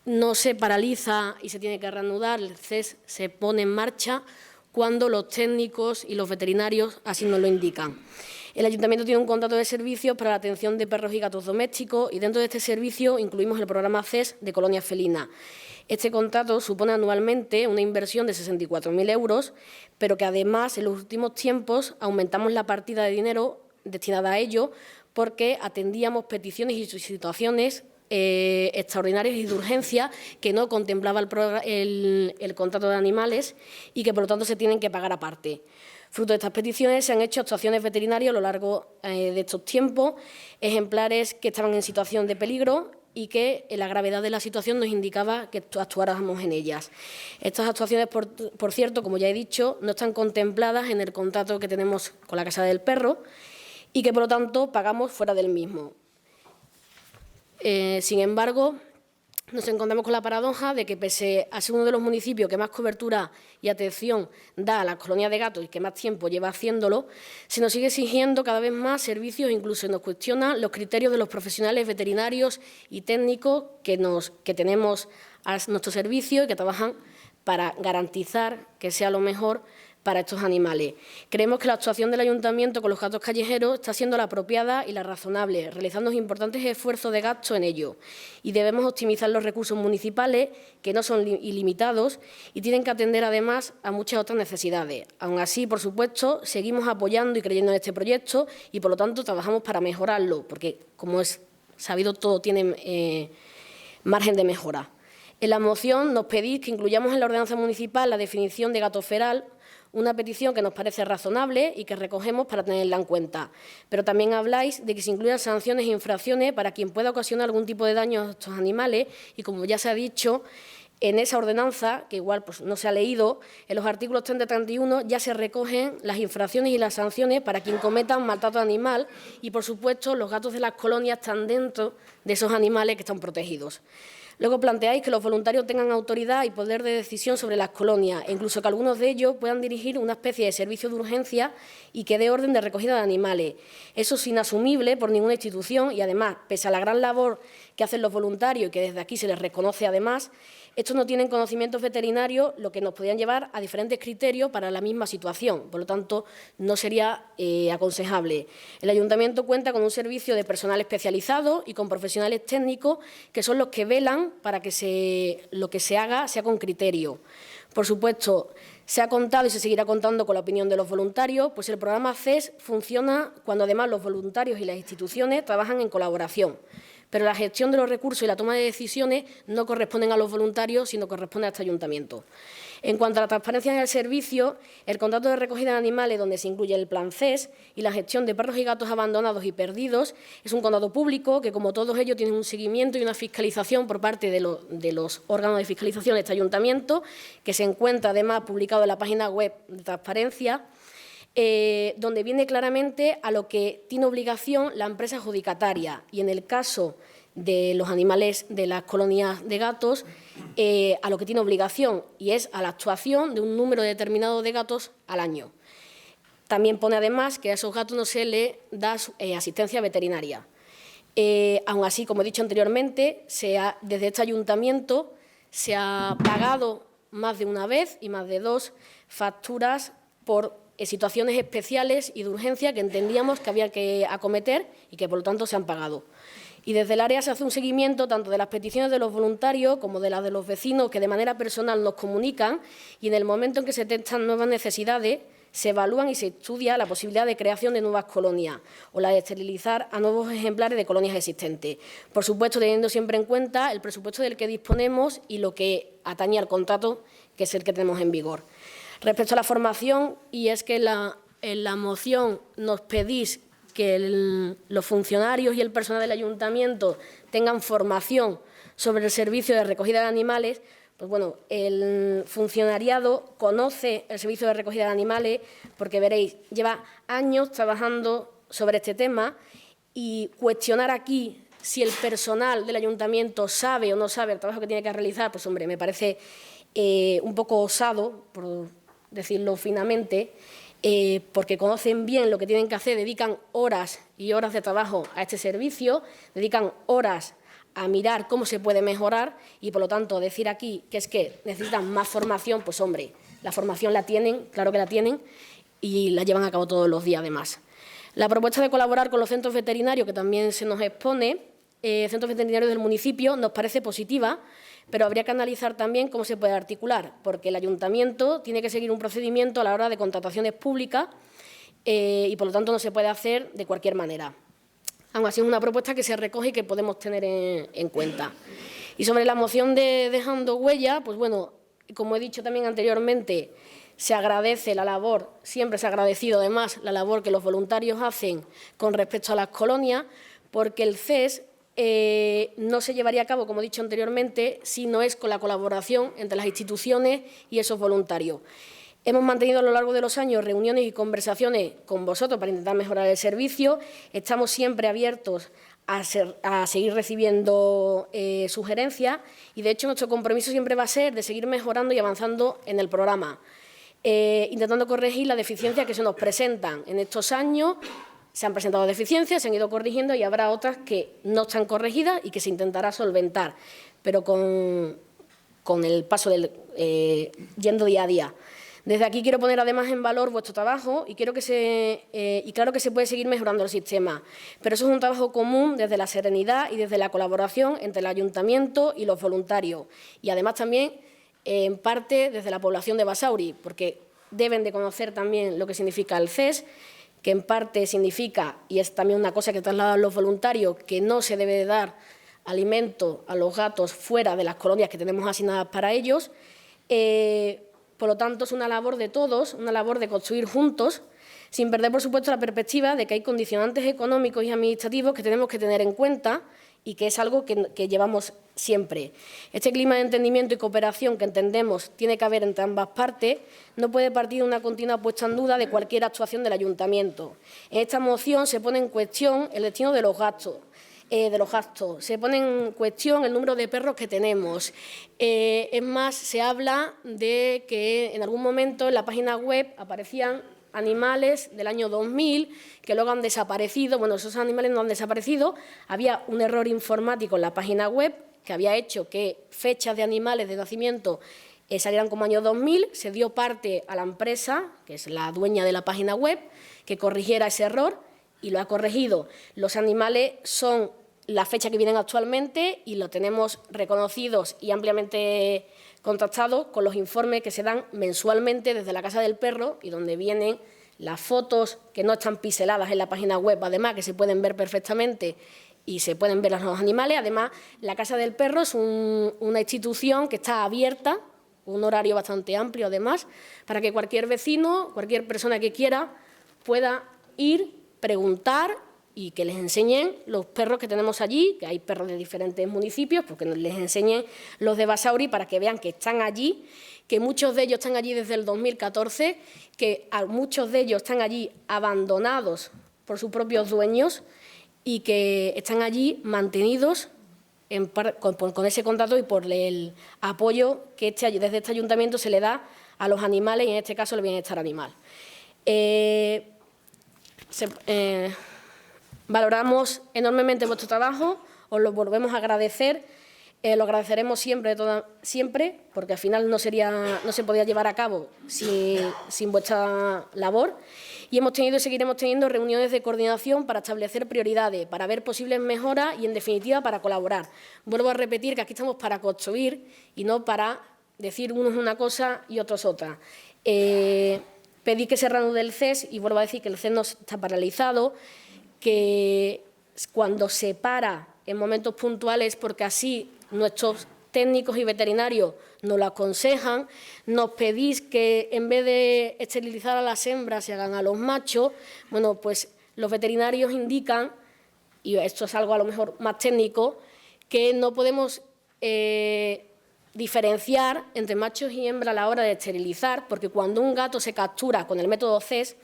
no se paraliza y se tiene que reanudar. El CES se pone en marcha cuando los técnicos y los veterinarios así nos lo indican. El Ayuntamiento tiene un contrato de servicios para la atención de perros y gatos domésticos, y dentro de este servicio incluimos el programa CES de colonias felinas. Este contrato supone anualmente una inversión de 64.000 euros, pero que además en los últimos tiempos aumentamos la partida de dinero destinada a ello, porque atendíamos peticiones y situaciones extraordinarias y de urgencia que no contemplaba el contrato de animales y que por lo tanto se tienen que pagar aparte. Fruto de estas peticiones se han hecho actuaciones veterinarias a lo largo de estos tiempos, ejemplares que estaban en situación de peligro y que la gravedad de la situación nos indicaba que actuáramos en ellas. Estas actuaciones, por cierto, como ya he dicho, no están contempladas en el contrato que tenemos con la Casa del Perro y que, por lo tanto, pagamos fuera del mismo. Sin embargo, nos encontramos con la paradoja de que, pese a ser uno de los municipios que más cobertura y atención da a las colonias de gatos y que más tiempo lleva haciéndolo, se nos sigue exigiendo cada vez más servicios, incluso se nos cuestionan los criterios de los profesionales veterinarios y técnicos que tenemos a nuestro servicio y que trabajan para garantizar que sea lo mejor para estos animales. Creemos que la actuación del Ayuntamiento con los gatos callejeros está siendo la apropiada y la razonable, realizando importantes esfuerzos de gasto en ello. Y debemos optimizar los recursos municipales, que no son ilimitados, y tienen que atender además a muchas otras necesidades. Aún así, por supuesto, seguimos apoyando y creyendo en este proyecto y, por lo tanto, trabajamos para mejorarlo, porque, como es sabido, todo tiene margen de mejora. En la moción nos pedís que incluyamos en la ordenanza municipal la definición de gato feral, una petición que nos parece razonable y que recogemos para tenerla en cuenta. Pero también habláis de que se incluyan sanciones e infracciones para quien pueda ocasionar algún tipo de daño a estos animales y, como ya se ha dicho, en esa ordenanza, que igual pues, no se ha leído, en los artículos 30 y 31 ya se recogen las infracciones y las sanciones para quien cometa un maltrato animal y, por supuesto, los gatos de las colonias están dentro de esos animales que están protegidos. Luego planteáis que los voluntarios tengan autoridad y poder de decisión sobre las colonias, e incluso que algunos de ellos puedan dirigir una especie de servicio de urgencia y que dé orden de recogida de animales. Eso es inasumible por ninguna institución y, además, pese a la gran labor que hacen los voluntarios y que desde aquí se les reconoce además, estos no tienen conocimientos veterinarios, lo que nos podrían llevar a diferentes criterios para la misma situación. Por lo tanto, no sería aconsejable. El Ayuntamiento cuenta con un servicio de personal especializado y con profesionales técnicos que son los que velan para que lo que se haga sea con criterio. Por supuesto, se ha contado y se seguirá contando con la opinión de los voluntarios, pues el programa CES funciona cuando además los voluntarios y las instituciones trabajan en colaboración. Pero la gestión de los recursos y la toma de decisiones no corresponden a los voluntarios, sino corresponde a este Ayuntamiento. En cuanto a la transparencia en el servicio, el contrato de recogida de animales, donde se incluye el plan CES y la gestión de perros y gatos abandonados y perdidos, es un contrato público que, como todos ellos, tiene un seguimiento y una fiscalización por parte de los órganos de fiscalización de este Ayuntamiento, que se encuentra además publicado en la página web de transparencia, donde viene claramente a lo que tiene obligación la empresa adjudicataria y, en el caso de los animales de las colonias de gatos, a lo que tiene obligación, y es a la actuación de un número determinado de gatos al año. También pone además que a esos gatos no se les da asistencia veterinaria. Aún así, como he dicho anteriormente, desde este Ayuntamiento se ha pagado más de una vez y más de dos facturas por situaciones especiales y de urgencia que entendíamos que había que acometer y que, por lo tanto, se han pagado. Y desde el área se hace un seguimiento tanto de las peticiones de los voluntarios como de las de los vecinos que de manera personal nos comunican, y en el momento en que se detectan nuevas necesidades se evalúan y se estudia la posibilidad de creación de nuevas colonias o la de esterilizar a nuevos ejemplares de colonias existentes. Por supuesto, teniendo siempre en cuenta el presupuesto del que disponemos y lo que atañe al contrato, que es el que tenemos en vigor. Respecto a la formación, y es que en la moción nos pedís que los funcionarios y el personal del ayuntamiento tengan formación sobre el servicio de recogida de animales. Pues bueno, el funcionariado conoce el servicio de recogida de animales porque, veréis, lleva años trabajando sobre este tema, y cuestionar aquí si el personal del ayuntamiento sabe o no sabe el trabajo que tiene que realizar, pues hombre, me parece un poco osado, por decirlo finamente, porque conocen bien lo que tienen que hacer, dedican horas y horas de trabajo a este servicio, dedican horas a mirar cómo se puede mejorar, y, por lo tanto, decir aquí que es que necesitan más formación, pues, hombre, la formación la tienen, claro que la tienen, y la llevan a cabo todos los días, además. La propuesta de colaborar con los centros veterinarios, que también se nos expone, centros veterinarios del municipio, nos parece positiva, pero habría que analizar también cómo se puede articular, porque el ayuntamiento tiene que seguir un procedimiento a la hora de contrataciones públicas y, por lo tanto, no se puede hacer de cualquier manera. Aún así, es una propuesta que se recoge y que podemos tener en cuenta. Y sobre la moción de Dejando Huella, pues bueno, como he dicho también anteriormente, se agradece la labor, siempre se ha agradecido además la labor que los voluntarios hacen con respecto a las colonias, porque el CES no se llevaría a cabo, como he dicho anteriormente, si no es con la colaboración entre las instituciones y esos voluntarios. Hemos mantenido a lo largo de los años reuniones y conversaciones con vosotros para intentar mejorar el servicio. Estamos siempre abiertos a seguir recibiendo sugerencias, y, de hecho, nuestro compromiso siempre va a ser de seguir mejorando y avanzando en el programa, intentando corregir las deficiencias que se nos presentan. En estos años se han presentado deficiencias, se han ido corrigiendo, y habrá otras que no están corregidas y que se intentará solventar, pero con el paso del yendo día a día. Desde aquí quiero poner además en valor vuestro trabajo y claro que se puede seguir mejorando el sistema, pero eso es un trabajo común desde la serenidad y desde la colaboración entre el ayuntamiento y los voluntarios, y además también en parte desde la población de Basauri, porque deben de conocer también lo que significa el CES, que en parte significa, y es también una cosa que trasladan los voluntarios, que no se debe de dar alimento a los gatos fuera de las colonias que tenemos asignadas para ellos. Por lo tanto, es una labor de todos, una labor de construir juntos, sin perder, por supuesto, la perspectiva de que hay condicionantes económicos y administrativos que tenemos que tener en cuenta y que es algo que llevamos siempre. Este clima de entendimiento y cooperación que entendemos tiene que haber entre ambas partes no puede partir de una continua puesta en duda de cualquier actuación del ayuntamiento. En esta moción se pone en cuestión el destino de los gastos. Se pone en cuestión el número de perros que tenemos. Es más, se habla de que en algún momento en la página web aparecían animales del año 2000 que luego han desaparecido. Bueno, esos animales no han desaparecido. Había un error informático en la página web que había hecho que fechas de animales de nacimiento salieran como año 2000. Se dio parte a la empresa, que es la dueña de la página web, que corrigiera ese error y lo ha corregido. Los animales son la fecha que vienen actualmente y lo tenemos reconocidos y ampliamente contrastados con los informes que se dan mensualmente desde la Casa del Perro y donde vienen las fotos que no están piseladas en la página web, además que se pueden ver perfectamente y se pueden ver los animales. Además, la Casa del Perro es una institución que está abierta, un horario bastante amplio además, para que cualquier vecino, cualquier persona que quiera pueda ir, preguntar y que les enseñen los perros que tenemos allí, que hay perros de diferentes municipios, porque les enseñen los de Basauri para que vean que están allí, que muchos de ellos están allí desde el 2014, que muchos de ellos están allí abandonados por sus propios dueños y que están allí mantenidos con ese contrato y por el apoyo que desde este ayuntamiento se le da a los animales y en este caso el bienestar animal. Valoramos enormemente vuestro trabajo, os lo volvemos a agradecer. Lo agradeceremos siempre, porque al final no se podía llevar a cabo sin vuestra labor. Y hemos tenido y seguiremos teniendo reuniones de coordinación para establecer prioridades, para ver posibles mejoras y, en definitiva, para colaborar. Vuelvo a repetir que aquí estamos para construir y no para decir unos una cosa y otros otra. Pedí que se reanude el CES y vuelvo a decir que el CES no está paralizado, que cuando se para en momentos puntuales, porque así nuestros técnicos y veterinarios nos lo aconsejan, nos pedís que en vez de esterilizar a las hembras se hagan a los machos, bueno, pues los veterinarios indican, y esto es algo a lo mejor más técnico, que no podemos diferenciar entre machos y hembras a la hora de esterilizar, porque cuando un gato se captura con el método CES,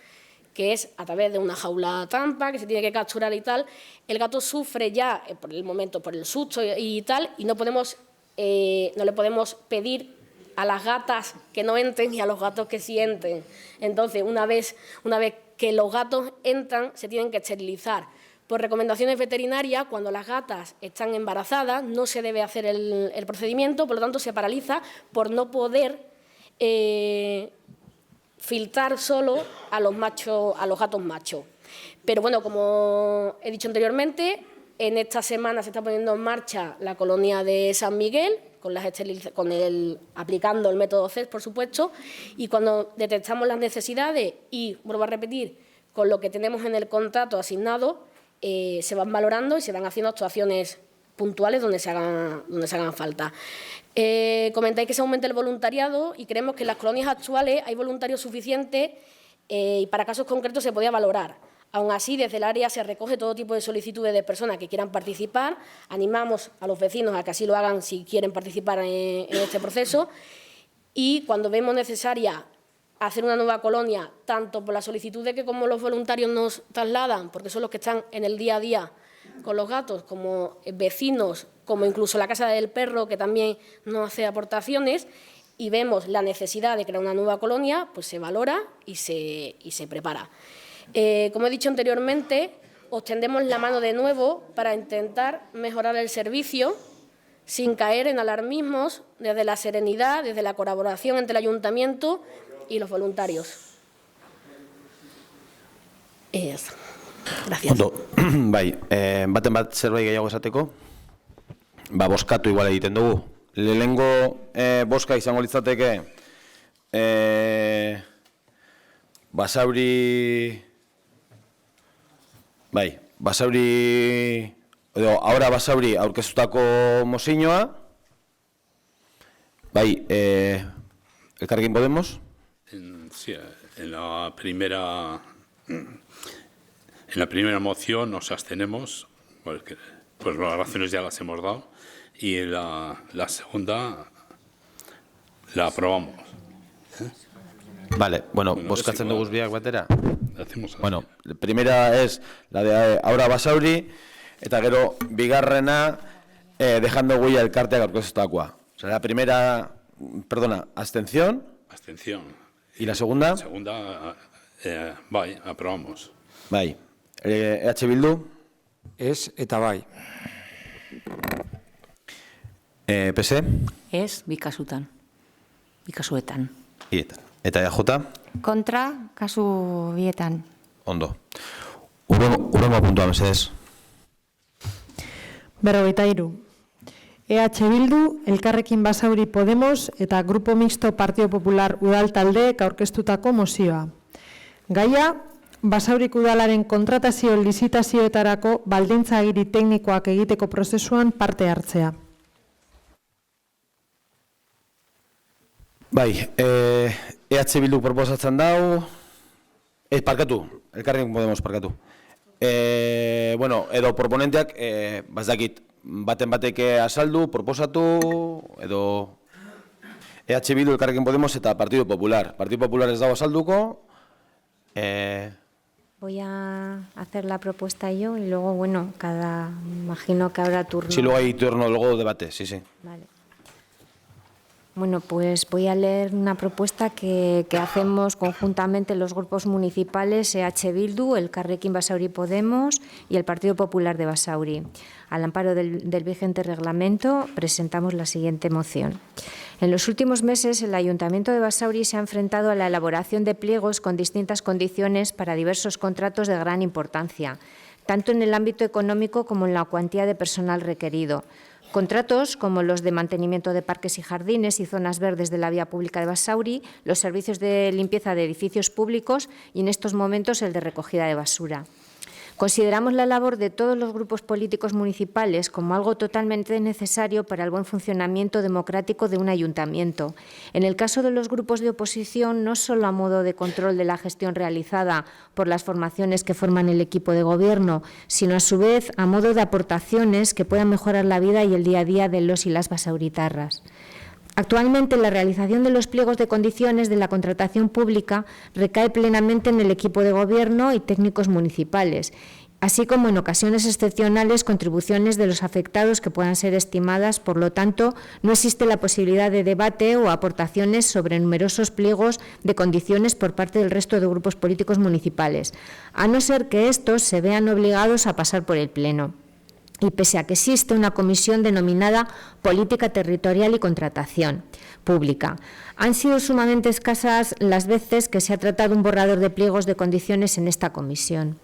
que es a través de una jaula trampa, que se tiene que capturar y tal, el gato sufre ya por el momento, por el susto y tal, y no le podemos pedir a las gatas que no entren y a los gatos que sí entren. Entonces, una vez que los gatos entran, se tienen que esterilizar. Por recomendaciones veterinarias, cuando las gatas están embarazadas, no se debe hacer el procedimiento, por lo tanto, se paraliza por no poder filtrar solo a los gatos machos. Pero bueno, como he dicho anteriormente, en esta semana se está poniendo en marcha la colonia de San Miguel, aplicando el método CES, por supuesto, y cuando detectamos las necesidades y, vuelvo a repetir, con lo que tenemos en el contrato asignado, se van valorando y se van haciendo actuaciones puntuales donde se hagan falta. Comentáis que se aumente el voluntariado y creemos que en las colonias actuales hay voluntarios suficientes y para casos concretos se podía valorar. Aún así, desde el área se recoge todo tipo de solicitudes de personas que quieran participar. Animamos a los vecinos a que así lo hagan si quieren participar en este proceso. Y cuando vemos necesaria hacer una nueva colonia, tanto por las solicitudes que como los voluntarios nos trasladan, porque son los que están en el día a día con los gatos, como vecinos, como incluso la Casa del Perro, que también nos hace aportaciones, y vemos la necesidad de crear una nueva colonia, pues se valora y se prepara. Como he dicho anteriormente, os tendemos la mano de nuevo para intentar mejorar el servicio sin caer en alarmismos, desde la serenidad, desde la colaboración entre el ayuntamiento y los voluntarios. Gracias.
Ondo, bai, baten bat zerbait gehiago esateko, boskatu igual egiten dugu. Lehenengo boska izango litzateke ahora Basauri aurkeztutako mozioa, Elkarrekin Podemos.
Sí, en la primera moción nos abstenemos, porque pues las razones ya las hemos dado, y la segunda la aprobamos.
Vale, bueno, bozkatzen dugu biak batera.
Hacemos así.
Bueno, la primera es la de Aura Basauri, eta gero bigarrena dejando huella elkarteak aurkeztutakoa. O sea, la primera, abstención.
Abstención.
¿Y la segunda?
La segunda, aprobamos.
Bai. EH Bildu?
Es eta bai.
PS?
Es bikasutan. Bikasuetan.
Eta EJ?
Kontra, kasu bietan.
Ondo. Urrengo puntua, mesedez.
43. EH Bildu, Elkarrekin Basauri Podemos eta Grupo Mixto Partido Popular Udal taldeek aurkeztutako mozioa. Gaia, Basaurik udalaren kontratazio lizitazioetarako baldintza agiri teknikoak egiteko prozesuan parte hartzea.
Bai, EH Bildu proposatzen dau, Elkarrekin Podemos parkatu. Bueno, edo proponenteak, bazdakit, baten bateke azaldu, proposatu, edo EH Bildu, Elkarrekin Podemos eta Partido Popular. Partido Popular ez dago azalduko.
Voy a hacer la propuesta yo y luego, bueno, imagino que habrá turno.
Sí, luego hay turno, luego debate, sí.
Vale. Bueno, pues voy a leer una propuesta que hacemos conjuntamente los grupos municipales EH Bildu, Elkarrekin Basauri Podemos y el Partido Popular de Basauri. Al amparo del vigente reglamento, presentamos la siguiente moción. En los últimos meses, el Ayuntamiento de Basauri se ha enfrentado a la elaboración de pliegos con distintas condiciones para diversos contratos de gran importancia, tanto en el ámbito económico como en la cuantía de personal requerido. Contratos como los de mantenimiento de parques y jardines y zonas verdes de la vía pública de Basauri, los servicios de limpieza de edificios públicos y, en estos momentos, el de recogida de basura. Consideramos la labor de todos los grupos políticos municipales como algo totalmente necesario para el buen funcionamiento democrático de un ayuntamiento. En el caso de los grupos de oposición, no solo a modo de control de la gestión realizada por las formaciones que forman el equipo de gobierno, sino a su vez a modo de aportaciones que puedan mejorar la vida y el día a día de los y las basauritarras. Actualmente, la realización de los pliegos de condiciones de la contratación pública recae plenamente en el equipo de gobierno y técnicos municipales, así como en ocasiones excepcionales contribuciones de los afectados que puedan ser estimadas. Por lo tanto, no existe la posibilidad de debate o aportaciones sobre numerosos pliegos de condiciones por parte del resto de grupos políticos municipales, a no ser que estos se vean obligados a pasar por el Pleno. Y pese a que existe una comisión denominada Política Territorial y Contratación Pública, han sido sumamente escasas las veces que se ha tratado un borrador de pliegos de condiciones en esta comisión.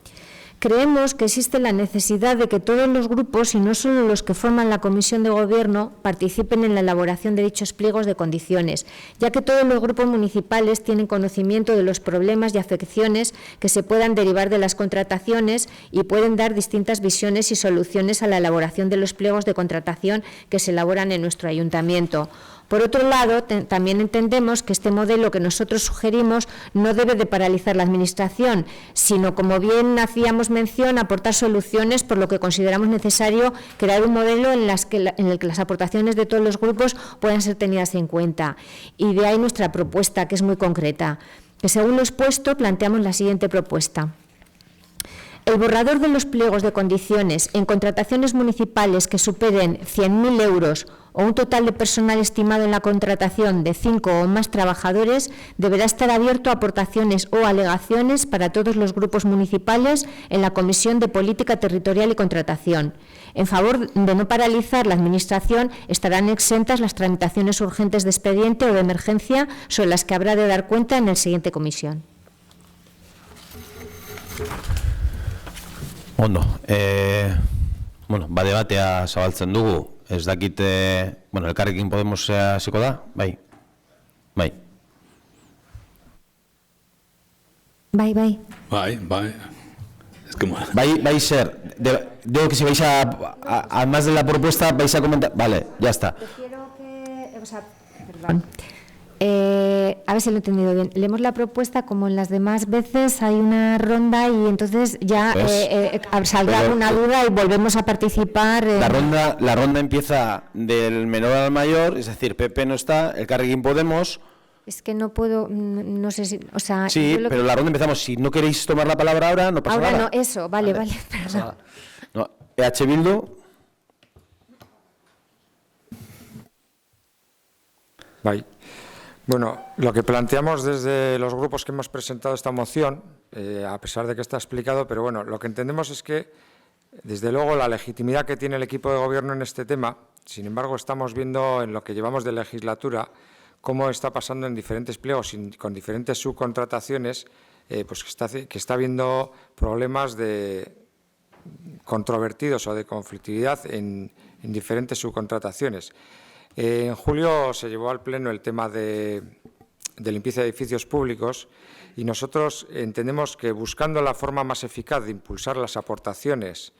Creemos que existe la necesidad de que todos los grupos, y no solo los que forman la Comisión de Gobierno, participen en la elaboración de dichos pliegos de condiciones, ya que todos los grupos municipales tienen conocimiento de los problemas y afecciones que se puedan derivar de las contrataciones y pueden dar distintas visiones y soluciones a la elaboración de los pliegos de contratación que se elaboran en nuestro ayuntamiento. Por otro lado, también entendemos que este modelo que nosotros sugerimos no debe de paralizar la Administración, sino, como bien hacíamos mención, aportar soluciones, por lo que consideramos necesario crear un modelo en el que las aportaciones de todos los grupos puedan ser tenidas en cuenta. Y de ahí nuestra propuesta, que es muy concreta, que según lo expuesto planteamos la siguiente propuesta. El borrador de los pliegos de condiciones en contrataciones municipales que superen 100.000 euros o un total de personal estimado en la contratación de 5 o más trabajadores deberá estar abierto a aportaciones o alegaciones para todos los grupos municipales en la Comisión de Política Territorial y Contratación. En favor de no paralizar la Administración, estarán exentas las tramitaciones urgentes de expediente o de emergencia sobre las que habrá de dar cuenta en la siguiente comisión.
Ondo, badebatea zabaltzen dugu, ez dakite, Elkarrekin Podemos hasiko da, bai.
Es que
Vais ser, digo que si vais además de la propuesta, vais a comentar, vale, ya está.
Prefiero que, perdón. A ver si lo he entendido bien. Leemos la propuesta, como en las demás veces hay una ronda y entonces ya saldrá alguna duda y volvemos a participar.
La ronda empieza del menor al mayor, es decir, PP no está, Elkarrekin Podemos.
Es que no puedo, no sé si,
Sí, pero la ronda empezamos. Si no queréis tomar la palabra ahora, no pasa nada.
Ahora no, eso, vale, perdón.
No, EH Bildu.
Bye. Bueno, lo que planteamos desde los grupos que hemos presentado esta moción, a pesar de que está explicado, pero bueno, lo que entendemos es que, desde luego, la legitimidad que tiene el equipo de gobierno en este tema, sin embargo, estamos viendo en lo que llevamos de legislatura cómo está pasando en diferentes pliegos con diferentes subcontrataciones, pues que está habiendo problemas de controvertidos o de conflictividad en diferentes subcontrataciones. En julio se llevó al Pleno el tema de limpieza de edificios públicos y nosotros entendemos que, buscando la forma más eficaz de impulsar las aportaciones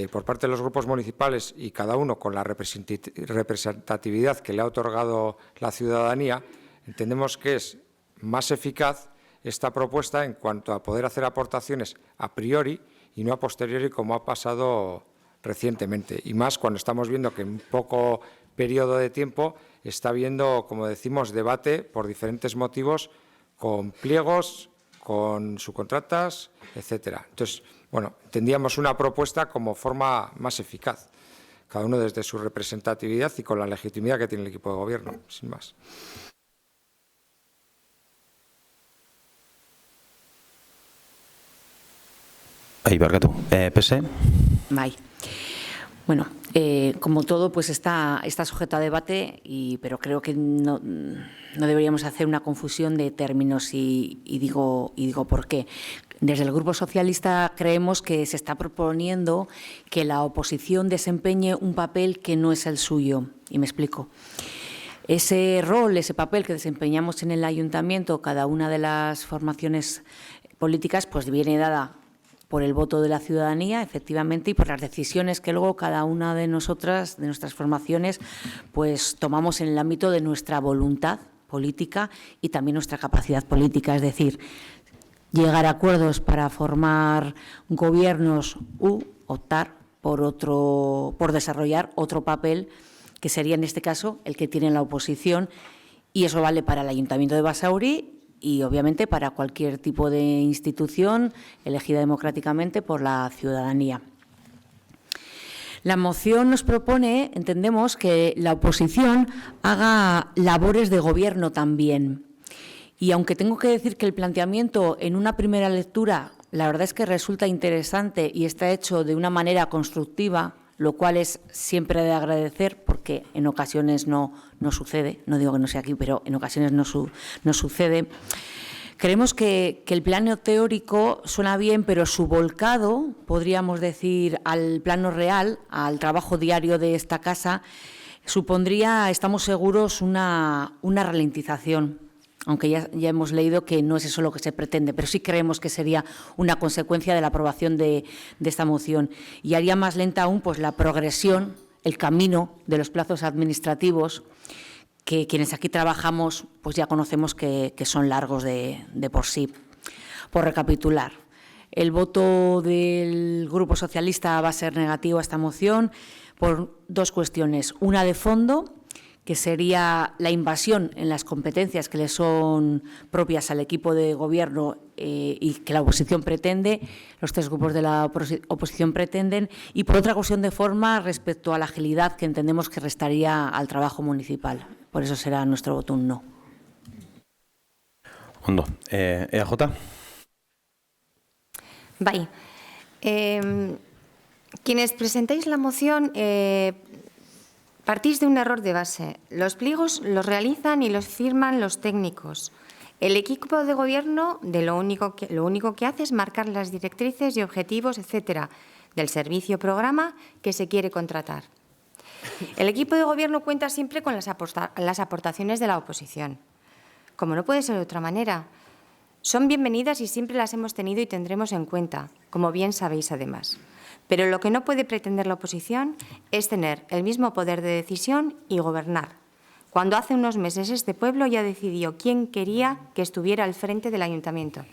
por parte de los grupos municipales y cada uno con la representatividad que le ha otorgado la ciudadanía, entendemos que es más eficaz esta propuesta en cuanto a poder hacer aportaciones a priori y no a posteriori, como ha pasado recientemente. Y más cuando estamos viendo que en poco periodo de tiempo está habiendo, como decimos, debate por diferentes motivos, con pliegos, con subcontratas, etcétera. Entonces, bueno, tendríamos una propuesta como forma más eficaz. cada uno desde su representatividad y con la legitimidad que tiene el equipo de gobierno, sin más.
Ahí, Barcatu. PSE.
Bai. Bueno, como todo, pues está sujeto a debate, pero creo que no deberíamos hacer una confusión de términos y digo por qué. Desde el Grupo Socialista creemos que se está proponiendo que la oposición desempeñe un papel que no es el suyo. Y me explico. Ese rol, ese papel que desempeñamos en el Ayuntamiento, cada una de las formaciones políticas, pues viene dada por el voto de la ciudadanía, efectivamente, y por las decisiones que luego cada una de nosotras, de nuestras formaciones, pues tomamos en el ámbito de nuestra voluntad política y también nuestra capacidad política, es decir, llegar a acuerdos para formar gobiernos u optar por desarrollar otro papel que sería en este caso el que tiene la oposición, y eso vale para el Ayuntamiento de Basauri y obviamente para cualquier tipo de institución elegida democráticamente por la ciudadanía. La moción nos propone, entendemos, que la oposición haga labores de gobierno también. Y aunque tengo que decir que el planteamiento en una primera lectura, la verdad es que resulta interesante y está hecho de una manera constructiva, lo cual es siempre de agradecer porque en ocasiones no sucede, no digo que no sea aquí, pero en ocasiones no sucede. Creemos que el plano teórico suena bien, pero su volcado, podríamos decir, al plano real, al trabajo diario de esta casa, supondría, estamos seguros, una ralentización. Aunque ya hemos leído que no es eso lo que se pretende, pero sí creemos que sería una consecuencia de la aprobación de esta moción. Y haría más lenta aún pues, la progresión, el camino de los plazos administrativos, que quienes aquí trabajamos pues ya conocemos que son largos de por sí. Por recapitular, el voto del Grupo Socialista va a ser negativo a esta moción por dos cuestiones. Una de fondo, que sería la invasión en las competencias que le son propias al equipo de gobierno y que la oposición pretende, los tres grupos de la oposición pretenden, y por otra cuestión de forma respecto a la agilidad que entendemos que restaría al trabajo municipal. Por eso será nuestro voto un no.
Ondo. EAJ.
Bai. Quienes presentáis la moción partís de un error de base. Los pliegos los realizan y los firman los técnicos. El equipo de gobierno lo único que hace es marcar las directrices y objetivos, etcétera, del servicio o programa que se quiere contratar. El equipo de gobierno cuenta siempre con las aportaciones de la oposición. Como no puede ser de otra manera, son bienvenidas y siempre las hemos tenido y tendremos en cuenta, como bien sabéis además. Pero lo que no puede pretender la oposición es tener el mismo poder de decisión y gobernar, cuando hace unos meses este pueblo ya decidió quién quería que estuviera al frente del ayuntamiento.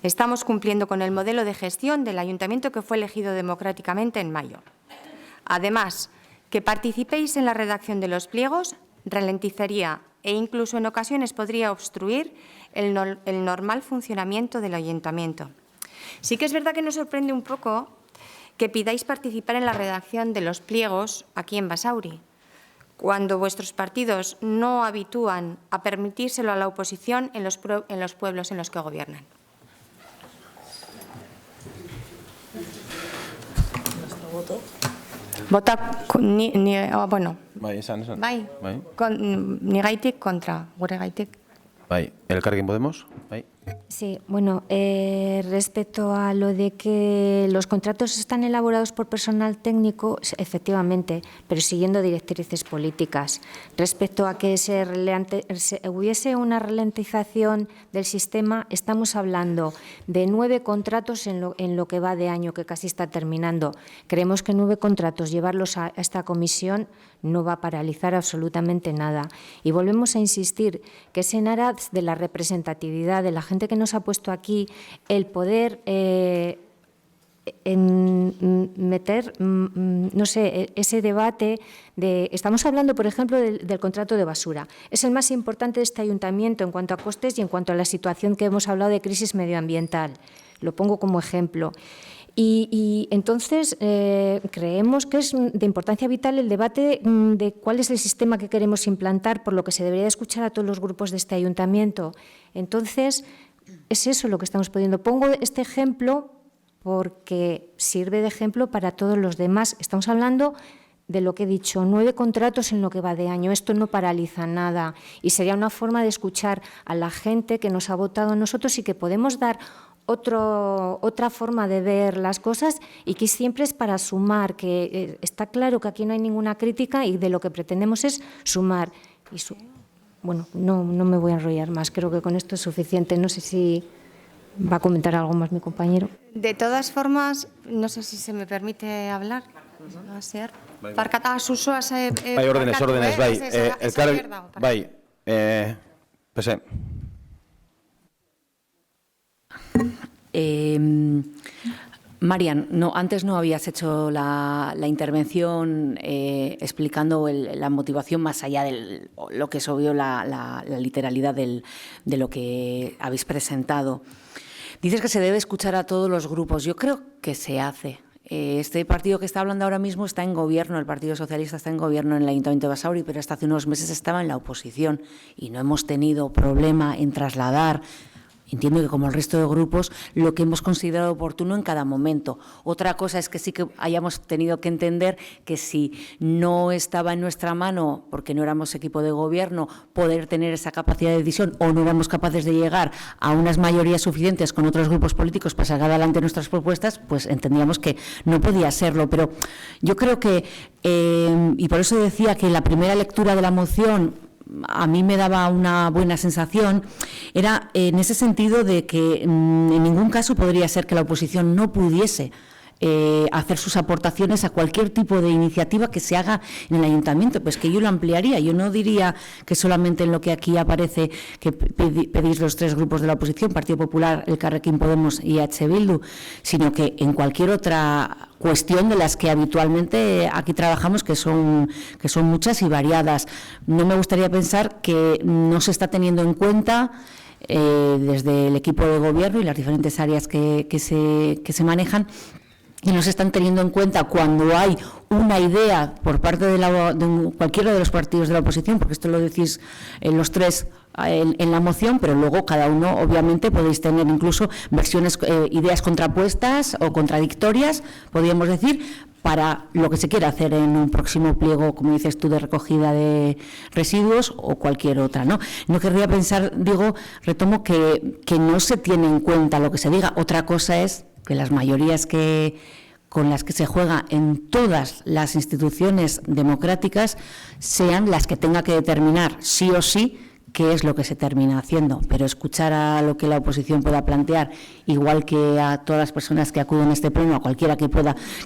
Estamos cumpliendo con el modelo de gestión del ayuntamiento que fue elegido democráticamente en mayo. Además, que participéis en la redacción de los pliegos ralentizaría e incluso en ocasiones podría obstruir el normal funcionamiento del ayuntamiento. Sí que es verdad que nos sorprende un poco que pidáis participar en la redacción de los pliegos aquí en Basauri, cuando vuestros partidos no habitúan a permitírselo a la oposición en los pueblos en los que gobiernan. Vota bueno.
Bai, esan.
Bai. Nigaitik kontra, gure gaitik.
Bai, Elkarrekin Podemos. Bai.
Sí, bueno, respecto a lo de que los contratos están elaborados por personal técnico, efectivamente, pero siguiendo directrices políticas. Respecto a que hubiese una ralentización del sistema, estamos hablando de 9 contratos en lo que va de año, que casi está terminando. Creemos que 9 contratos, llevarlos a esta comisión, no va a paralizar absolutamente nada. Y volvemos a insistir que es en aras de la representatividad de la gente que nos ha puesto aquí, el poder meter, no sé, ese debate de... Estamos hablando, por ejemplo, del contrato de basura. Es el más importante de este ayuntamiento en cuanto a costes y en cuanto a la situación que hemos hablado de crisis medioambiental. Lo pongo como ejemplo. Y entonces creemos que es de importancia vital el debate de cuál es el sistema que queremos implantar, por lo que se debería de escuchar a todos los grupos de este ayuntamiento. Entonces, es eso lo que estamos pidiendo. Pongo este ejemplo porque sirve de ejemplo para todos los demás. Estamos hablando de lo que he dicho, 9 contratos en lo que va de año. Esto no paraliza nada y sería una forma de escuchar a la gente que nos ha votado a nosotros y que podemos dar otra forma de ver las cosas y que siempre es para sumar, que está claro que aquí no hay ninguna crítica y de lo que pretendemos es sumar. Bueno, no me voy a enrollar más, creo que con esto es suficiente. No sé si va a comentar algo más mi compañero.
De todas formas, no sé si se me permite hablar. Va a ser. Parkata suso ese.
Bai, órdenes, bai. Bai, pese.
Marian, antes no habías hecho la intervención explicando la motivación más allá de lo que es obvio la literalidad de lo que habéis presentado. Dices que se debe escuchar a todos los grupos. Yo creo que se hace. Este partido que está hablando ahora mismo está en gobierno, el Partido Socialista está en gobierno en el Ayuntamiento de Basauri, pero hasta hace unos meses estaba en la oposición y no hemos tenido problema en trasladar, entiendo que como el resto de grupos, lo que hemos considerado oportuno en cada momento. Otra cosa es que sí que hayamos tenido que entender que si no estaba en nuestra mano, porque no éramos equipo de gobierno, poder tener esa capacidad de decisión o no éramos capaces de llegar a unas mayorías suficientes con otros grupos políticos para sacar adelante nuestras propuestas, pues entendíamos que no podía serlo. Pero yo creo que, y por eso decía que la primera lectura de la moción a mí me daba una buena sensación, era en ese sentido de que en ningún caso podría ser que la oposición no pudiese hacer sus aportaciones a cualquier tipo de iniciativa que se haga en el ayuntamiento, pues que yo lo ampliaría. Yo no diría que solamente en lo que aquí aparece que pedís los 3 grupos de la oposición, Partido Popular, Elkarrekin Podemos y EH Bildu, sino que en cualquier otra cuestión de las que habitualmente aquí trabajamos, que son muchas y variadas. No me gustaría pensar que no se está teniendo en cuenta desde el equipo de gobierno y las diferentes áreas que se manejan, y no se están teniendo en cuenta cuando hay una idea por parte de cualquiera de los partidos de la oposición, porque esto lo decís en los 3 en la moción, pero luego cada uno obviamente podéis tener incluso versiones, ideas contrapuestas o contradictorias, podríamos decir, para lo que se quiera hacer en un próximo pliego, como dices tú, de recogida de residuos o cualquier otra, ¿no? No querría pensar, retomo que no se tiene en cuenta lo que se diga. Otra cosa es que las mayorías con las que se juega en todas las instituciones democráticas sean las que tenga que determinar sí o sí qué es lo que se termina haciendo, pero escuchar a lo que la oposición pueda plantear, igual que a todas las personas que acuden a este pleno, a cualquiera que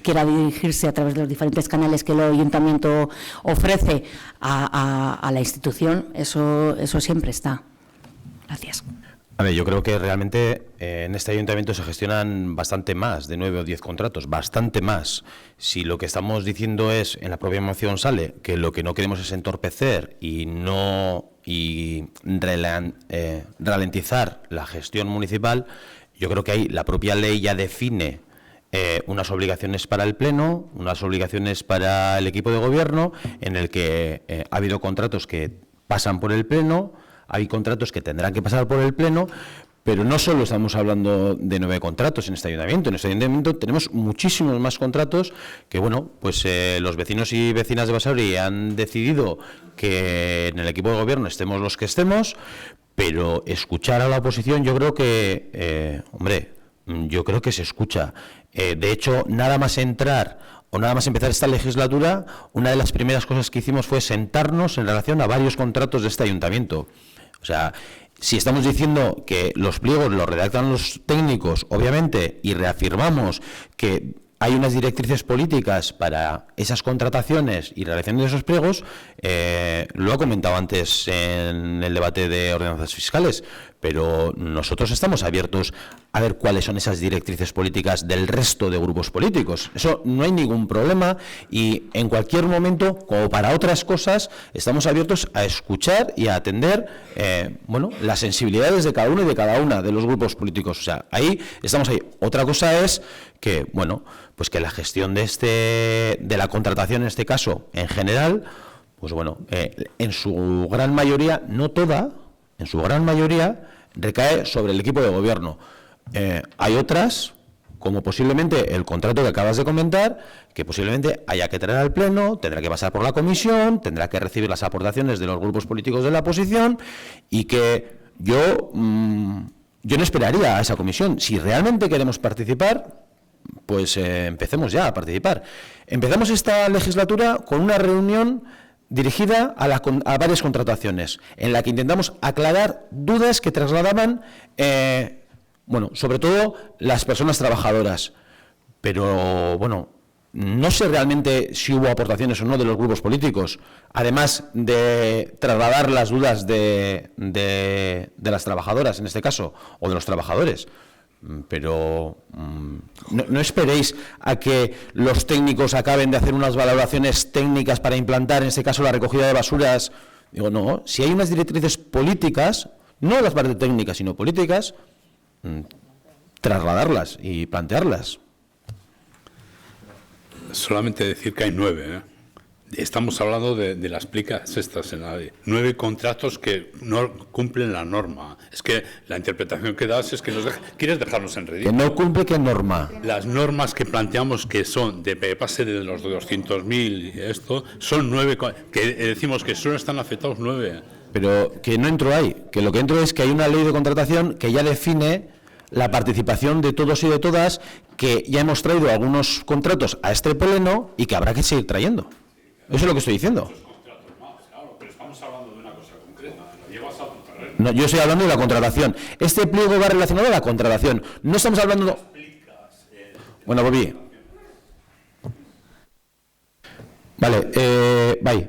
quiera dirigirse a través de los diferentes canales que el ayuntamiento ofrece a la institución, eso siempre está. Gracias.
A ver, yo creo que realmente en este ayuntamiento se gestionan bastante más de 9 o 10 contratos, bastante más. Si lo que estamos diciendo es, en la propia moción sale, que lo que no queremos es entorpecer y ralentizar la gestión municipal, yo creo que ahí la propia ley ya define unas obligaciones para el Pleno, unas obligaciones para el equipo de gobierno, en el que ha habido contratos que pasan por el Pleno, hay contratos que tendrán que pasar por el Pleno, pero no solo estamos hablando de 9 contratos en este ayuntamiento. En este ayuntamiento tenemos muchísimos más contratos que, bueno, pues los vecinos y vecinas de Basauri han decidido que en el equipo de gobierno estemos los que estemos, pero escuchar a la oposición yo creo que, yo creo que se escucha. De hecho, nada más entrar o nada más empezar esta legislatura, una de las primeras cosas que hicimos fue sentarnos en relación a varios contratos de este ayuntamiento. O sea, si estamos diciendo que los pliegos los redactan los técnicos, obviamente, y reafirmamos que hay unas directrices políticas para esas contrataciones y realización de esos pliegos, lo ha comentado antes en el debate de ordenanzas fiscales, pero nosotros estamos abiertos a ver cuáles son esas directrices políticas del resto de grupos políticos. Eso no hay ningún problema y en cualquier momento, como para otras cosas, estamos abiertos a escuchar y a atender las sensibilidades de cada uno y de cada una de los grupos políticos. O sea, ahí estamos ahí. Otra cosa es que, pues que la gestión de la contratación en este caso, en general, pues en su gran mayoría, no toda, en su gran mayoría, recae sobre el equipo de gobierno. Hay otras, como posiblemente el contrato que acabas de comentar, que posiblemente haya que traer al Pleno, tendrá que pasar por la comisión, tendrá que recibir las aportaciones de los grupos políticos de la oposición y que yo no esperaría a esa comisión. Si realmente queremos participar, pues empecemos ya a participar. Empezamos esta legislatura con una reunión dirigida a varias contrataciones, en la que intentamos aclarar dudas que trasladaban, sobre todo las personas trabajadoras. Pero, no sé realmente si hubo aportaciones o no de los grupos políticos, además de trasladar las dudas de las trabajadoras, en este caso, o de los trabajadores. Pero no esperéis a que los técnicos acaben de hacer unas valoraciones técnicas para implantar, en este caso, la recogida de basuras. Digo, no, si hay unas directrices políticas, no las partes técnicas, sino políticas, trasladarlas y plantearlas.
Solamente decir que hay 9, Estamos hablando de las plicas estas en la ley. 9 contratos que no cumplen la norma. Es que la interpretación que das es que quieres dejarnos en ridículo.
Que no cumple qué norma.
Las normas que planteamos que son de pase de los 200.000 y esto, son 9, que decimos que solo están afectados 9.
Pero que no entro ahí, que lo que entro es que hay una ley de contratación que ya define la participación de todos y de todas, que ya hemos traído algunos contratos a este pleno y que habrá que seguir trayendo. Eso es lo que estoy diciendo.
Pero estamos hablando de una cosa concreta, lo llevas a tu terreno.
No, yo estoy hablando de la contratación. Este pliego va relacionado a la contratación. No estamos hablando... Bueno, Bobby. Vale, bye.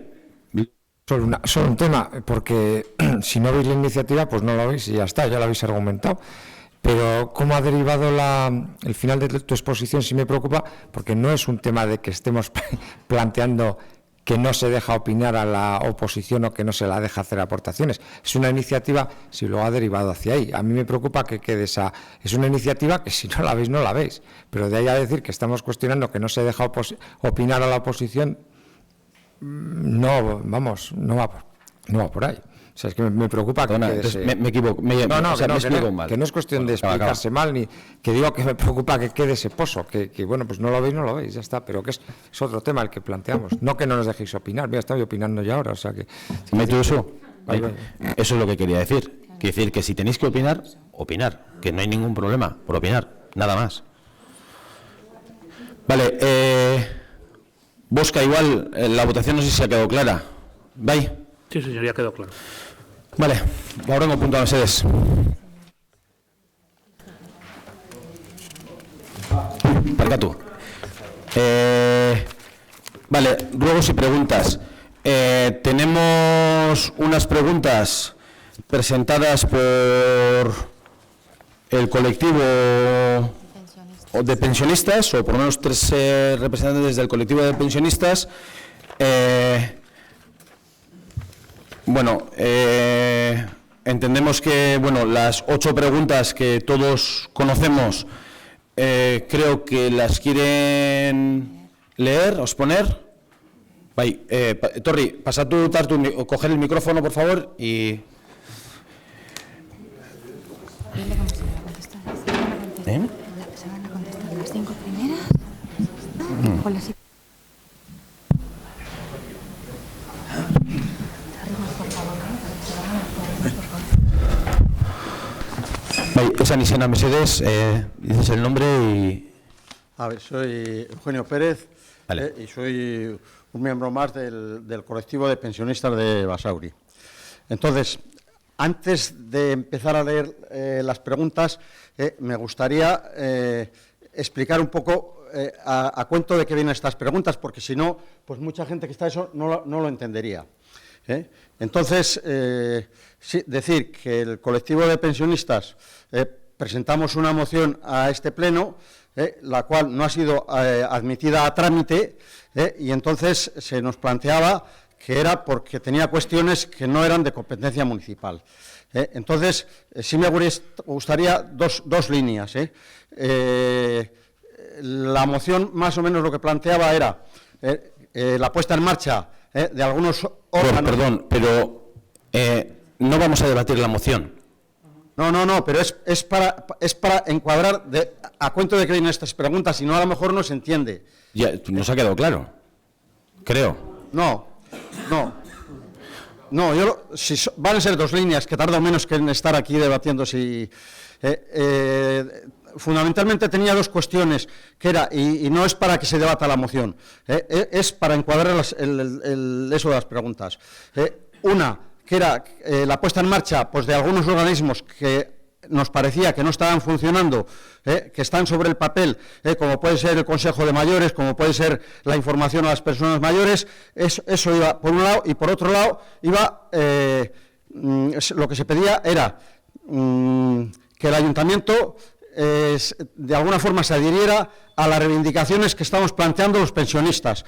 Solo un tema, porque si no veis la iniciativa, pues no la veis y ya está, ya la habéis argumentado. Pero cómo ha derivado el final de tu exposición sí me preocupa, porque no es un tema de que estemos planteando que no se deja opinar a la oposición o que no se la deja hacer aportaciones. Es una iniciativa, si lo ha derivado hacia ahí. A mí me preocupa que quede esa... Es una iniciativa que si no la veis, no la veis. Pero de ahí a decir que estamos cuestionando que no se deja opinar a la oposición, no va por ahí. O sea, es que me preocupa que
me equivoco. Me explico mal.
Que no es cuestión de explicarse mal, ni que digo que me preocupa que quede ese pozo, que pues no lo veis, ya está, pero que es otro tema el que planteamos. No que no nos dejéis opinar, mira, estoy opinando ya ahora, o sea que...
Eso es lo que quería decir. Quiere decir que si tenéis que opinar, que no hay ningún problema por opinar, nada más. Vale, Bosca, igual, la votación no sé si ha quedado clara. ¿Vai?
Sí, señor, ya quedó claro.
Vale, ahora me apunto a Mercedes. Para tú. Vale, ruegos y preguntas. Tenemos unas preguntas presentadas por el colectivo de pensionistas, o por lo menos 3 representantes del colectivo de pensionistas. Entendemos que las 8 preguntas que todos conocemos, creo que las quieren leer o exponer. Torri, pasa tú, coger el micrófono, por favor, y...
¿Se van a contestar las 5 primeras? ¿O las...
Esa Nisena Mercedes, dices el nombre y...
A ver, soy Eugenio Pérez.
Vale.
Y soy un miembro más del colectivo de pensionistas de Basauri. Entonces, antes de empezar a leer las preguntas, me gustaría explicar un poco a cuento de qué vienen estas preguntas, porque si no, pues mucha gente que está eso no lo entendería. Entonces, sí, decir que el colectivo de pensionistas presentamos una moción a este pleno, la cual no ha sido admitida a trámite, y entonces se nos planteaba que era porque tenía cuestiones que no eran de competencia municipal. Entonces, sí me gustaría dos líneas. La moción más o menos lo que planteaba era la puesta en marcha de algunos órganos.
Perdón, pero no vamos a debatir la moción.
No, pero es para encuadrar a cuento de que vienen estas preguntas, si no a lo mejor no se entiende.
Ya, nos ha quedado claro, creo.
No, van a ser dos líneas, que tardo menos que en estar aquí debatiendo. Fundamentalmente tenía dos cuestiones, que era, y no es para que se debata la moción, es para encuadrar eso de las preguntas. Una, que era la puesta en marcha pues, de algunos organismos que nos parecía que no estaban funcionando, que están sobre el papel, como puede ser el Consejo de Mayores, como puede ser la información a las personas mayores. Eso iba por un lado, y por otro lado iba lo que se pedía era que el ayuntamiento de alguna forma se adhiriera a las reivindicaciones que estamos planteando los pensionistas,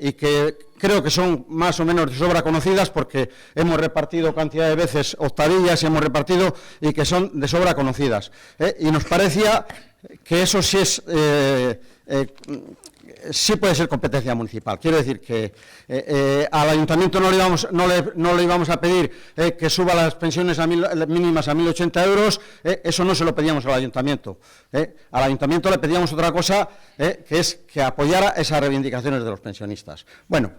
y que creo que son más o menos de sobra conocidas, porque hemos repartido cantidad de veces octavillas y hemos repartido, y que son de sobra conocidas. Y nos parecía que eso sí sí puede ser competencia municipal. Quiero decir que al ayuntamiento no le íbamos a pedir que suba las pensiones mínimas a 1.080 euros, eso no se lo pedíamos al ayuntamiento. Al ayuntamiento le pedíamos otra cosa, que es que apoyara esas reivindicaciones de los pensionistas. Bueno,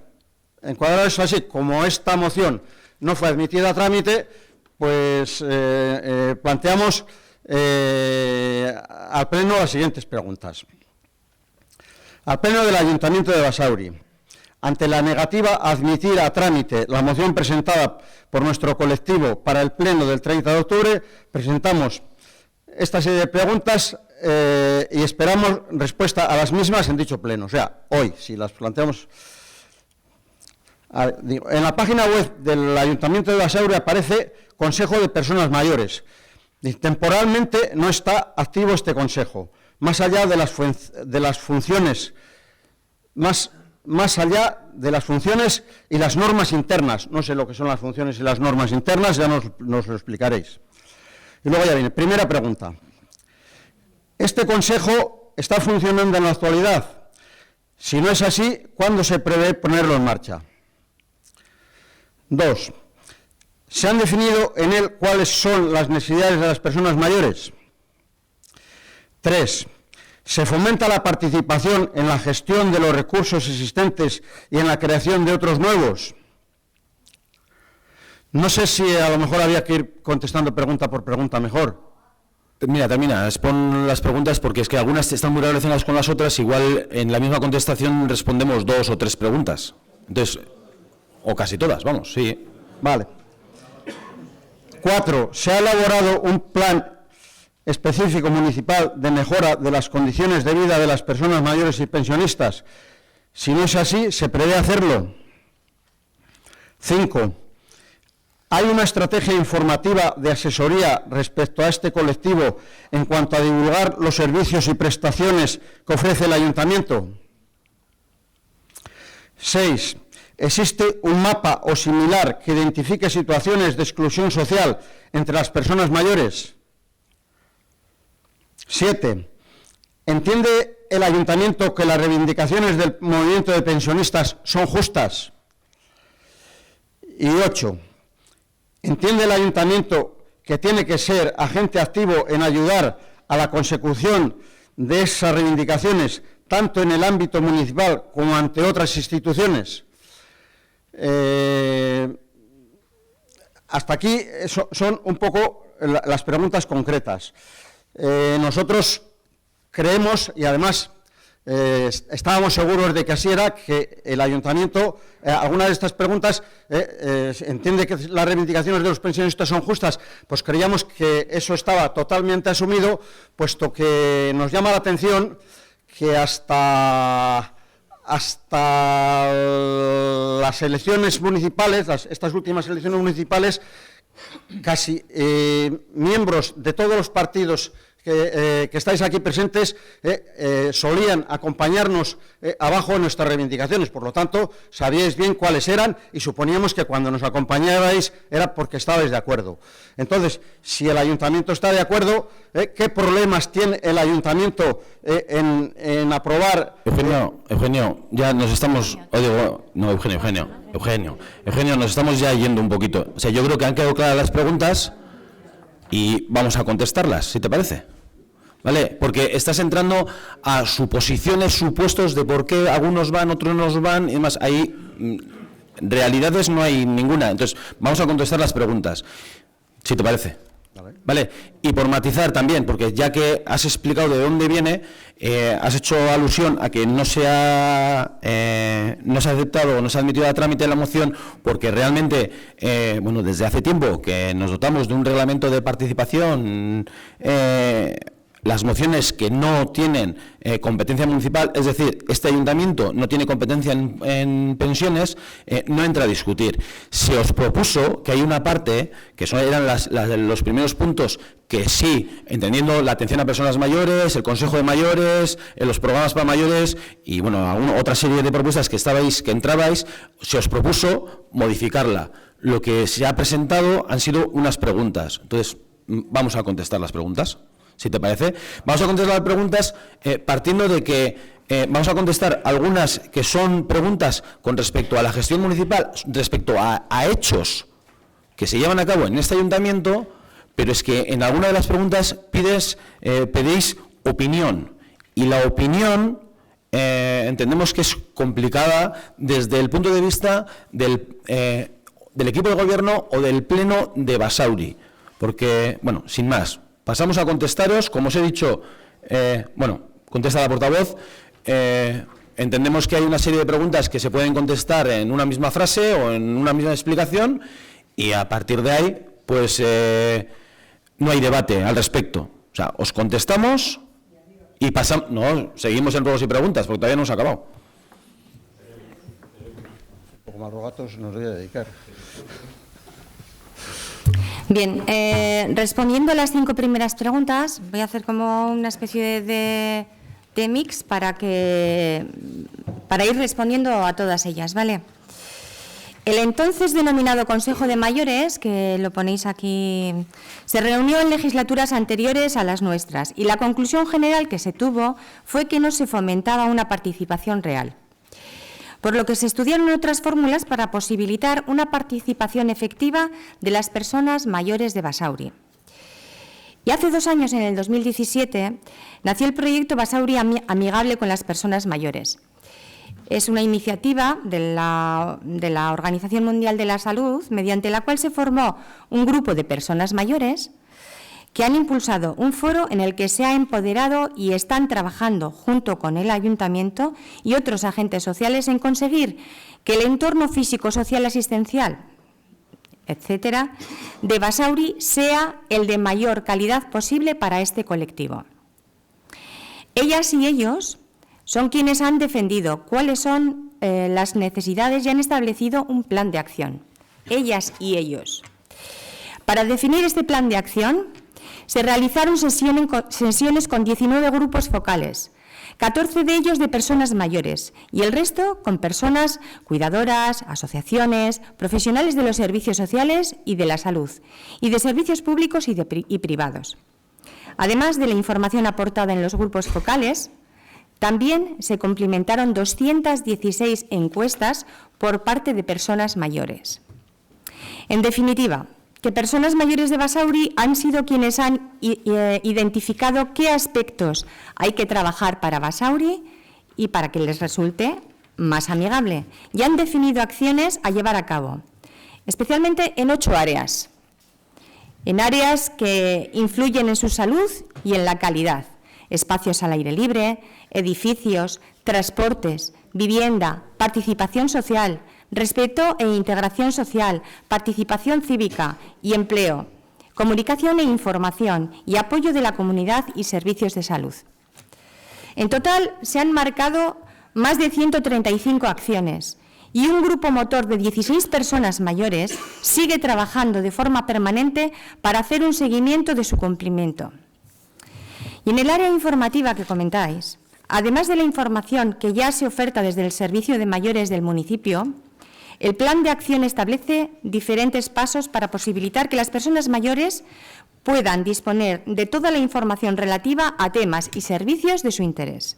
encuadrar eso así, como esta moción no fue admitida a trámite, pues planteamos al Pleno las siguientes preguntas. Al Pleno del Ayuntamiento de Basauri, ante la negativa a admitir a trámite la moción presentada por nuestro colectivo para el Pleno del 30 de octubre, presentamos esta serie de preguntas y esperamos respuesta a las mismas en dicho Pleno. O sea, hoy, si las planteamos. En la página web del Ayuntamiento de Basauri aparece Consejo de Personas Mayores. Y temporalmente no está activo este consejo. Más allá de las funciones, más allá de las funciones y las normas internas. No sé lo que son las funciones y las normas internas, ya nos lo explicaréis. Y luego ya viene, primera pregunta. ¿Este consejo está funcionando en la actualidad? Si no es así, ¿cuándo se prevé ponerlo en marcha? 2. ¿Se han definido en él cuáles son las necesidades de las personas mayores? 3. ¿Se fomenta la participación en la gestión de los recursos existentes y en la creación de otros nuevos? No sé si a lo mejor había que ir contestando pregunta por pregunta mejor.
Mira, termina, pon las preguntas, porque es que algunas están muy relacionadas con las otras, igual en la misma contestación respondemos 2 o 3 preguntas. Entonces, o casi todas, vamos, sí.
Vale. 4. ¿Se ha elaborado un plan específico municipal de mejora de las condiciones de vida de las personas mayores y pensionistas? Si no es así, ¿se prevé hacerlo? 5. ¿Hay una estrategia informativa de asesoría respecto a este colectivo en cuanto a divulgar los servicios y prestaciones que ofrece el ayuntamiento? 6. ¿Existe un mapa o similar que identifique situaciones de exclusión social entre las personas mayores? 7. ¿Entiende el ayuntamiento que las reivindicaciones del movimiento de pensionistas son justas? Y 8. ¿Entiende el ayuntamiento que tiene que ser agente activo en ayudar a la consecución de esas reivindicaciones, tanto en el ámbito municipal como ante otras instituciones? Hasta aquí son un poco las preguntas concretas. Nosotros creemos, y además estábamos seguros de que así era, que el ayuntamiento, algunas de estas preguntas, entiende que las reivindicaciones de los pensionistas son justas, pues creíamos que eso estaba totalmente asumido, puesto que nos llama la atención que hasta las elecciones municipales, estas últimas elecciones municipales, casi miembros de todos los partidos que estáis aquí presentes solían acompañarnos abajo en nuestras reivindicaciones. Por lo tanto, sabíais bien cuáles eran y suponíamos que cuando nos acompañabais era porque estabais de acuerdo. Entonces, si el ayuntamiento está de acuerdo, ¿qué problemas tiene el ayuntamiento en aprobar?
Eugenio, ya nos estamos... Eugenio, nos estamos ya yendo un poquito. O sea, yo creo que han quedado claras las preguntas y vamos a contestarlas, si te parece. ¿Vale? Porque estás entrando a suposiciones, supuestos de por qué algunos van, otros no van, y demás. Ahí realidades no hay ninguna. Entonces, vamos a contestar las preguntas, si te parece. Vale. Y por matizar también, porque ya que has explicado de dónde viene, has hecho alusión a que no se ha aceptado o no se ha admitido a trámite la moción porque realmente, bueno, desde hace tiempo que nos dotamos de un reglamento de participación, las mociones que no tienen competencia municipal, es decir, este ayuntamiento no tiene competencia en pensiones, no entra a discutir. Se os propuso que hay una parte, que eran los primeros puntos, que sí, entendiendo la atención a personas mayores, el consejo de mayores, los programas para mayores y bueno, otra serie de propuestas que entrabais, se os propuso modificarla. Lo que se ha presentado han sido unas preguntas. Entonces, vamos a contestar las preguntas, si te parece. Vamos a contestar las preguntas partiendo de que vamos a contestar algunas que son preguntas con respecto a la gestión municipal, respecto a hechos que se llevan a cabo en este ayuntamiento, pero es que en alguna de las preguntas pedéis opinión, y la opinión entendemos que es complicada desde el punto de vista del equipo de gobierno o del pleno de Basauri, porque, bueno, sin más, pasamos a contestaros. Como os he dicho, contesta la portavoz. Entendemos que hay una serie de preguntas que se pueden contestar en una misma frase o en una misma explicación y a partir de ahí, pues no hay debate al respecto. O sea, os contestamos y pasamos. No, seguimos en ruegos y preguntas porque todavía no hemos acabado.
Un poco más rogatos nos voy a dedicar.
Bien, respondiendo a las 5 primeras preguntas, voy a hacer como una especie de mix para ir respondiendo a todas ellas, ¿vale? El entonces denominado Consejo de Mayores, que lo ponéis aquí, se reunió en legislaturas anteriores a las nuestras y la conclusión general que se tuvo fue que no se fomentaba una participación real, por lo que se estudiaron otras fórmulas para posibilitar una participación efectiva de las personas mayores de Basauri. Y hace 2 años, en el 2017, nació el proyecto Basauri Amigable con las Personas Mayores. Es una iniciativa de la Organización Mundial de la Salud, mediante la cual se formó un grupo de personas mayores que han impulsado un foro en el que se ha empoderado y están trabajando junto con el Ayuntamiento y otros agentes sociales en conseguir que el entorno físico, social, asistencial, etcétera, de Basauri sea el de mayor calidad posible para este colectivo. Ellas y ellos son quienes han defendido cuáles son las necesidades y han establecido un plan de acción. Ellas y ellos. Para definir este plan de acción, se realizaron sesiones con 19 grupos focales, 14 de ellos de personas mayores y el resto con personas cuidadoras, asociaciones, profesionales de los servicios sociales y de la salud, y de servicios públicos y privados. Además de la información aportada en los grupos focales, también se complementaron 216 encuestas por parte de personas mayores. En definitiva, que personas mayores de Basauri han sido quienes han identificado qué aspectos hay que trabajar para Basauri y para que les resulte más amigable, y han definido acciones a llevar a cabo, especialmente en 8 áreas, en áreas que influyen en su salud y en la calidad: espacios al aire libre, edificios, transportes, vivienda, participación social, respeto e integración social, participación cívica y empleo, comunicación e información y apoyo de la comunidad y servicios de salud. En total, se han marcado más de 135 acciones y un grupo motor de 16 personas mayores sigue trabajando de forma permanente para hacer un seguimiento de su cumplimiento. Y en el área informativa que comentáis, además de la información que ya se oferta desde el Servicio de Mayores del municipio, el Plan de Acción establece diferentes pasos para posibilitar que las personas mayores puedan disponer de toda la información relativa a temas y servicios de su interés.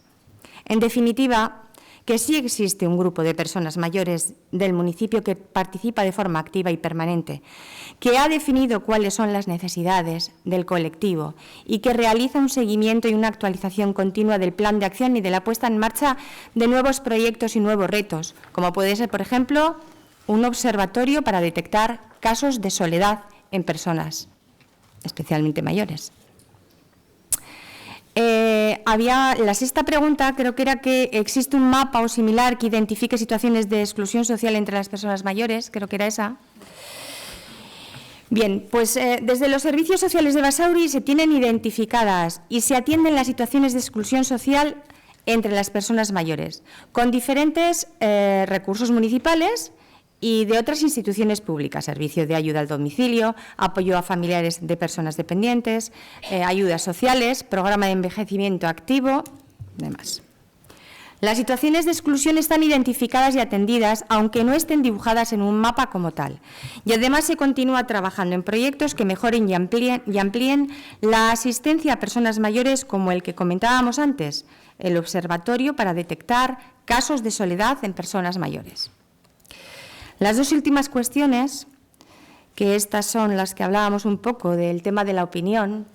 En definitiva, que sí existe un grupo de personas mayores del municipio que participa de forma activa y permanente, que ha definido cuáles son las necesidades del colectivo y que realiza un seguimiento y una actualización continua del plan de acción y de la puesta en marcha de nuevos proyectos y nuevos retos, como puede ser, por ejemplo, un observatorio para detectar casos de soledad en personas, especialmente mayores. Había la sexta pregunta, creo que era que existe un mapa o similar que identifique situaciones de exclusión social entre las personas mayores, creo que era esa. Bien, pues desde los servicios sociales de Basauri se tienen identificadas y se atienden las situaciones de exclusión social entre las personas mayores, con diferentes recursos municipales y de otras instituciones públicas, servicio de ayuda al domicilio, apoyo a familiares de personas dependientes, ayudas sociales, programa de envejecimiento activo, demás. Las situaciones de exclusión están identificadas y atendidas, aunque no estén dibujadas en un mapa como tal. Y además se continúa trabajando en proyectos que mejoren y amplíen la asistencia a personas mayores, como el que comentábamos antes, el observatorio para detectar casos de soledad en personas mayores. Las dos últimas cuestiones, que estas son las que hablábamos un poco del tema de la opinión,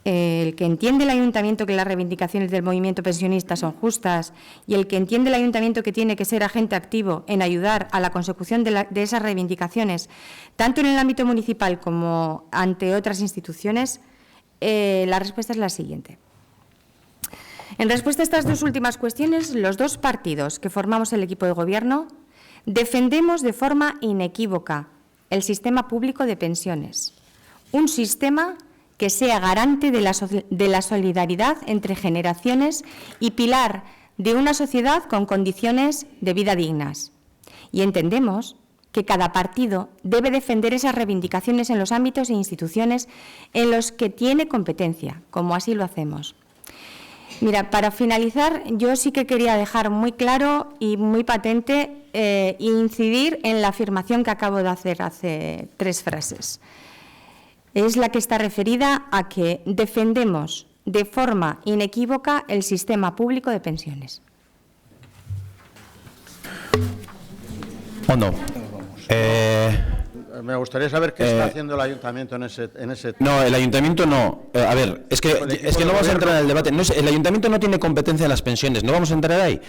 el que entiende el ayuntamiento que las reivindicaciones del movimiento pensionista son justas y el que entiende el ayuntamiento que tiene que ser agente activo en ayudar a la consecución de esas reivindicaciones, tanto en el ámbito municipal como ante otras instituciones, la respuesta es la siguiente. En respuesta a estas dos últimas cuestiones, los dos partidos que formamos el equipo de gobierno defendemos de forma inequívoca el sistema público de pensiones, un sistema que sea garante de la solidaridad entre generaciones y pilar de una sociedad con condiciones de vida dignas. Y entendemos que cada partido debe defender esas reivindicaciones en los ámbitos e instituciones en los que tiene competencia, como así lo hacemos. Mira, para finalizar, yo sí que quería dejar muy claro y muy patente incidir en la afirmación que acabo de hacer hace 3 frases. Es la que está referida a que defendemos de forma inequívoca el sistema público de pensiones.
¿O no?
Me gustaría saber qué está haciendo el ayuntamiento en ese...
No, el ayuntamiento no. A ver, es que no vamos a entrar en el debate. No, el ayuntamiento no tiene competencia en las pensiones, no vamos a entrar ahí.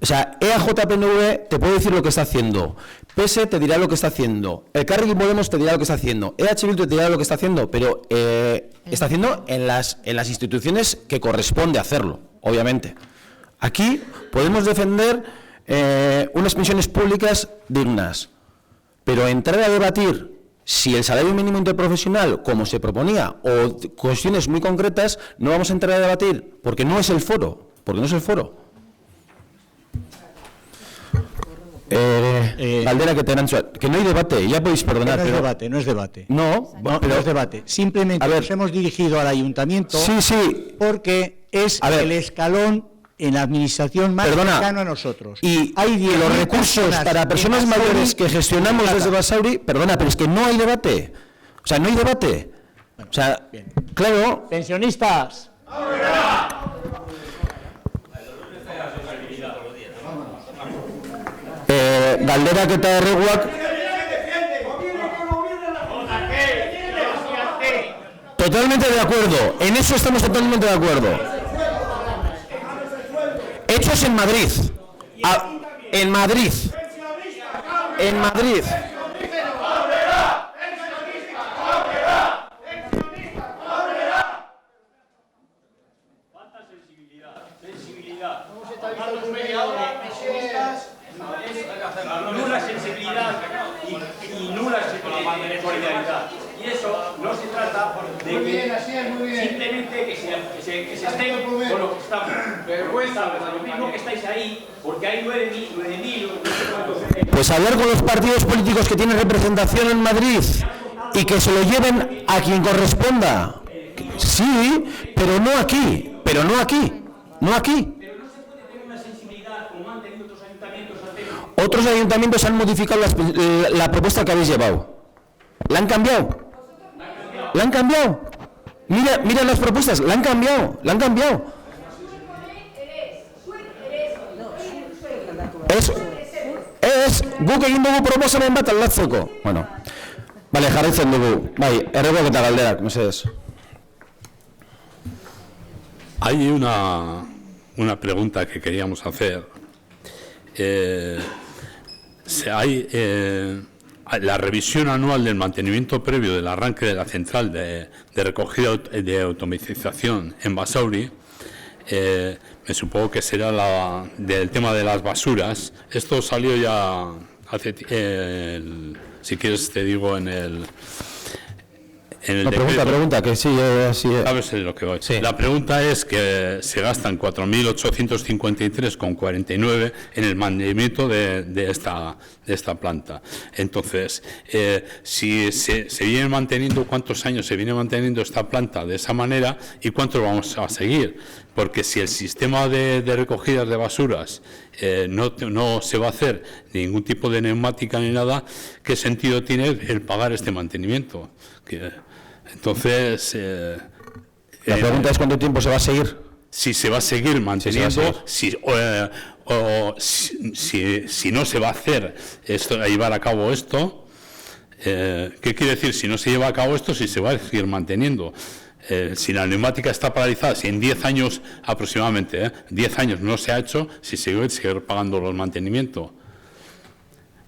O sea, EAJ-PNV te puede decir lo que está haciendo, PS te dirá lo que está haciendo, el Carrequín Podemos te dirá lo que está haciendo, EH Bildu te dirá lo que está haciendo, pero está haciendo en las instituciones que corresponde hacerlo, obviamente. Aquí podemos defender unas pensiones públicas dignas, pero entrar a debatir si el salario mínimo interprofesional, como se proponía, o cuestiones muy concretas, no vamos a entrar a debatir, porque no es el foro, Caldera, que no hay debate, ya podéis perdonar.
No es
pero
debate, no es debate.
No,
no es debate. Simplemente nos hemos dirigido al ayuntamiento porque es el escalón en la administración más cercano a nosotros.
Y hay los recursos para personas mayores que gestionamos desde Basauri, perdona, pero es que no hay debate. O sea, no hay debate.
Bueno,
o sea,
bien.
Claro.
Pensionistas.
Galdera que eta erreguak totalmente de acuerdo, en eso estamos totalmente de acuerdo. Hechos en Madrid. En Madrid.
Nula sensibilidad y nula solidaridad. Y eso no se trata de que simplemente que se estén con lo que estamos. Lo mismo que estáis ahí, porque hay 9.000 no sé cuántos.
Pues hablar con los partidos políticos que tienen representación en Madrid y que se lo lleven a quien corresponda. Sí, pero no aquí, no aquí. Otros ayuntamientos han modificado la propuesta que habéis llevado. ¿La han cambiado? ¿La han cambiado? Mira las propuestas, la han cambiado. Guk egin dugu proposamen bat aldatzeko. Bueno, vale, jarraitzen dugu. Bai, errebok eta galderak, mesedez.
Hay una pregunta que queríamos hacer. Hay la revisión anual del mantenimiento previo del arranque de la central de recogida de automatización en Basauri. Me supongo que será del tema de las basuras. Esto salió ya hace, si quieres te digo, en el decreto.
Pregunta, que sí, así es.
Sabes de lo que voy.
Sí.
La pregunta es que se gastan 4.853,49 en el mantenimiento de esta planta. Entonces, si se viene manteniendo, ¿cuántos años se viene manteniendo esta planta de esa manera y cuánto vamos a seguir? Porque si el sistema de recogidas de basuras no se va a hacer ningún tipo de neumática ni nada, ¿qué sentido tiene el pagar este mantenimiento? Entonces,
la pregunta es ¿cuánto tiempo se va a seguir?
Si se va a seguir manteniendo, si no se va a hacer esto, a llevar a cabo esto, ¿qué quiere decir? Si no se lleva a cabo esto, si se va a seguir manteniendo. Si la neumática está paralizada, si en 10 años aproximadamente, 10 años no se ha hecho, si se va a seguir pagando los mantenimientos.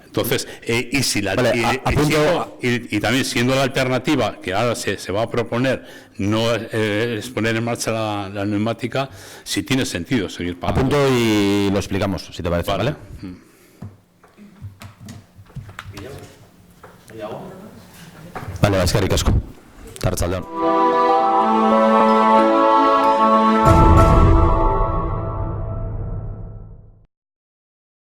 Entonces, y si y también siendo la alternativa que ahora se va a proponer no es poner en marcha la neumática, si tiene sentido seguir pagando.
Apunto y lo explicamos, si te parece, ¿vale? Vale, eskerrik asko. Arratsaldeon.